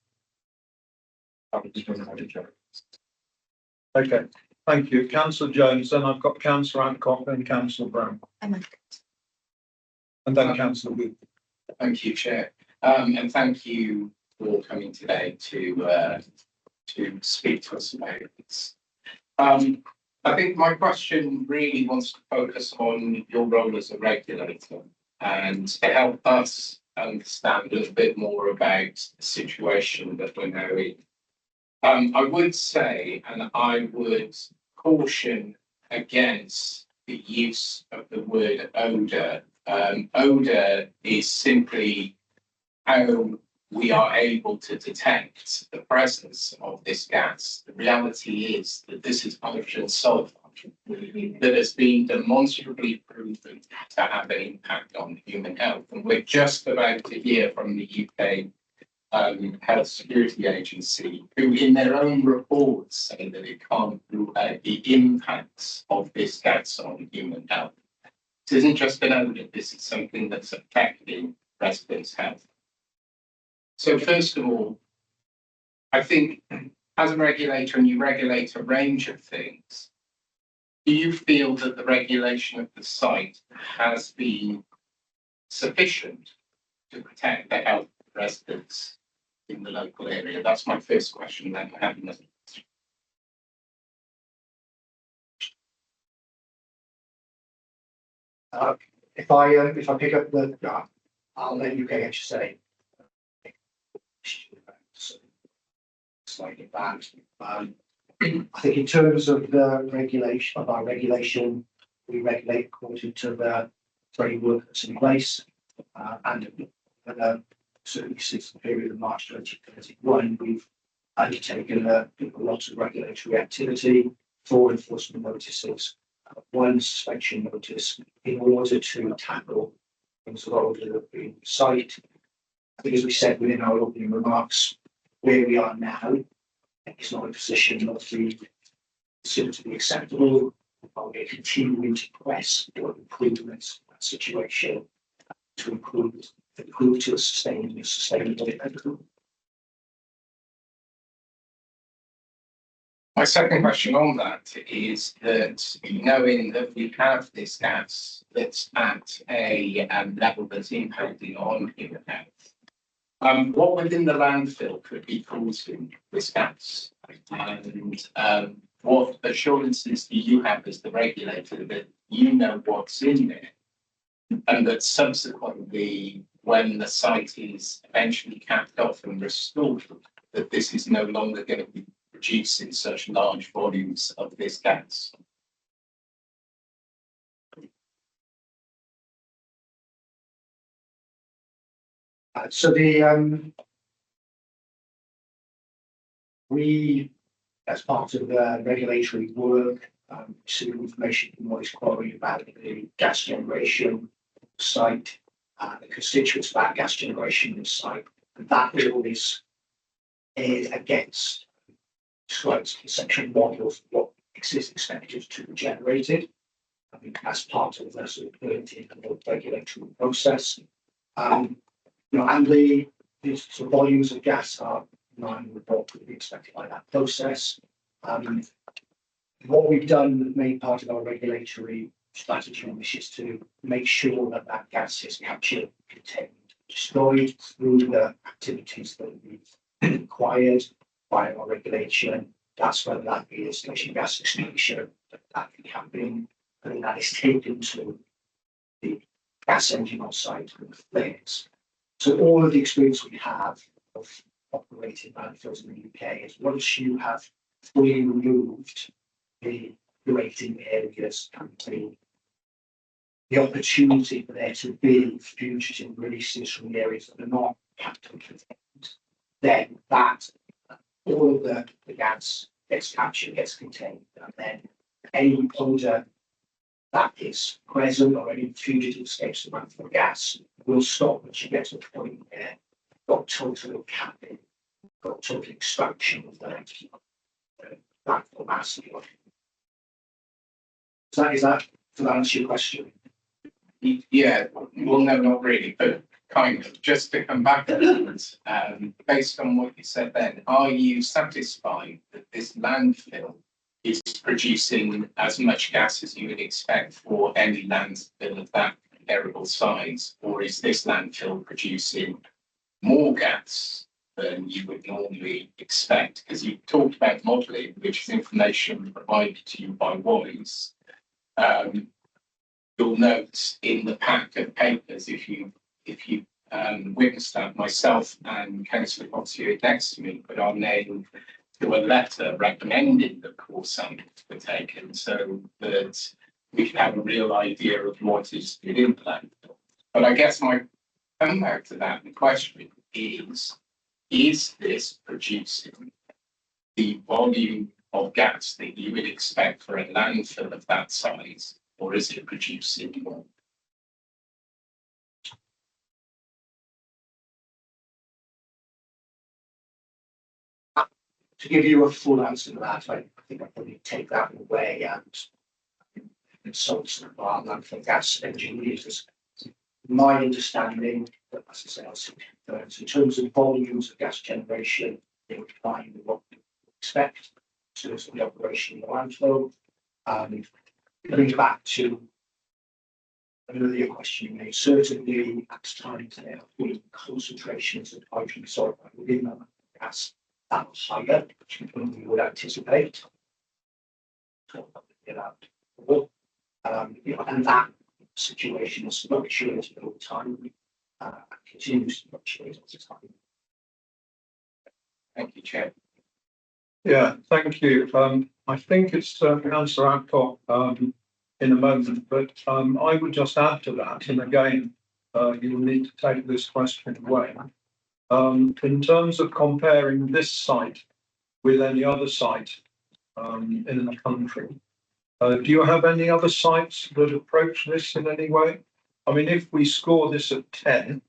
Okay, thank you. Councillor Jones, then I've got Councillor Adcock and Councillor Brown. And then councillor Wood. Thank you, Chair. And thank you for coming today to speak to us about this. I think my question really wants to focus on your role as a regulator and to help us understand a little bit more about the situation that we're now in. I would say, and I would caution against the use of the word odour. Odour is simply how we are able to detect the presence of this gas. The reality is that this is hydrogen sulfide that has been demonstrably proven to have an impact on human health. And we're just about to hear from the UK Health Security Agency, who in their own reports say that it can't rule out the impacts of this gas on human health. This isn't just an odour, this is something that's affecting residents' health. So first of all, I think as a regulator, and you regulate a range of things, do you feel that the regulation of the site has been sufficient to protect the health of residents in the local area? That's my first question. Then I have another. If I pick up the, I'll let UKHSA. Slightly back. I think in terms of the regulation of our regulation, we regulate according to the framework that's in place, and certainly since the period of March 2021, we've undertaken a lot of regulatory activity, 4 enforcement notices, 1 suspension notice in order to tackle things that are in sight. I think, as we said within our opening remarks, where we are now is not a position that we consider to be acceptable. We're continuing to press for improvements in that situation to improve to the sustainability. My second question on that is that, knowing that we have this gas that's at a level that's impacting on human health, what within the landfill could be causing this gas? And what assurances do you have as the regulator that you know what's in there, and that subsequently, when the site is eventually capped off and restored, that this is no longer going to be producing such large volumes of this gas? So we, as part of the regulatory work, received information from Walleys Quarry about the gas generation site, the constituents of that gas generation site, and that is against describes in section 1 of what existing expenditures to be generated. I think as part of the sort of permitting and the regulatory process. And the sort of volumes of gas are in line with what could be expected by that process. What we've done, the main part of our regulatory strategy on this, is to make sure that that gas is captured, contained, destroyed through the activities that we've required by our regulation. That's whether that be a station gas extinguisher, that can happen, and that is taken to the gas engine on site with flares. So all of the experience we have of operating landfills in the UK is, once you have fully removed the rating areas and the opportunity for there to be fugitive releases from the areas that are not capped and contained, then that all of the gas gets captured, gets contained, and then any odour that is present or any fugitive escapes of landfill gas will stop once you get to the point where you've got total capping, got total extraction of the landfill mass. Is that to answer your question? Yeah, well, no, not really, but kind of. Just to come back to that, based on what you said then, are you satisfied that this landfill is producing as much gas as you would expect for any landfill of that comparable size, or is this landfill producing more gas than you would normally expect? Because you talked about modelling, which is information provided to you by Walleys. You'll note in the pack of papers, if you witnessed that, myself and Councillor Pottier next to me put our name to a letter recommending that core samples were taken, so that we can have a real idea of what is within the landfill. But I guess my come back to that, the question is this producing the volume of gas that you would expect for a landfill of that size, or is it producing more? To give you a full answer to that, I think I'd probably take that away and consult some of our landfill gas engineers. My understanding, as I say, I'll see in terms of volumes of gas generation, they would find what we expect in terms of the operation of the landfill. Coming back to an earlier question you made, certainly at times there are concentrations of hydrogen sulfide within the gas that was higher than we would anticipate. And that situation has fluctuated over time, continues to fluctuate over time. Thank you, Chair. Yeah, thank you. I think it's Councillor Adcock in a moment, but I would just add to that, and again, you will need to take this question away. In terms of comparing this site with any other site in the country, do you have any other sites that approach this in any way? I mean, if we score this at 10,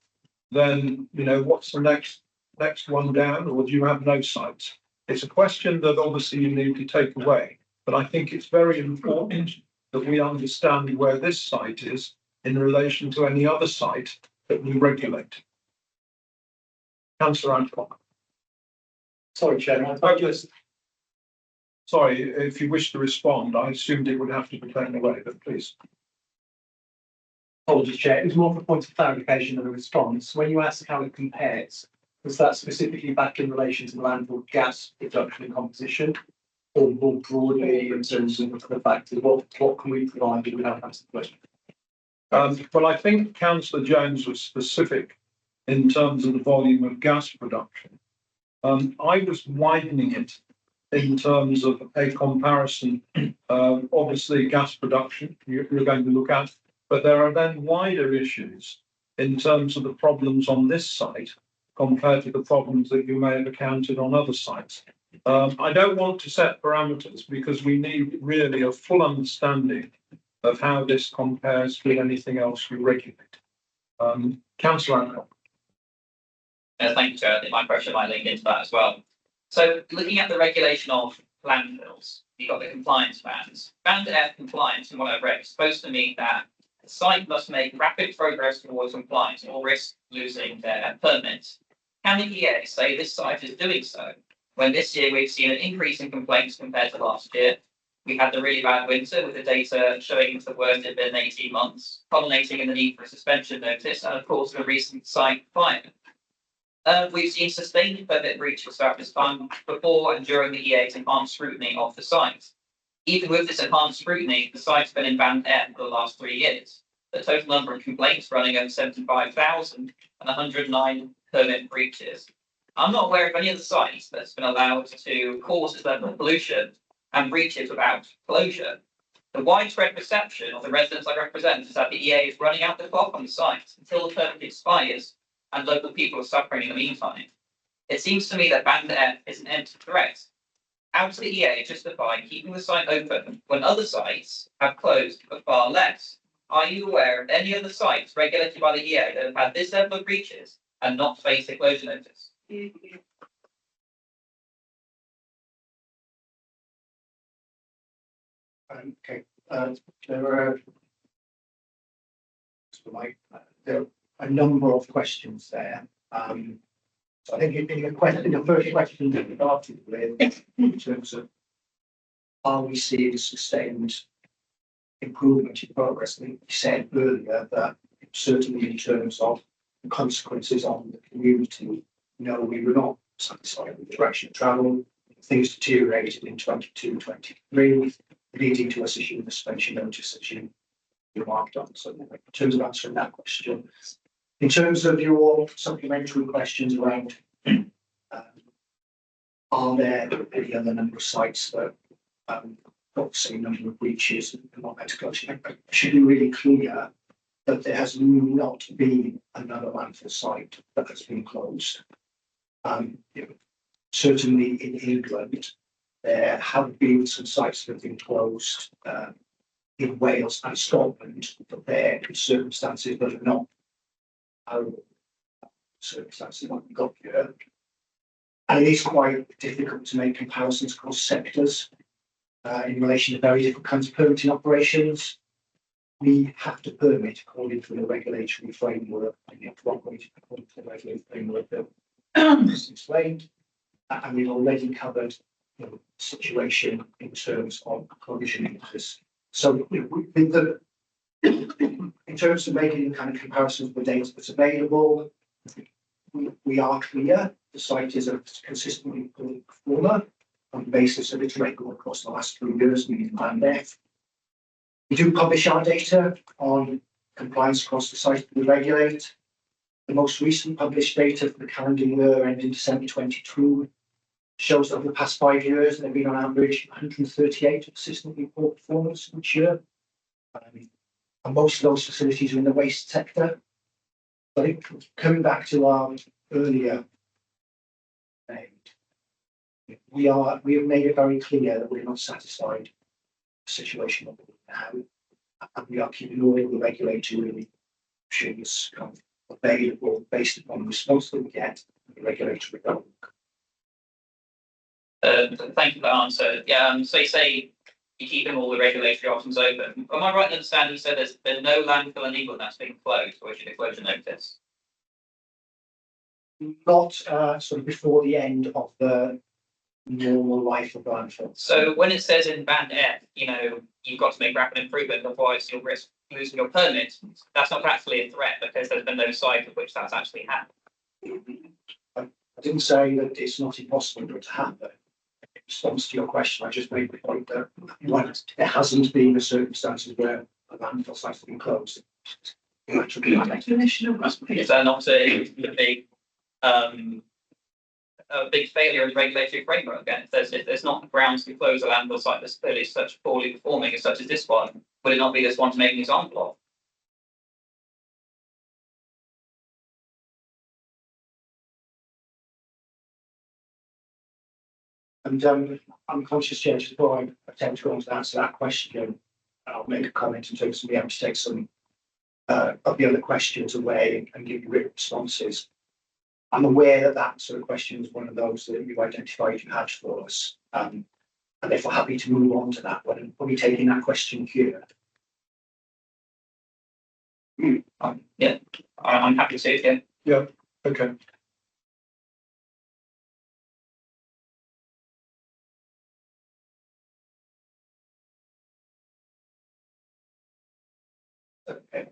then, you know, what's the next one down, or do you have no sites? It's a question that obviously you need to take away, but I think it's very important that we understand where this site is in relation to any other site that we regulate. Councillor Adcock. Sorry, Chairman. Sorry, if you wish to respond, I assumed it would have to be taken away, but please. Apologies, Chair. It was more of a point of clarification than a response. When you asked how it compares, was that specifically back in relation to landfill gas production and composition, or more broadly in terms of the fact that what can we provide if we haven't answered the question? Well, I think Councillor Jones was specific in terms of the volume of gas production. I was widening it in terms of a comparison. Obviously, gas production you're going to look at, but there are then wider issues in terms of the problems on this site compared to the problems that you may have encountered on other sites. I don't want to set parameters because we need really a full understanding of how this compares with anything else we regulate. Councillor Adcock. Thank you, Chair. I think my question might link into that as well. So looking at the regulation of landfills, you've got the compliance bands. Band F compliance, from what I've read, is supposed to mean that the site must make rapid progress towards compliance or risk losing their permit. Can the EA say this site is doing so, when this year we've seen an increase in complaints compared to last year? We had the really bad winter with the data showing it's the worst it's been in 18 months, culminating in the need for a suspension notice, and of course the recent site fire. We've seen sustained permit breaches throughout this time before and during the EA's enhanced scrutiny of the site. Even with this enhanced scrutiny, the site's been in Band F for the last 3 years. The total number of complaints running over 75,000 and 109 permit breaches. I'm not aware of any other sites that's been allowed to cause this level of pollution and breaches without closure. The widespread perception of the residents I represent is that the EA is running out the clock on the site until the permit expires, and local people are suffering in the meantime. It seems to me that Band F is an empty threat. How does the EA justify keeping the site open when other sites have closed for far less? Are you aware of any other sites regulated by the EA that have had this level of breaches and not faced a closure notice? Okay, there are a number of questions there. So I think in the first question that we started with, in terms of are we seeing sustained improvement in progress? I think we said earlier that certainly in terms of the consequences on the community. No, we were not satisfied with the direction of travel. Things deteriorated in 22-23, leading to us issuing the suspension notice that you remarked on. So in terms of answering that question, in terms of your supplementary questions around are there any other number of sites that got the same number of breaches and not better collection, I should be really clear that there has not been another landfill site that has been closed. Certainly in England, there have been some sites that have been closed in Wales and Scotland, but they're in circumstances that are not circumstances that we got here. And it is quite difficult to make comparisons across sectors in relation to very different kinds of permitting operations. We have to permit according to the regulatory framework, and we have to operate according to the regulatory framework that is explained. And we've already covered the situation in terms of provisioning this. So in terms of making the kind of comparisons with the data that's available, we are clear the site is a consistently poor performer on the basis of its record across the last 3 years, meaning LandF. We do publish our data on compliance across the site that we regulate. The most recent published data for the calendar year ending December 22 shows that over the past 5 years, there have been on average 138 consistently poor performers each year. And most of those facilities are in the waste sector. I think coming back to our earlier we have made it very clear that we're not satisfied with the situation that we're in now, and we are keeping all the regulatory options available based upon the response that we get from the regulatory government. Thank you for that answer. Yeah, so you say you're keeping all the regulatory options open. Am I right in understanding you said there's no landfill in England that's been closed, or should it close a notice? Not sort of before the end of the normal life of landfill. So when it says in band F, you've got to make rapid improvement, otherwise you'll risk losing your permit. That's not practically a threat because there's been no site of which that's actually happened. I didn't say that it's not impossible for it to happen. In response to your question, I just made the point that there hasn't been a circumstances where a landfill site has been closed. Is that not a big failure in the regulatory framework? Again, if there's not grounds to close a landfill site that's clearly such poorly performing as such as this one, would it not be this one to make an example of? And I'm conscious, Chair, just before I attempt to answer that question, I'll make a comment in terms of being able to take some of the other questions away and give you written responses. I'm aware that that sort of question is one of those that you identified you had for us, and therefore happy to move on to that one and probably taking that question here. Yeah, I'm happy to. Yeah. Yeah. Okay. Okay.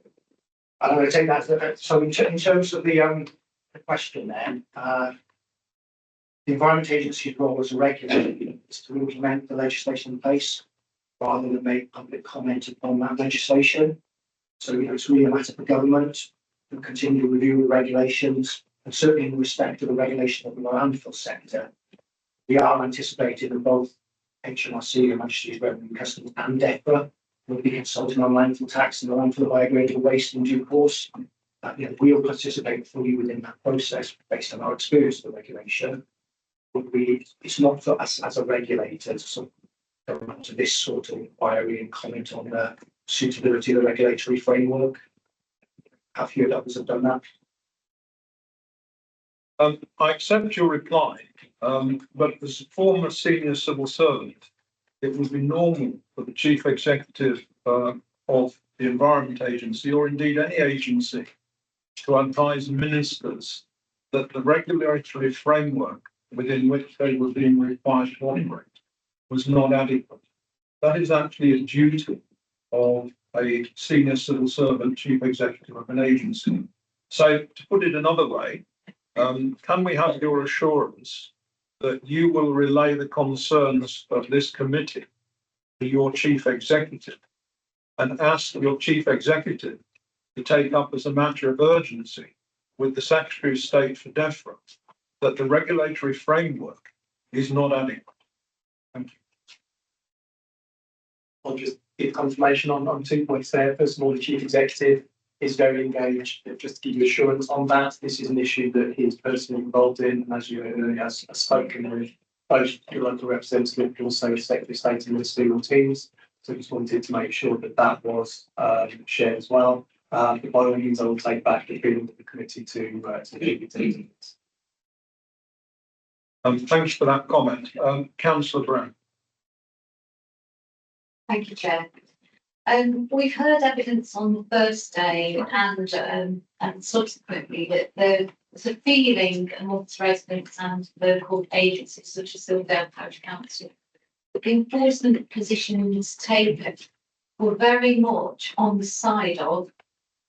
And I'm going to take that. So in terms of the question then, the Environment Agency's role as a regulator is to implement the legislation in place rather than make public comment upon that legislation. So it's really a matter for government to continue to review the regulations, and certainly in respect to the regulation of the landfill sector, we are anticipating that both HMRC, the Majesty's Revenue Customs, and DEFRA will be consulting on landfill tax and the landfill biodegradable waste in due course. We'll participate fully within that process based on our experience of the regulation. But it's not for us as a regulator to sort of come to this sort of inquiry and comment on the suitability of the regulatory framework. A few others have done that. I accept your reply, but as a former senior civil servant, it would be normal for the chief executive of the Environment Agency, or indeed any agency, to advise ministers that the regulatory framework within which they were being required to operate was not adequate. That is actually a duty of a senior civil servant, chief executive of an agency. So to put it another way, can we have your assurance that you will relay the concerns of this committee to your chief executive and ask your chief executive to take up as a matter of urgency with the Secretary of State for DEFRA that the regulatory framework is not adequate? Thank you. I'll just give confirmation on 2 points there. First of all, the chief executive is very engaged. Just to give you assurance on that, this is an issue that he is personally involved in, and as you heard, has spoken with both your local representative, but also the Secretary of State and ministerial teams. So just wanted to make sure that that was shared as well. But by all means, I will take back the feeling of the committee to the chief executive. Thanks for that comment. Councillor Brown. Thank you, Chair. We've heard evidence on the first day and subsequently that there's a feeling amongst residents and local agencies such as Silverdale Parish Council that the enforcement positions taken were very much on the side of,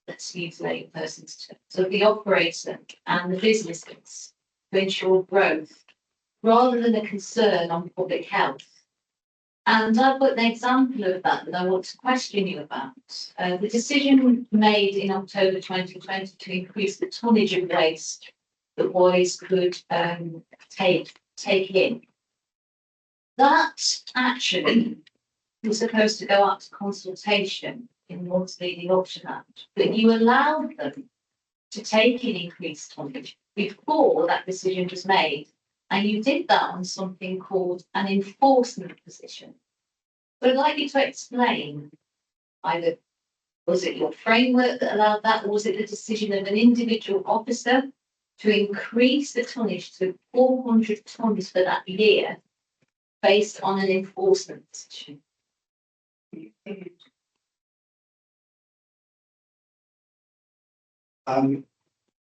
let's use layperson's terms, so the operator and the businesses to ensure growth rather than a concern on public health. And I've got an example of that I want to question you about. The decision made in October 2020 to increase the tonnage of waste that Walleys could take in. That action was supposed to go out to consultation in the months leading up to that, but you allowed them to take in increased tonnage before that decision was made. And you did that on something called an enforcement position. But I'd like you to explain either was it your framework that allowed that, or was it the decision of an individual officer to increase the tonnage to 400 tonnes for that year based on an enforcement position?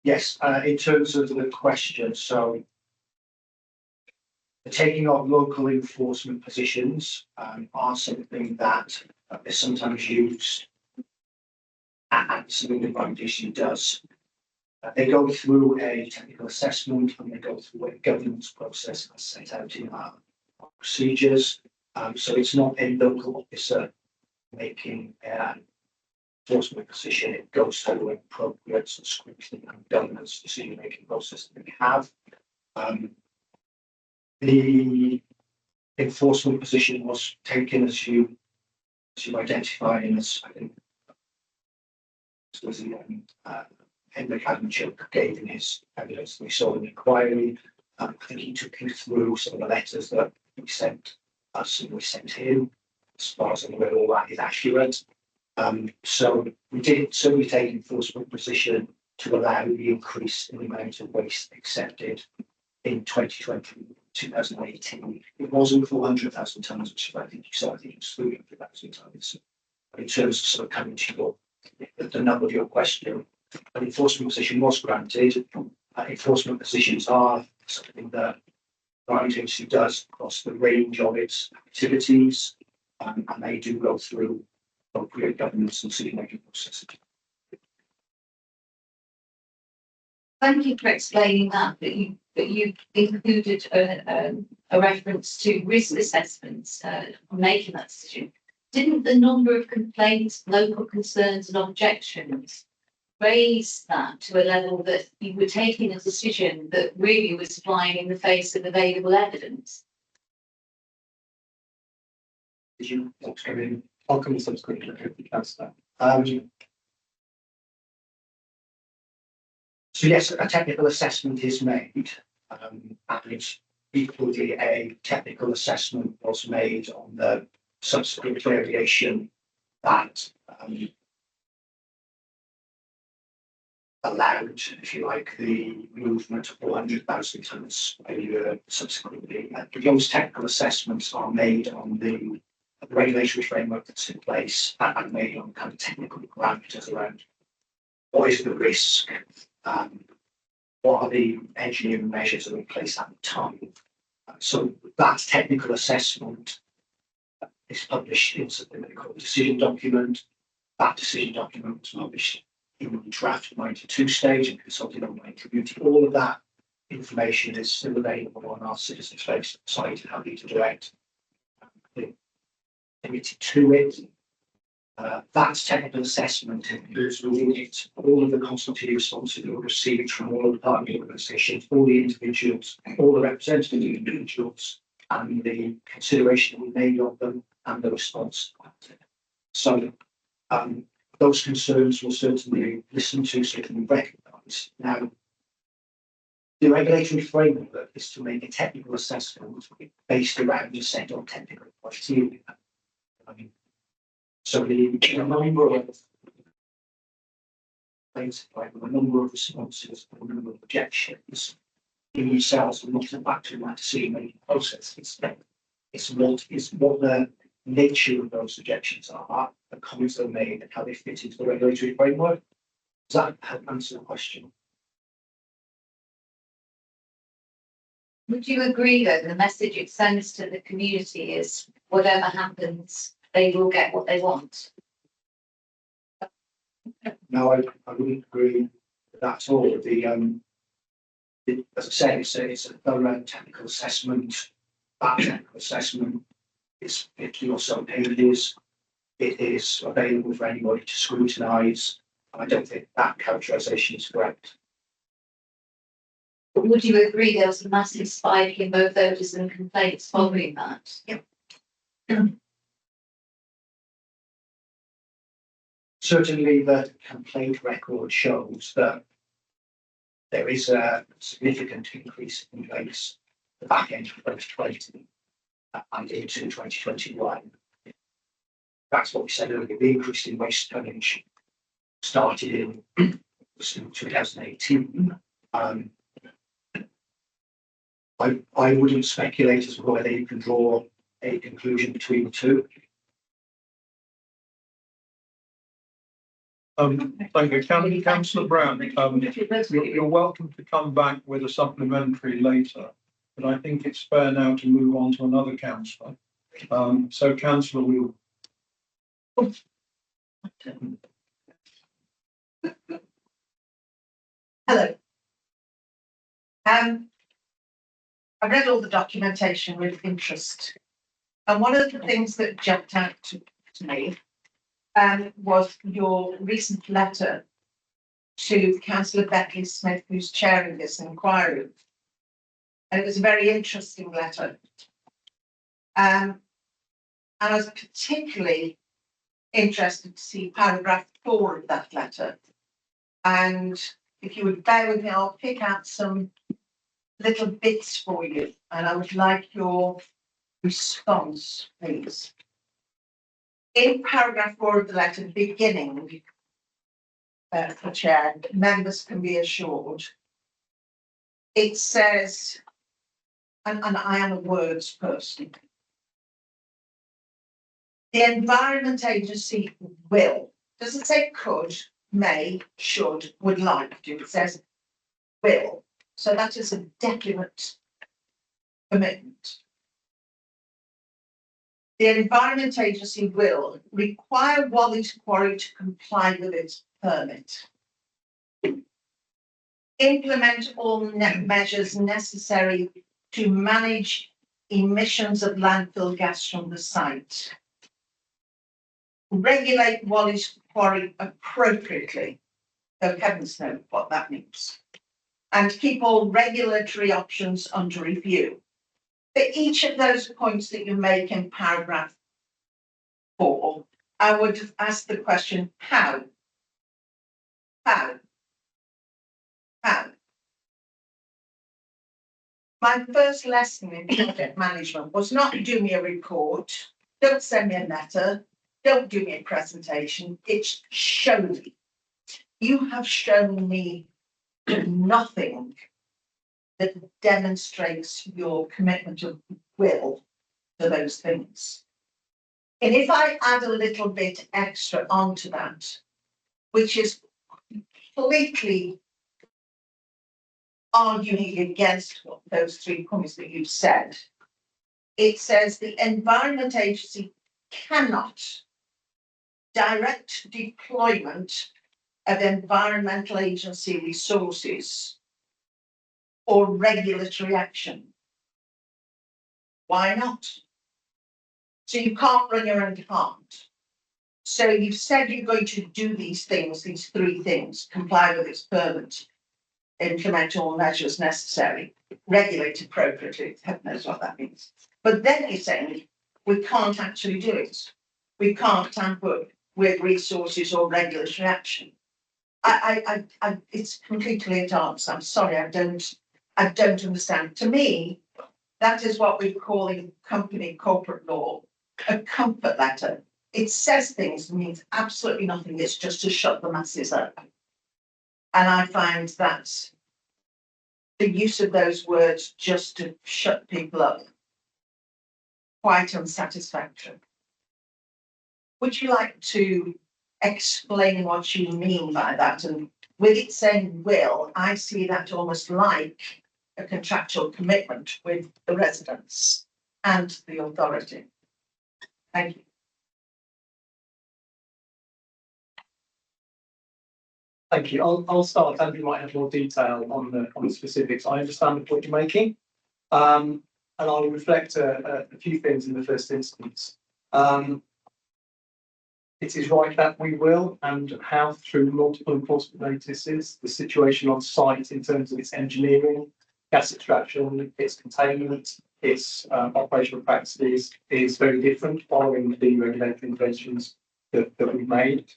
Yes, in terms of the question, so the taking of local enforcement positions are something that is sometimes used, and something the foundation does. They go through a technical assessment and they go through a governance process as set out in our procedures. So it's not a local officer making an enforcement position. It goes through an appropriate scrutiny and governance decision-making process that we have. The enforcement position was taken as you identify, and as I think it was Adam Jogger gave in his evidence that we saw in the inquiry. I think he took you through some of the letters that he sent us and we sent him. As far as I'm aware, all that is accurate. So we did certainly take enforcement position to allow the increase in the amount of waste accepted in 2018. It wasn't 400,000 tonnes, which I think you said. I think it was 300,000 tonnes. In terms of sort of coming to the number of your question, an enforcement position was granted. Enforcement positions are something that the agency does across the range of its activities, and they do go through appropriate governance and decision-making processes. Thank you for explaining that, but you included a reference to risk assessments making that decision. Didn't the number of complaints, local concerns and objections raise that to a level that you were taking a decision that really was flying in the face of available evidence? Did you want to come in? I'll come in subsequently if you can start. So yes, a technical assessment is made, and it's equally a technical assessment was made on the subsequent variation that allowed, if you like, the movement of 400,000 tonnes a year subsequently. Those technical assessments are made on the regulatory framework that's in place and made on kind of technical parameters around what is the risk, what are the engineering measures that are in place at the time. So that technical assessment is published in something they call a decision document. That decision document was published in the draft 92 stage and consulted on my community. All of that information is still available on our citizens face site, happy to direct the committee to it. That's technical assessment includes all of the consultative responses that were received from all of the partner organisations, all the individuals, all the representative individuals, and the consideration we made of them and the response. So those concerns will certainly be listened to, certainly recognised. Now, the regulatory framework is to make a technical assessment based around a set of technical criteria. So the number of responses, a number of objections in themselves are not a factor in that decision-making process. It's what the nature of those objections are, the comments they're made, and how they fit into the regulatory framework. Does that help answer the question? Would you agree that the message it sends to the community is whatever happens, they will get what they want? No, I wouldn't agree with that at all. As I said, it's a thorough technical assessment. That technical assessment is 50 or so pages. It is available for anybody to scrutinise. I don't think that characterisation is correct. But would you agree there was a massive spike in both voters and complaints following that? Yep. Certainly the complaint record shows that there is a significant increase in complaints at the back end of 2020 and into 2021. That's what we said earlier. The increase in waste tonnage started in 2018. I wouldn't speculate as to whether you can draw a conclusion between the two. Thank you, Councillor Brown. You're welcome to come back with a supplementary later, but I think it's fair now to move on to another councillor. So, Councillor Wheel. Hello. I read all the documentation with interest, and one of the things that jumped out to me was your recent letter to Councillor Beckley Smith, who's chairing this inquiry. And it was a very interesting letter. And I was particularly interested to see paragraph 4 of that letter. And if you would bear with me, I'll pick out some little bits for you, and I would like your response, please. In paragraph 4 of the letter, beginning, the chair, members can be assured. It says, and I am a words person, the Environment Agency will, doesn't say could, may, should, would like to, it says will. So that is a definite commitment. The Environment Agency will require Walleys Quarry to comply with its permit. Implement all measures necessary to manage emissions of landfill gas from the site. Regulate Walleys Quarry appropriately, though heavens knows what that means. And keep all regulatory options under review. For each of those points that you make in paragraph 4, I would ask the question, how? How? How? My first lesson in project management was not do me a report, don't send me a letter, don't do me a presentation, it's show me. You have shown me nothing that demonstrates your commitment of will to those things. And if I add a little bit extra onto that, which is completely arguing against those 3 points that you've said, it says the Environment Agency cannot direct deployment of environmental agency resources or regulatory action? Why not? So you can't run your own department. So you've said you're going to do these things, these three things, comply with its permit, implement all measures necessary, regulate appropriately, heaven knows what that means. But then you're saying we can't actually do it. We can't tamper with resources or regulatory action. It's completely at odds. I'm sorry, I don't understand. To me, that is what we call in company corporate law a comfort letter. It says things and means absolutely nothing. It's just to shut the masses up. And I find that the use of those words just to shut people up quite unsatisfactory. Would you like to explain what you mean by that? And with it saying will, I see that almost like a contractual commitment with the residents and the authority. Thank you. Thank you. I'll start. Andrew might have more detail on the specifics. I understand the point you're making, and I'll reflect a few things in the first instance. It is right that we will and have, through multiple enforcement notices, the situation on site in terms of its engineering, gas extraction, its containment, its operational practices is very different following the regulatory interventions that we've made.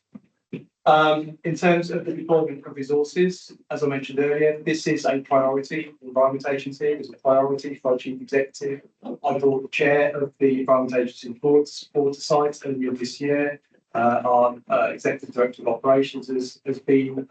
In terms of the deployment of resources, as I mentioned earlier, this is a priority. The Environment Agency is a priority for our Chief Executive. I brought the chair of the Environment Agency forward to support the site earlier this year. Our Executive Director of Operations has been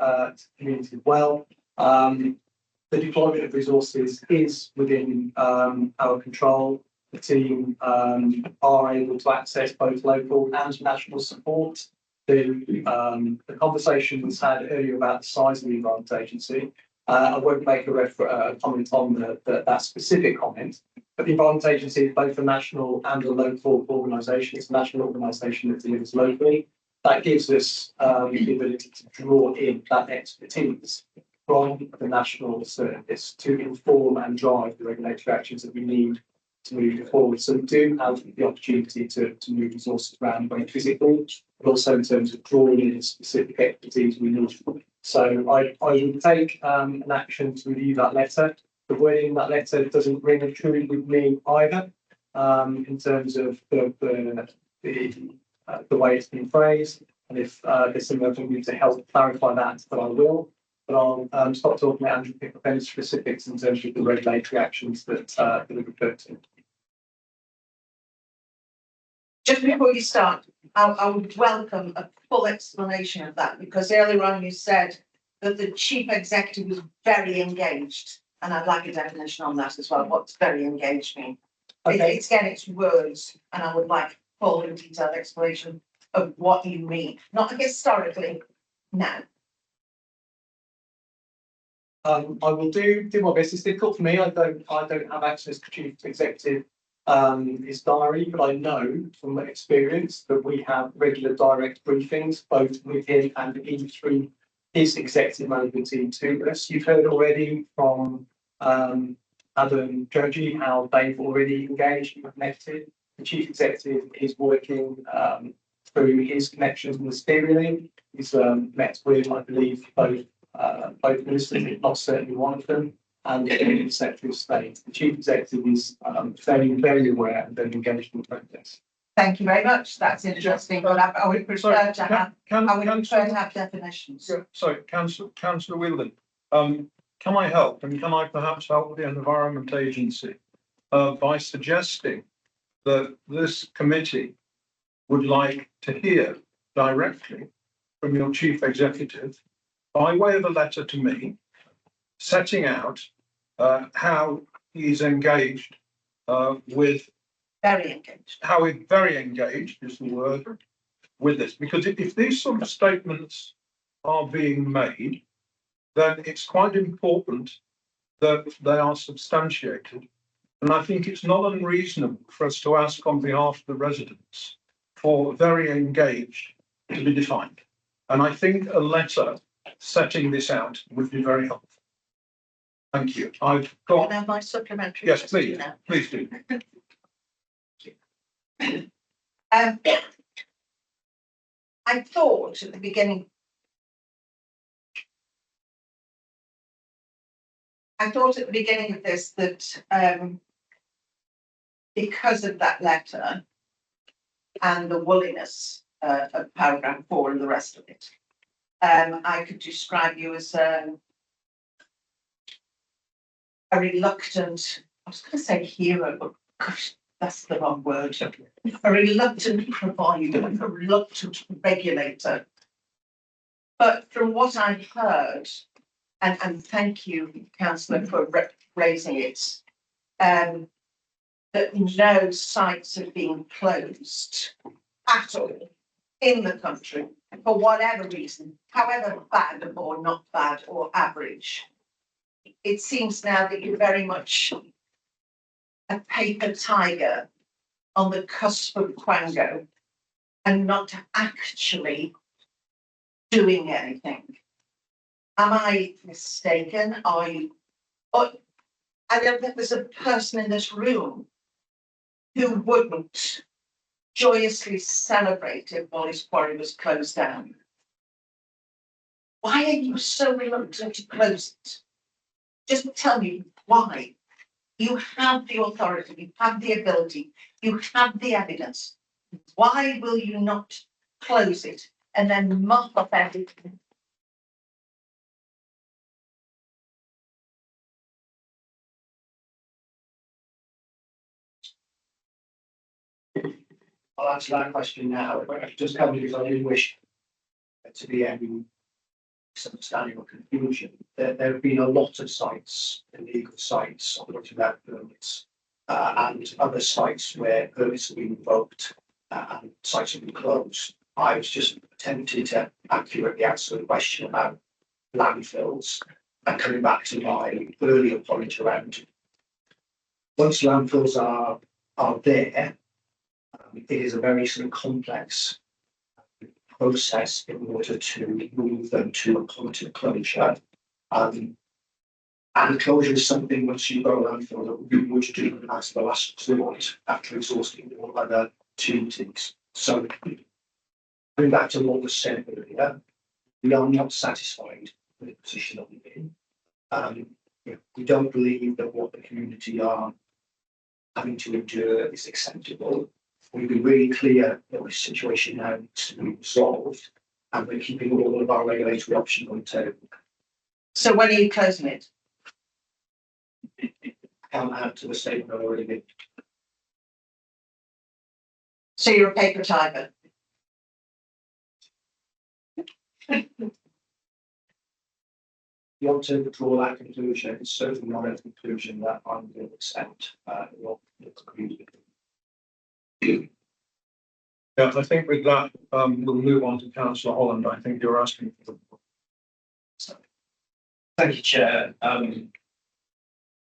communicated well. The deployment of resources is within our control. The team are able to access both local and national support. The conversation was had earlier about the size of the Environment Agency. I won't make a comment on that specific comment, but the Environment Agency is both a national and a local organisation. It's a national organisation that delivers locally. That gives us the ability to draw in that expertise from the national service to inform and drive the regulatory actions that we need to move forward. So we do have the opportunity to move resources around both physically, but also in terms of drawing in specific expertise we need. So I will take an action to review that letter. The wording in that letter doesn't ring true with me either, in terms of the way it's been phrased. And if there's something I need to help clarify that, then I will. But I'll stop talking about Andrew, pick up any specifics in terms of the regulatory actions that are referred to. Just before you start, I would welcome a full explanation of that, because earlier on you said that the Chief Executive was very engaged, and I'd like a definition on that as well. What's very engaged mean? Okay. It's again, it's words, and I would like full and detailed explanation of what you mean, not historically, now. I will do my best. It's difficult for me. I don't have access to Chief Executive his diary, but I know from experience that we have regular direct briefings, both with him and in through his executive management team to us. You've heard already from Adam Jogger how they've already engaged and connected. The Chief Executive is working through his connections ministerially. He's met with, I believe, both ministers, if not certainly one of them, and the Secretary of State. The Chief Executive is very aware and very engaged in the process. Thank you very much. That's interesting, but I would prefer to have definitions. Sorry, Councillor Whelan, can I help, and can I perhaps help the Environment Agency by suggesting that this committee would like to hear directly from your Chief Executive by way of a letter to me, setting out how he's engaged with. Very engaged. How he's very engaged is the word with this, because if these sort of statements are being made, then it's quite important that they are substantiated. And I think it's not unreasonable for us to ask on behalf of the residents for very engaged to be defined. And I think a letter setting this out would be very helpful. Thank you. I've Can I got, have my supplementary? yes, question please, now? please do. I thought at the beginning. I thought at the beginning of this that because of that letter and the woolliness of paragraph 4 and the rest of it, I could describe you as a reluctant, I was going to say hero, but gosh, that's the wrong word. A reluctant provider, a reluctant regulator. But from what I've heard, and thank you, Councillor, for raising it, that no sites have been closed at all in the country for whatever reason, however bad or not bad or average. It seems now that you're very much a paper tiger on the cusp of quango and not actually doing anything. Am I mistaken? I don't think there's a person in this room who wouldn't joyously celebrate if Walleys Quarry was closed down. Why are you so reluctant to close it? Just tell me why. You have the authority, you have the ability, you have the evidence. Why will you not close it and then mop up everything? I'll answer that question now, but I just come because I didn't wish to be any misunderstanding or confusion. There have been a lot of sites, illegal sites, operating without permits, and other sites where permits have been revoked and sites have been closed. I was just attempting to accurately answer the question about landfills and coming back to my earlier point around once landfills are there, it is a very sort of complex process in order to move them to a permanent closure. And closure is something once you've got a landfill that we would do as the last resort after exhausting all other opportunities. So going back to what was said earlier, we are not satisfied with the position that we're in. We don't believe that what the community are having to endure is acceptable. We've been really clear that the situation now needs to be resolved, and we're keeping all of our regulatory options on the table. So when are you closing it? I can't add to the statement I've already made. So you're a paper tiger? You want to draw that conclusion, it's certainly not a conclusion that I'm going to accept. What agreed with. Yeah, I think with that, we'll move on to Councillor Holland. I think you're asking for the. Thank you, Chair.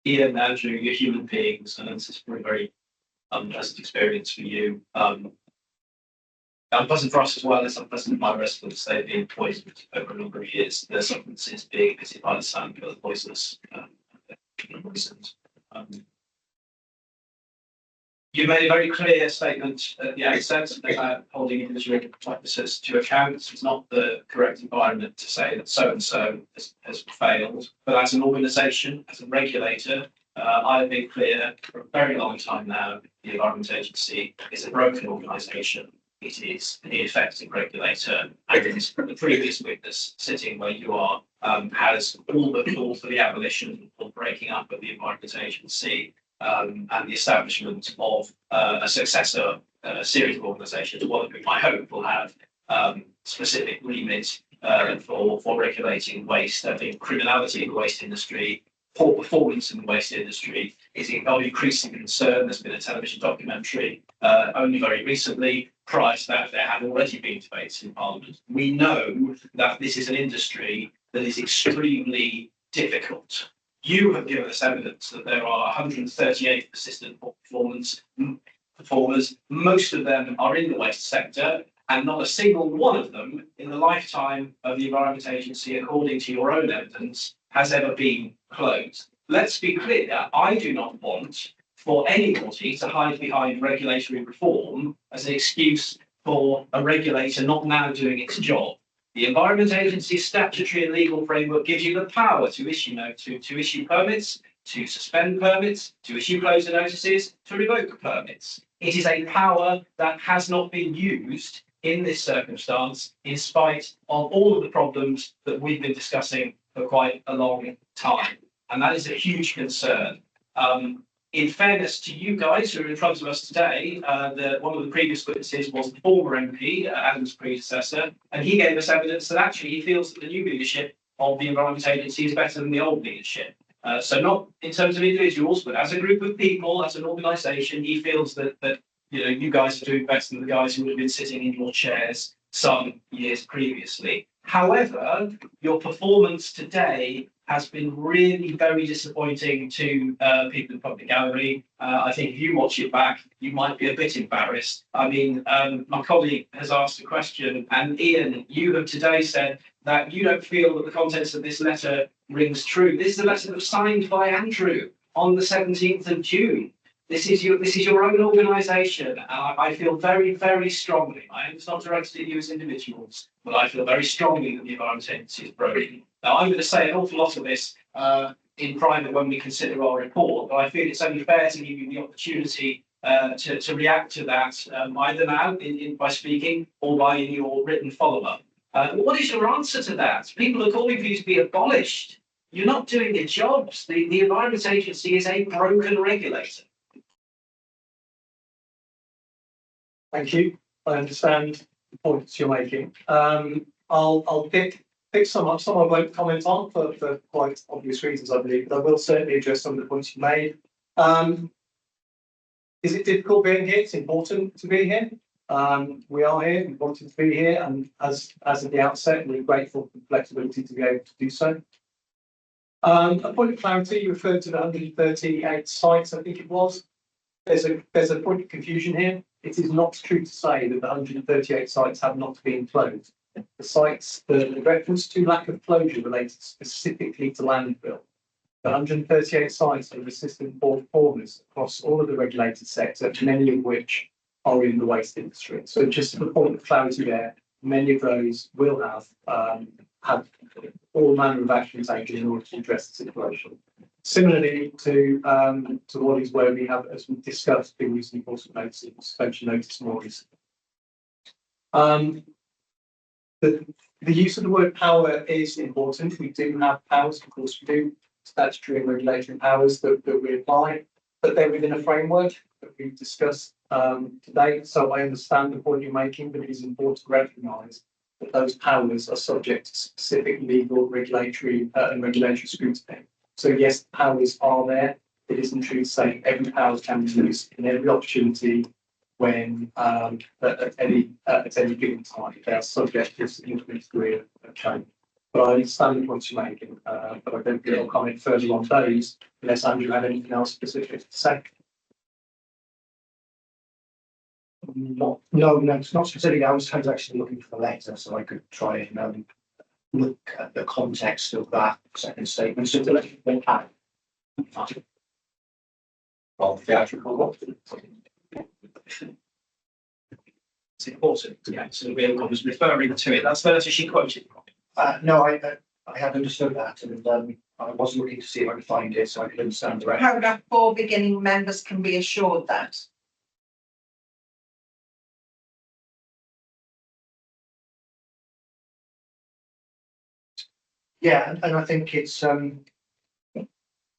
Ian, Andrew, you're human beings, and this is a very unpleasant experience for you. Unpleasant for us as well as unpleasant for my residents. They've been poisoned over a number of years. Their substances being visited by the sand for the poisonous poisoned. You made a very clear statement at the outset about holding individual officers to account. It's not the correct environment to say that so and so has failed, but as an organisation, as a regulator, I've been clear for a very long time now. The Environment Agency is a broken organisation. It is an ineffective regulator, and it is the previous witness sitting where you are has all but called for the abolition or breaking up of the Environment Agency. And the establishment of a successor series of organisations, one of whom I hope will have specific remit for regulating waste. I think criminality in the waste industry, poor performance in the waste industry is of increasing concern. There's been a television documentary only very recently. Prior to that, there have already been debates in Parliament. We know that this is an industry that is extremely difficult. You have given us evidence that there are 138 persistent performers. Most of them are in the waste sector. And not a single one of them in the lifetime of the Environment Agency, according to your own evidence, has ever been closed. Let's be clear, I do not want for anybody to hide behind regulatory reform as an excuse for a regulator not now doing its job. The Environment Agency's statutory and legal framework gives you the power to issue permits, to suspend permits, to issue closure notices, to revoke permits. It is a power that has not been used in this circumstance, in spite of all of the problems that we've been discussing for quite a long time. And that is a huge concern. In fairness to you guys who are in front of us today, one of the previous witnesses was the former MP, Adam's predecessor, and he gave us evidence that actually he feels that the new leadership of the Environment Agency is better than the old leadership. So not in terms of individuals, but as a group of people, as an organisation, he feels that you guys are doing better than the guys who would have been sitting in your chairs some years previously. However, your performance today has been really very disappointing to people in the public gallery. I think if you watch it back, you might be a bit embarrassed. I mean, my colleague has asked a question, and Ian, you have today said that you don't feel that the contents of this letter rings true. This is a letter that was signed by Andrew on the 17th of June. This is your own organisation, and I feel very, very strongly. It's not directed at you as individuals, but I feel very strongly that the Environment Agency is broken. Now, I'm going to say an awful lot of this in private when we consider our report, but I feel it's only fair to give you the opportunity to react to that either now by speaking or by your written follow-up. What is your answer to that? People are calling for you to be abolished. You're not doing your jobs. The Environment Agency is a broken regulator. Thank you. I understand the points you're making. I'll pick some up. Some I won't comment on for quite obvious reasons, I believe, but I will certainly address some of the points you made. Is it difficult being here? It's important to be here. We are here, we wanted to be here, and as at the outset, we're grateful for the flexibility to be able to do so. A point of clarity, you referred to the 138 sites, I think it was. There's a point of confusion here. It is not true to say that the 138 sites have not been closed. The sites, the reference to lack of closure related specifically to landfill. The 138 sites are assistant board performers across all of the regulated sectors, many of which are in the waste industry. So just for the point of clarity there, many of those will have all manner of action taken in order to address the situation. Similarly to Walleys, where we have, as we discussed, been using enforcement notice and suspension notice more recently. The use of the word power is important. We do have powers, of course we do, statutory and regulatory powers that we apply, but they're within a framework that we've discussed today. So I understand the point you're making, but it is important to recognise that those powers are subject to specific legal, regulatory and regulatory scrutiny. So yes, the powers are there. It isn't true to say every power can be used in every opportunity when at any given time they are subject to a significant degree of change. But I understand the points you're making, but I don't think I'll comment further on those unless Andrew had anything else specific to say. No, it's not specific. I was kind of actually looking for the letter so I could try and look at the context of that second statement. So the letter went out. Well, theatrical. It's important. Yeah, so the real was referring to it. That's the letter she quoted from. No, I had understood that, and I was looking to see if I could find it so I could understand the rest. Paragraph 4, beginning members can be assured that. Yeah, and I think it's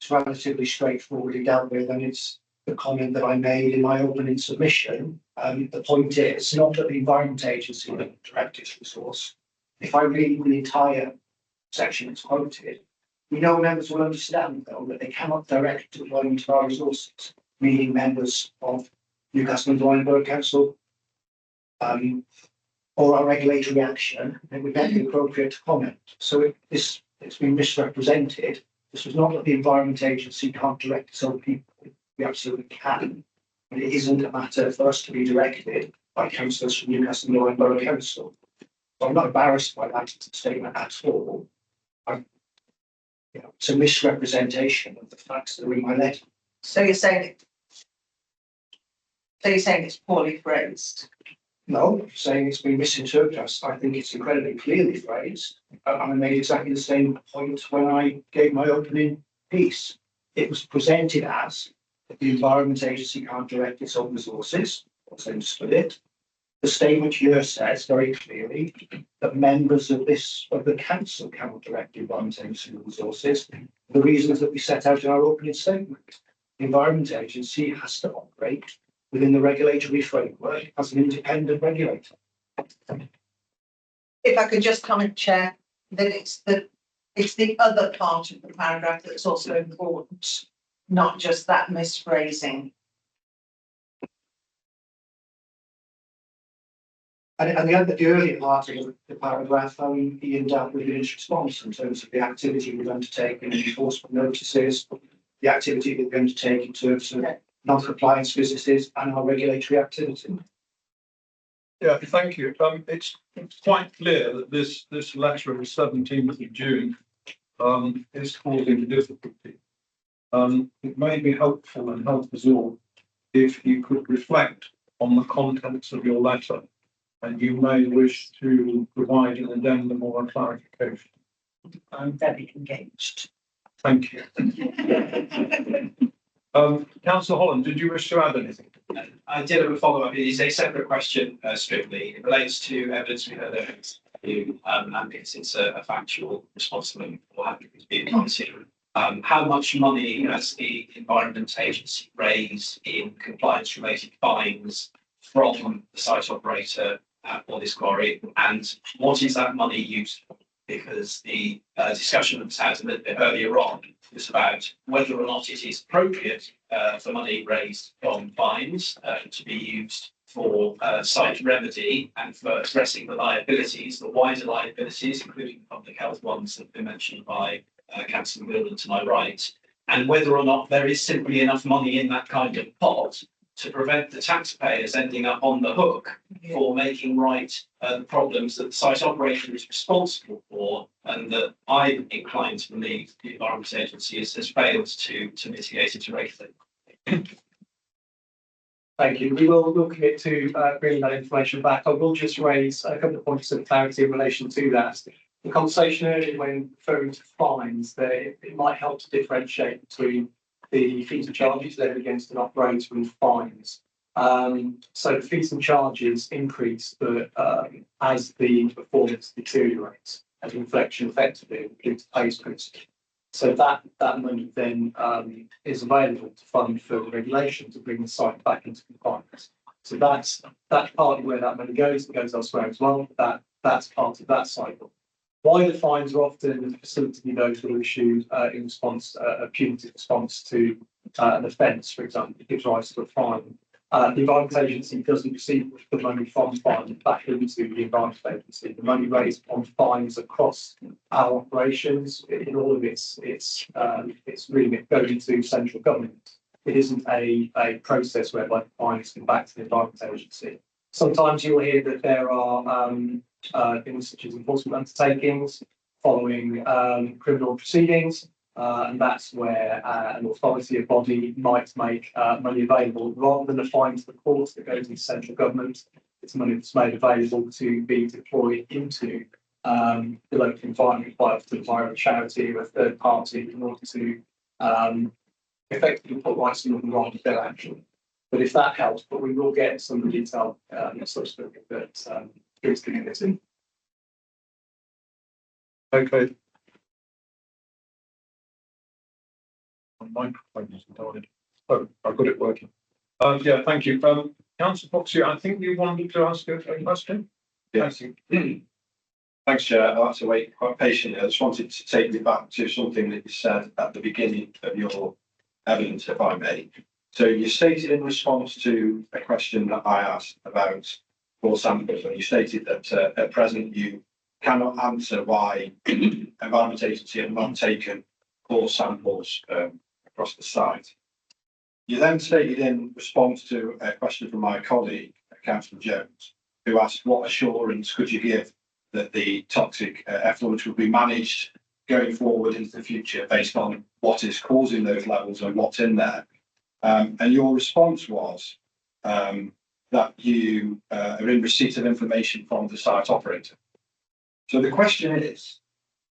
relatively straightforwardly dealt with, and it's the comment that I made in my opening submission. The point is not that the Environment Agency will direct its resource. If I read the entire section that's quoted, we know members will understand, though, that they cannot direct deployment of our resources, meaning members of Newcastle and Lyme Borough Council, or our regulatory action, it would not be appropriate to comment. So it's been misrepresented. This was not that the Environment Agency can't direct its own people. We absolutely can. But it isn't a matter for us to be directed by councillors from Newcastle and Lyme Borough Council. So I'm not embarrassed by that statement at all. It's a misrepresentation of the facts that are in my letter. So you're saying it's poorly phrased? No, I'm saying it's been misinterpreted. I think it's incredibly clearly phrased. And I made exactly the same point when I gave my opening piece. It was presented as that the Environment Agency can't direct its own resources, as I understood it. The statement here says very clearly that members of the council cannot direct the Environment Agency resources. The reasons that we set out in our opening statement. The Environment Agency has to operate within the regulatory framework as an independent regulator. If I could just comment, Chair, that it's the other part of the paragraph that's also important, not just that misphrasing. And the earlier part of the paragraph, how Ian dealt with its response in terms of the activity we've undertaken, enforcement notices, the activity that we undertake in terms of non-compliance businesses and our regulatory activity. Yeah, thank you. It's quite clear that this letter of the 17th of June is causing difficulty. It may be helpful and help us all if you could reflect on the contents of your letter, and you may wish to provide an addendum or a clarification. I'm very engaged. Thank you. Councillor Holland, did you wish to add anything? I did have a follow-up. It is a separate question, strictly. It relates to evidence we heard earlier, and it's a factual response or having to be considered. How much money has the Environment Agency raised in compliance-related fines from the site operator at Walleys Quarry, and what is that money used for? Because the discussion that was had a little bit earlier on was about whether or not it is appropriate for money raised from fines to be used for site remedy and for addressing the liabilities, the wider liabilities, including the public health ones that have been mentioned by Councillor Wilden to my right, and whether or not there is simply enough money in that kind of pot to prevent the taxpayers ending up on the hook for making right the problems that the site operator is responsible for, and that I'm inclined to believe the Environment Agency has failed to mitigate it or regulate. Thank you. We'll commit to bringing that information back. I will just raise a couple of points of clarity in relation to that. The conversation earlier when referring to fines, that it might help to differentiate between the fees and charges levied against an operator and fines. So the fees and charges increase as the performance deteriorates, as inflection effectively due to pays principle. So that money then is available to fund further regulation to bring the site back into compliance. So that's partly where that money goes. It goes elsewhere as well. That's part of that cycle. Why the fines are often facilitating those that are issued in response, a punitive response to an offence, for example, that gives rise to a fine. The Environment Agency doesn't receive the money from fines back into the Environment Agency. The money raised on fines across our operations, in all of its remit, goes into central government. It isn't a process whereby the fines come back to the Environment Agency. Sometimes you'll hear that there are things such as enforcement undertakings following criminal proceedings, and that's where an authority or body might make money available rather than a fine to the courts that goes into central government. It's money that's made available to be deployed into the local environment, quite often via a charity or a third party, in order to effectively put rights in the wrong of their action. But if that helps, but we will get some detail subsequently that is the committee. Okay. My microphone isn't on. Oh, I've got it working. Yeah, thank you. Councillor Foxy, I think you wanted to ask a question. Yes. Thanks, Chair. I'll have to wait quite patiently. I just wanted to take you back to something that you said at the beginning of your evidence, if I may. So you stated in response to a question that I asked about core samples, and you stated that at present you cannot answer why Environment Agency have not taken core samples across the site. You then stated in response to a question from my colleague, Councillor Jones, who asked what assurance could you give that the toxic effluent will be managed going forward into the future based on what is causing those levels and what's in there. And your response was that you are in receipt of information from the site operator. So the question is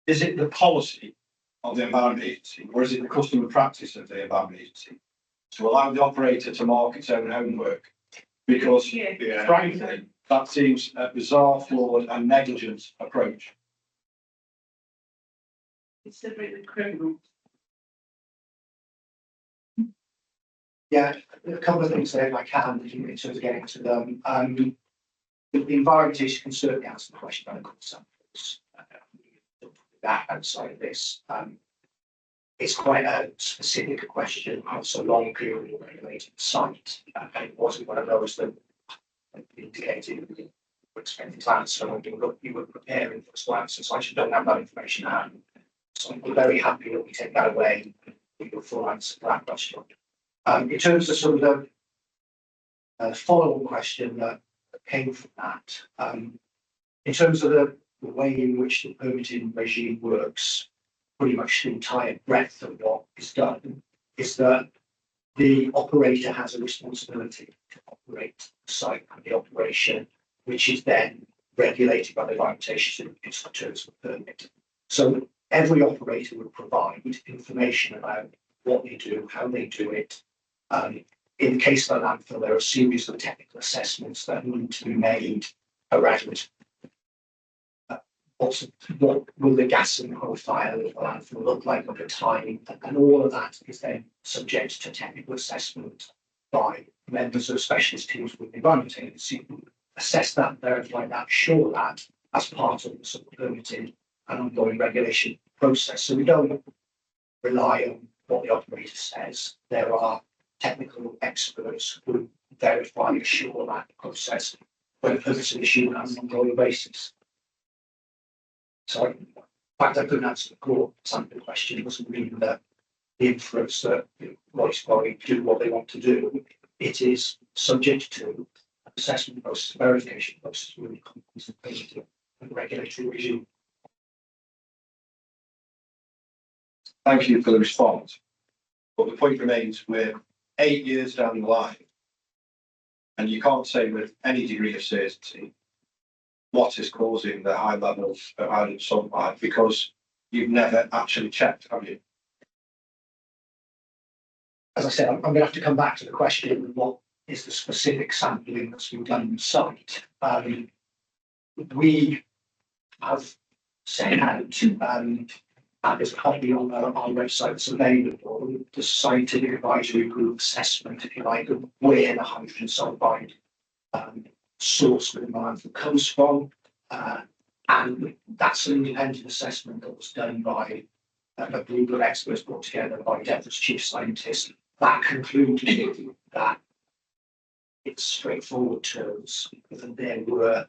it the policy of the Environment Agency or is it the customer practice of the Environment Agency to allow the operator to mark its own homework? Because frankly, that seems a bizarre, flawed and negligent approach. It's a bit criminal. Yeah, a couple of things there if I can, in terms of getting to them. The environment issue can certainly answer the question about the court samples. That outside of this, it's quite a specific question. Also, long period of regulated site, and it wasn't one of those that indicated we were expecting to answer. And you were preparing for us to answer, so I just don't have that information at hand. So I'm very happy that we take that away and give you a full answer to that question. In terms of sort of the follow-on question that came from that, in terms of the way in which the permitting regime works, pretty much the entire breadth of what is done is that the operator has a responsibility to operate the site and the operation, which is then regulated by the Environment Agency in terms of the permit. So every operator would provide information about what they do, how they do it. In the case of a landfill, there are a series of technical assessments that need to be made around what will the gas and profile of the landfill look like over time, and all of that is then subject to technical assessment by members of specialist teams with the Environment Agency who assess that, verify that, show that as part of the sort of permitting and ongoing regulation process. So we don't rely on what the operator says. There are technical experts who verify and assure that process when permits are issued on an ongoing basis. So, in fact, I couldn't answer the core sample question. It wasn't really the inference that Walleys Quarry do what they want to do. It is subject to an assessment process, verification process, really complicated and regulatory regime. Thank you for the response. But the point remains, we're 8 years down the line, and you can't say with any degree of certainty what is causing the high levels of hydrogen sulfide because you've never actually checked, have you? As I said, I'm going to have to come back to the question of what is the specific sampling that's been done on the site. We have set out, and there's a copy on our website that's available, the scientific advisory group assessment, if you like, of where the hydrogen sulfide source within the landfill comes from. And that's an independent assessment that was done by a group of experts brought together by Devon's chief scientist. That concluded that it's straightforward terms that there were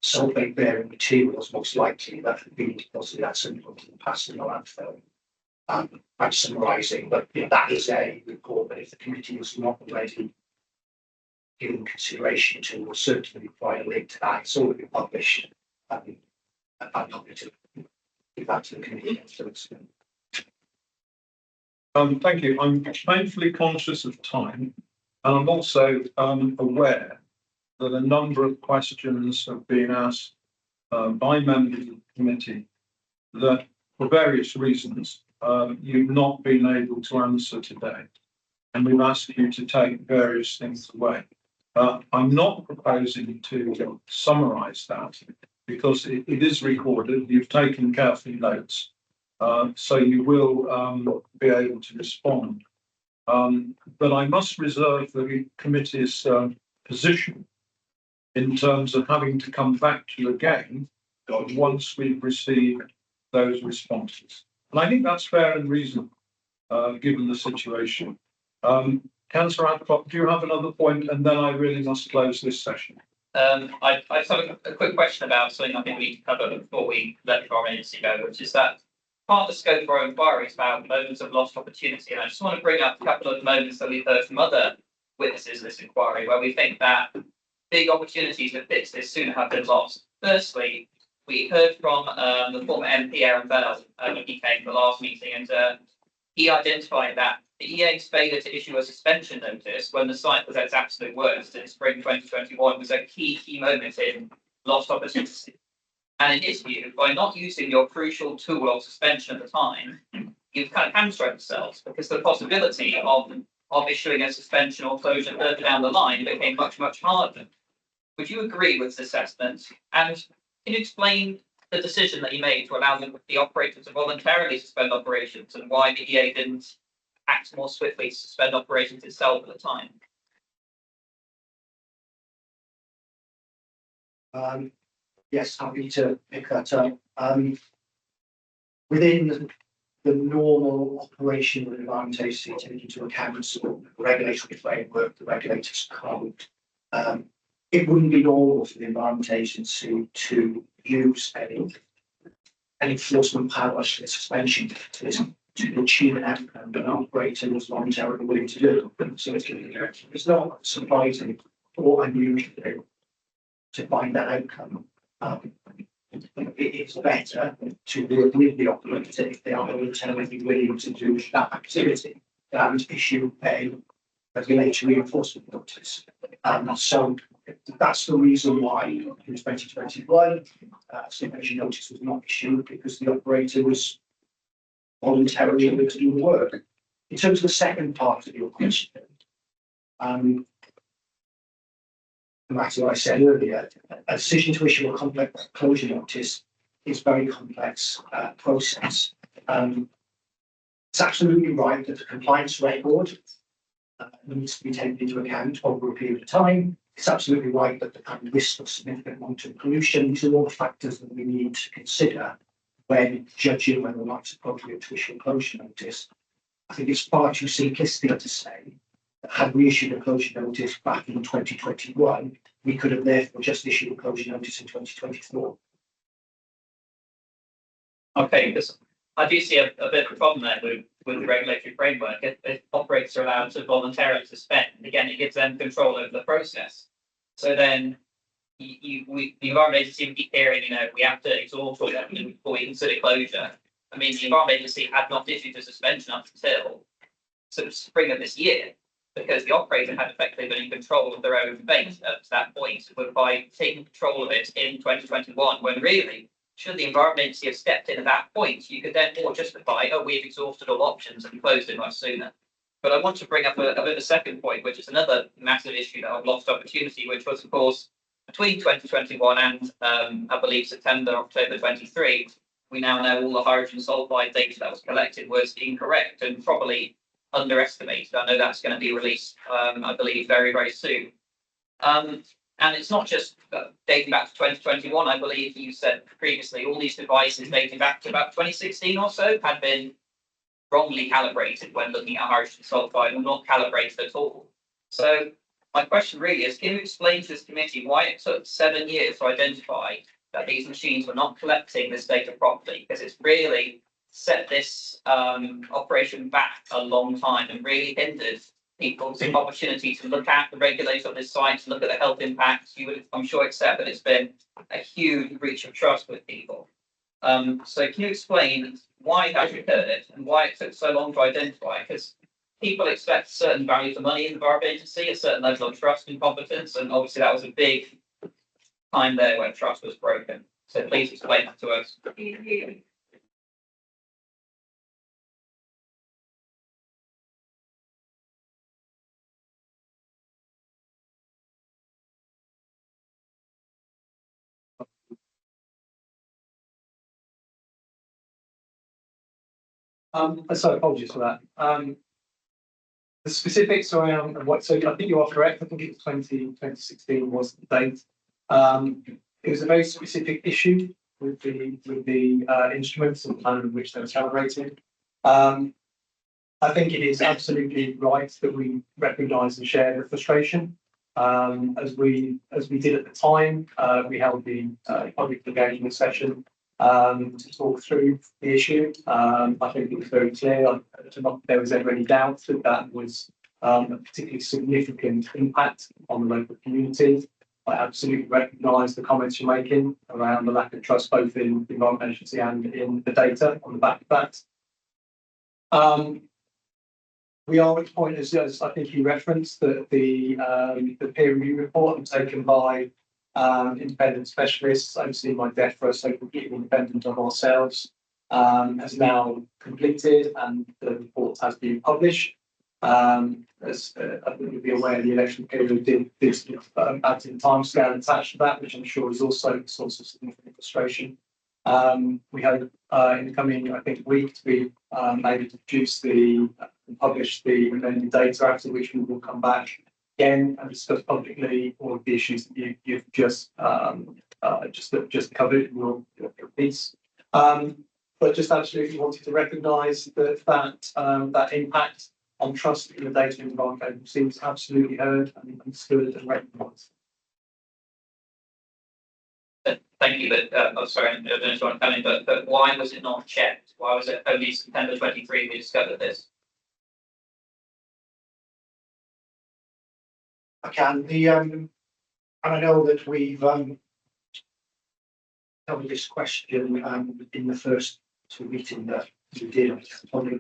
sulfate bearing materials most likely that had been deposited at some point in the past in the landfill. I'm summarising, but that is a report that if the committee was not already given consideration to, will certainly provide a link to that. It's already been published. I'm not going to give that to the committee afterwards. Thank you. I'm painfully conscious of time, and I'm also aware that a number of questions have been asked by members of the committee that, for various reasons, you've not been able to answer today, and we've asked you to take various things away. I'm not proposing to summarise that because it is recorded. You've taken careful notes, so you will be able to respond. But I must reserve the committee's position in terms of having to come back to you again once we've received those responses. And I think that's fair and reasonable, given the situation. Councillor Adcock, do you have another point? And then I really must close this session. I just have a quick question about something I think we need to cover before we let our agency go, which is that part of the scope of our inquiry is about moments of lost opportunity. And I just want to bring up a couple of moments that we've heard from other witnesses in this inquiry where we think that big opportunities to fix this sooner have been lost. Firstly, we heard from the former MP Aaron Bell when he came to the last meeting, and he identified that the EA's failure to issue a suspension notice when the site was at its absolute worst in spring 2021 was a key moment in lost opportunity. And in his view, by not using your crucial tool of suspension at the time, you've kind of hamstrung yourselves because the possibility of issuing a suspension or closure further down the line became much harder. Would you agree with this assessment? And can you explain the decision that you made to allow the operator to voluntarily suspend operations and why the EA didn't act more swiftly to suspend operations itself at the time? Yes, happy to pick that up. Within the normal operation of environment agency, taking into account the regulatory framework, the regulators code, it wouldn't be normal for the environment agency to use any enforcement powers for suspension to achieve an outcome that an operator was voluntarily willing to do. So it's not surprising or unusual to find that outcome. It is better to work with the operator if they are voluntarily willing to do that activity than to issue a regulatory enforcement notice. So that's the reason why in 2021 suspension notice was not issued, because the operator was voluntarily willing to do the work. In terms of the second part of your question, no matter what I said earlier, a decision to issue a complex closure notice is a very complex process. It's absolutely right that the compliance record needs to be taken into account over a period of time. It's absolutely right that the risk of significant long-term pollution, these are all the factors that we need to consider when judging whether or not it's appropriate to issue a closure notice. I think it's far too simplistic to say that had we issued a closure notice back in 2021, we could have therefore just issued a closure notice in 2024. Okay, because I do see a bit of a problem there with the regulatory framework. If operators are allowed to voluntarily suspend, again, it gives them control over the process. So then the Environment Agency would keep hearing, we have to exhaust all that before we consider closure. I mean, the Environment Agency had not issued a suspension up until sort of spring of this year, because the operator had effectively been in control of their own fate up to that point, but by taking control of it in 2021, when really, should the Environment Agency have stepped in at that point, you could then more justify, oh, we've exhausted all options and closed it much sooner. But I want to bring up a bit of a second point, which is another massive issue that I've lost opportunity, which was, of course, between 2021 and I believe October 23, we now know all the hydrogen sulfide data that was collected was incorrect and probably underestimated. I know that's going to be released, I believe, very soon. And it's not just dating back to 2021. I believe you said previously all these devices dating back to about 2016 or so had been wrongly calibrated when looking at hydrogen sulfide, or not calibrated at all. So my question really is, can you explain to this committee why it took 7 years to identify that these machines were not collecting this data properly? Because it's really set this operation back a long time and really hindered people's opportunity to look at the regulator on this site, to look at the health impacts. You would, I'm sure, accept that it's been a huge breach of trust with people. So can you explain why that occurred and why it took so long to identify? Because people expect a certain value for money in the Environment Agency, a certain level of trust and competence, and obviously that was a big time there when trust was broken. So please explain that to us. So apologies for that. The specifics around what, so I think you are correct. I think it was 2016 was the date. It was a very specific issue with the instruments and the manner in which they were calibrated. I think it is absolutely right that we recognise and share the frustration. As we did at the time, we held the public engagement session to talk through the issue. I think it was very clear not there was ever any doubt that that was a particularly significant impact on the local community. I absolutely recognise the comments you're making around the lack of trust both in the environmental agency and in the data on the back of that. We are at the point, as I think you referenced, that the peer review report taken by independent specialists overseen by DEFRA, so completely independent of ourselves, has now completed and the report has been published. As I think you'll be aware, the election period did add to the timescale attached to that, which I'm sure is also a source of significant frustration. We hope in the coming, I think, week to be able to produce and publish the amended data, after which we will come back again and discuss publicly all of the issues that you've just covered in your piece. But just absolutely wanted to recognise that impact on trust in the data environment seems absolutely heard and understood and recognised. Thank you, but I'm sorry, I don't know if I'm coming, but why was it not checked? Why was it only September 23 we discovered this? I can, and I know that we've covered this question in the first meeting that we did on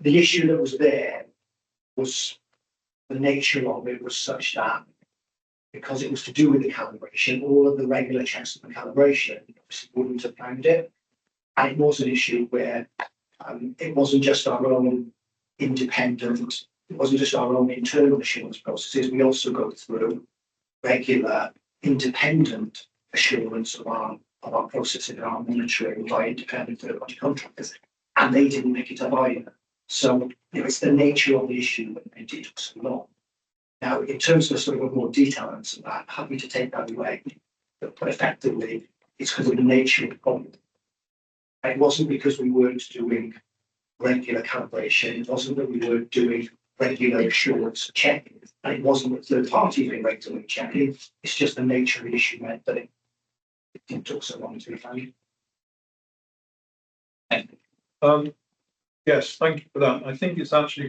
the issue that was there was the nature of it was such that because it was to do with the calibration, all of the regular checks of the calibration obviously wouldn't have found it. And it was an issue where it wasn't just our own independent, it wasn't just our own internal assurance processes. We also go through regular independent assurance of our processing and our monitoring by independent third-party contractors, and they didn't make it up either. So it's the nature of the issue that made it took so long. Now, in terms of sort of a more detailed answer to that, happy to take that away, but effectively, it's because of the nature of the problem. It wasn't because we weren't doing regular calibration, it wasn't that we weren't doing regular assurance checking, and it wasn't that third party doing regular checking, it's just the nature of the issue meant that it took so long to be found. Yes, thank you for that. I think it's actually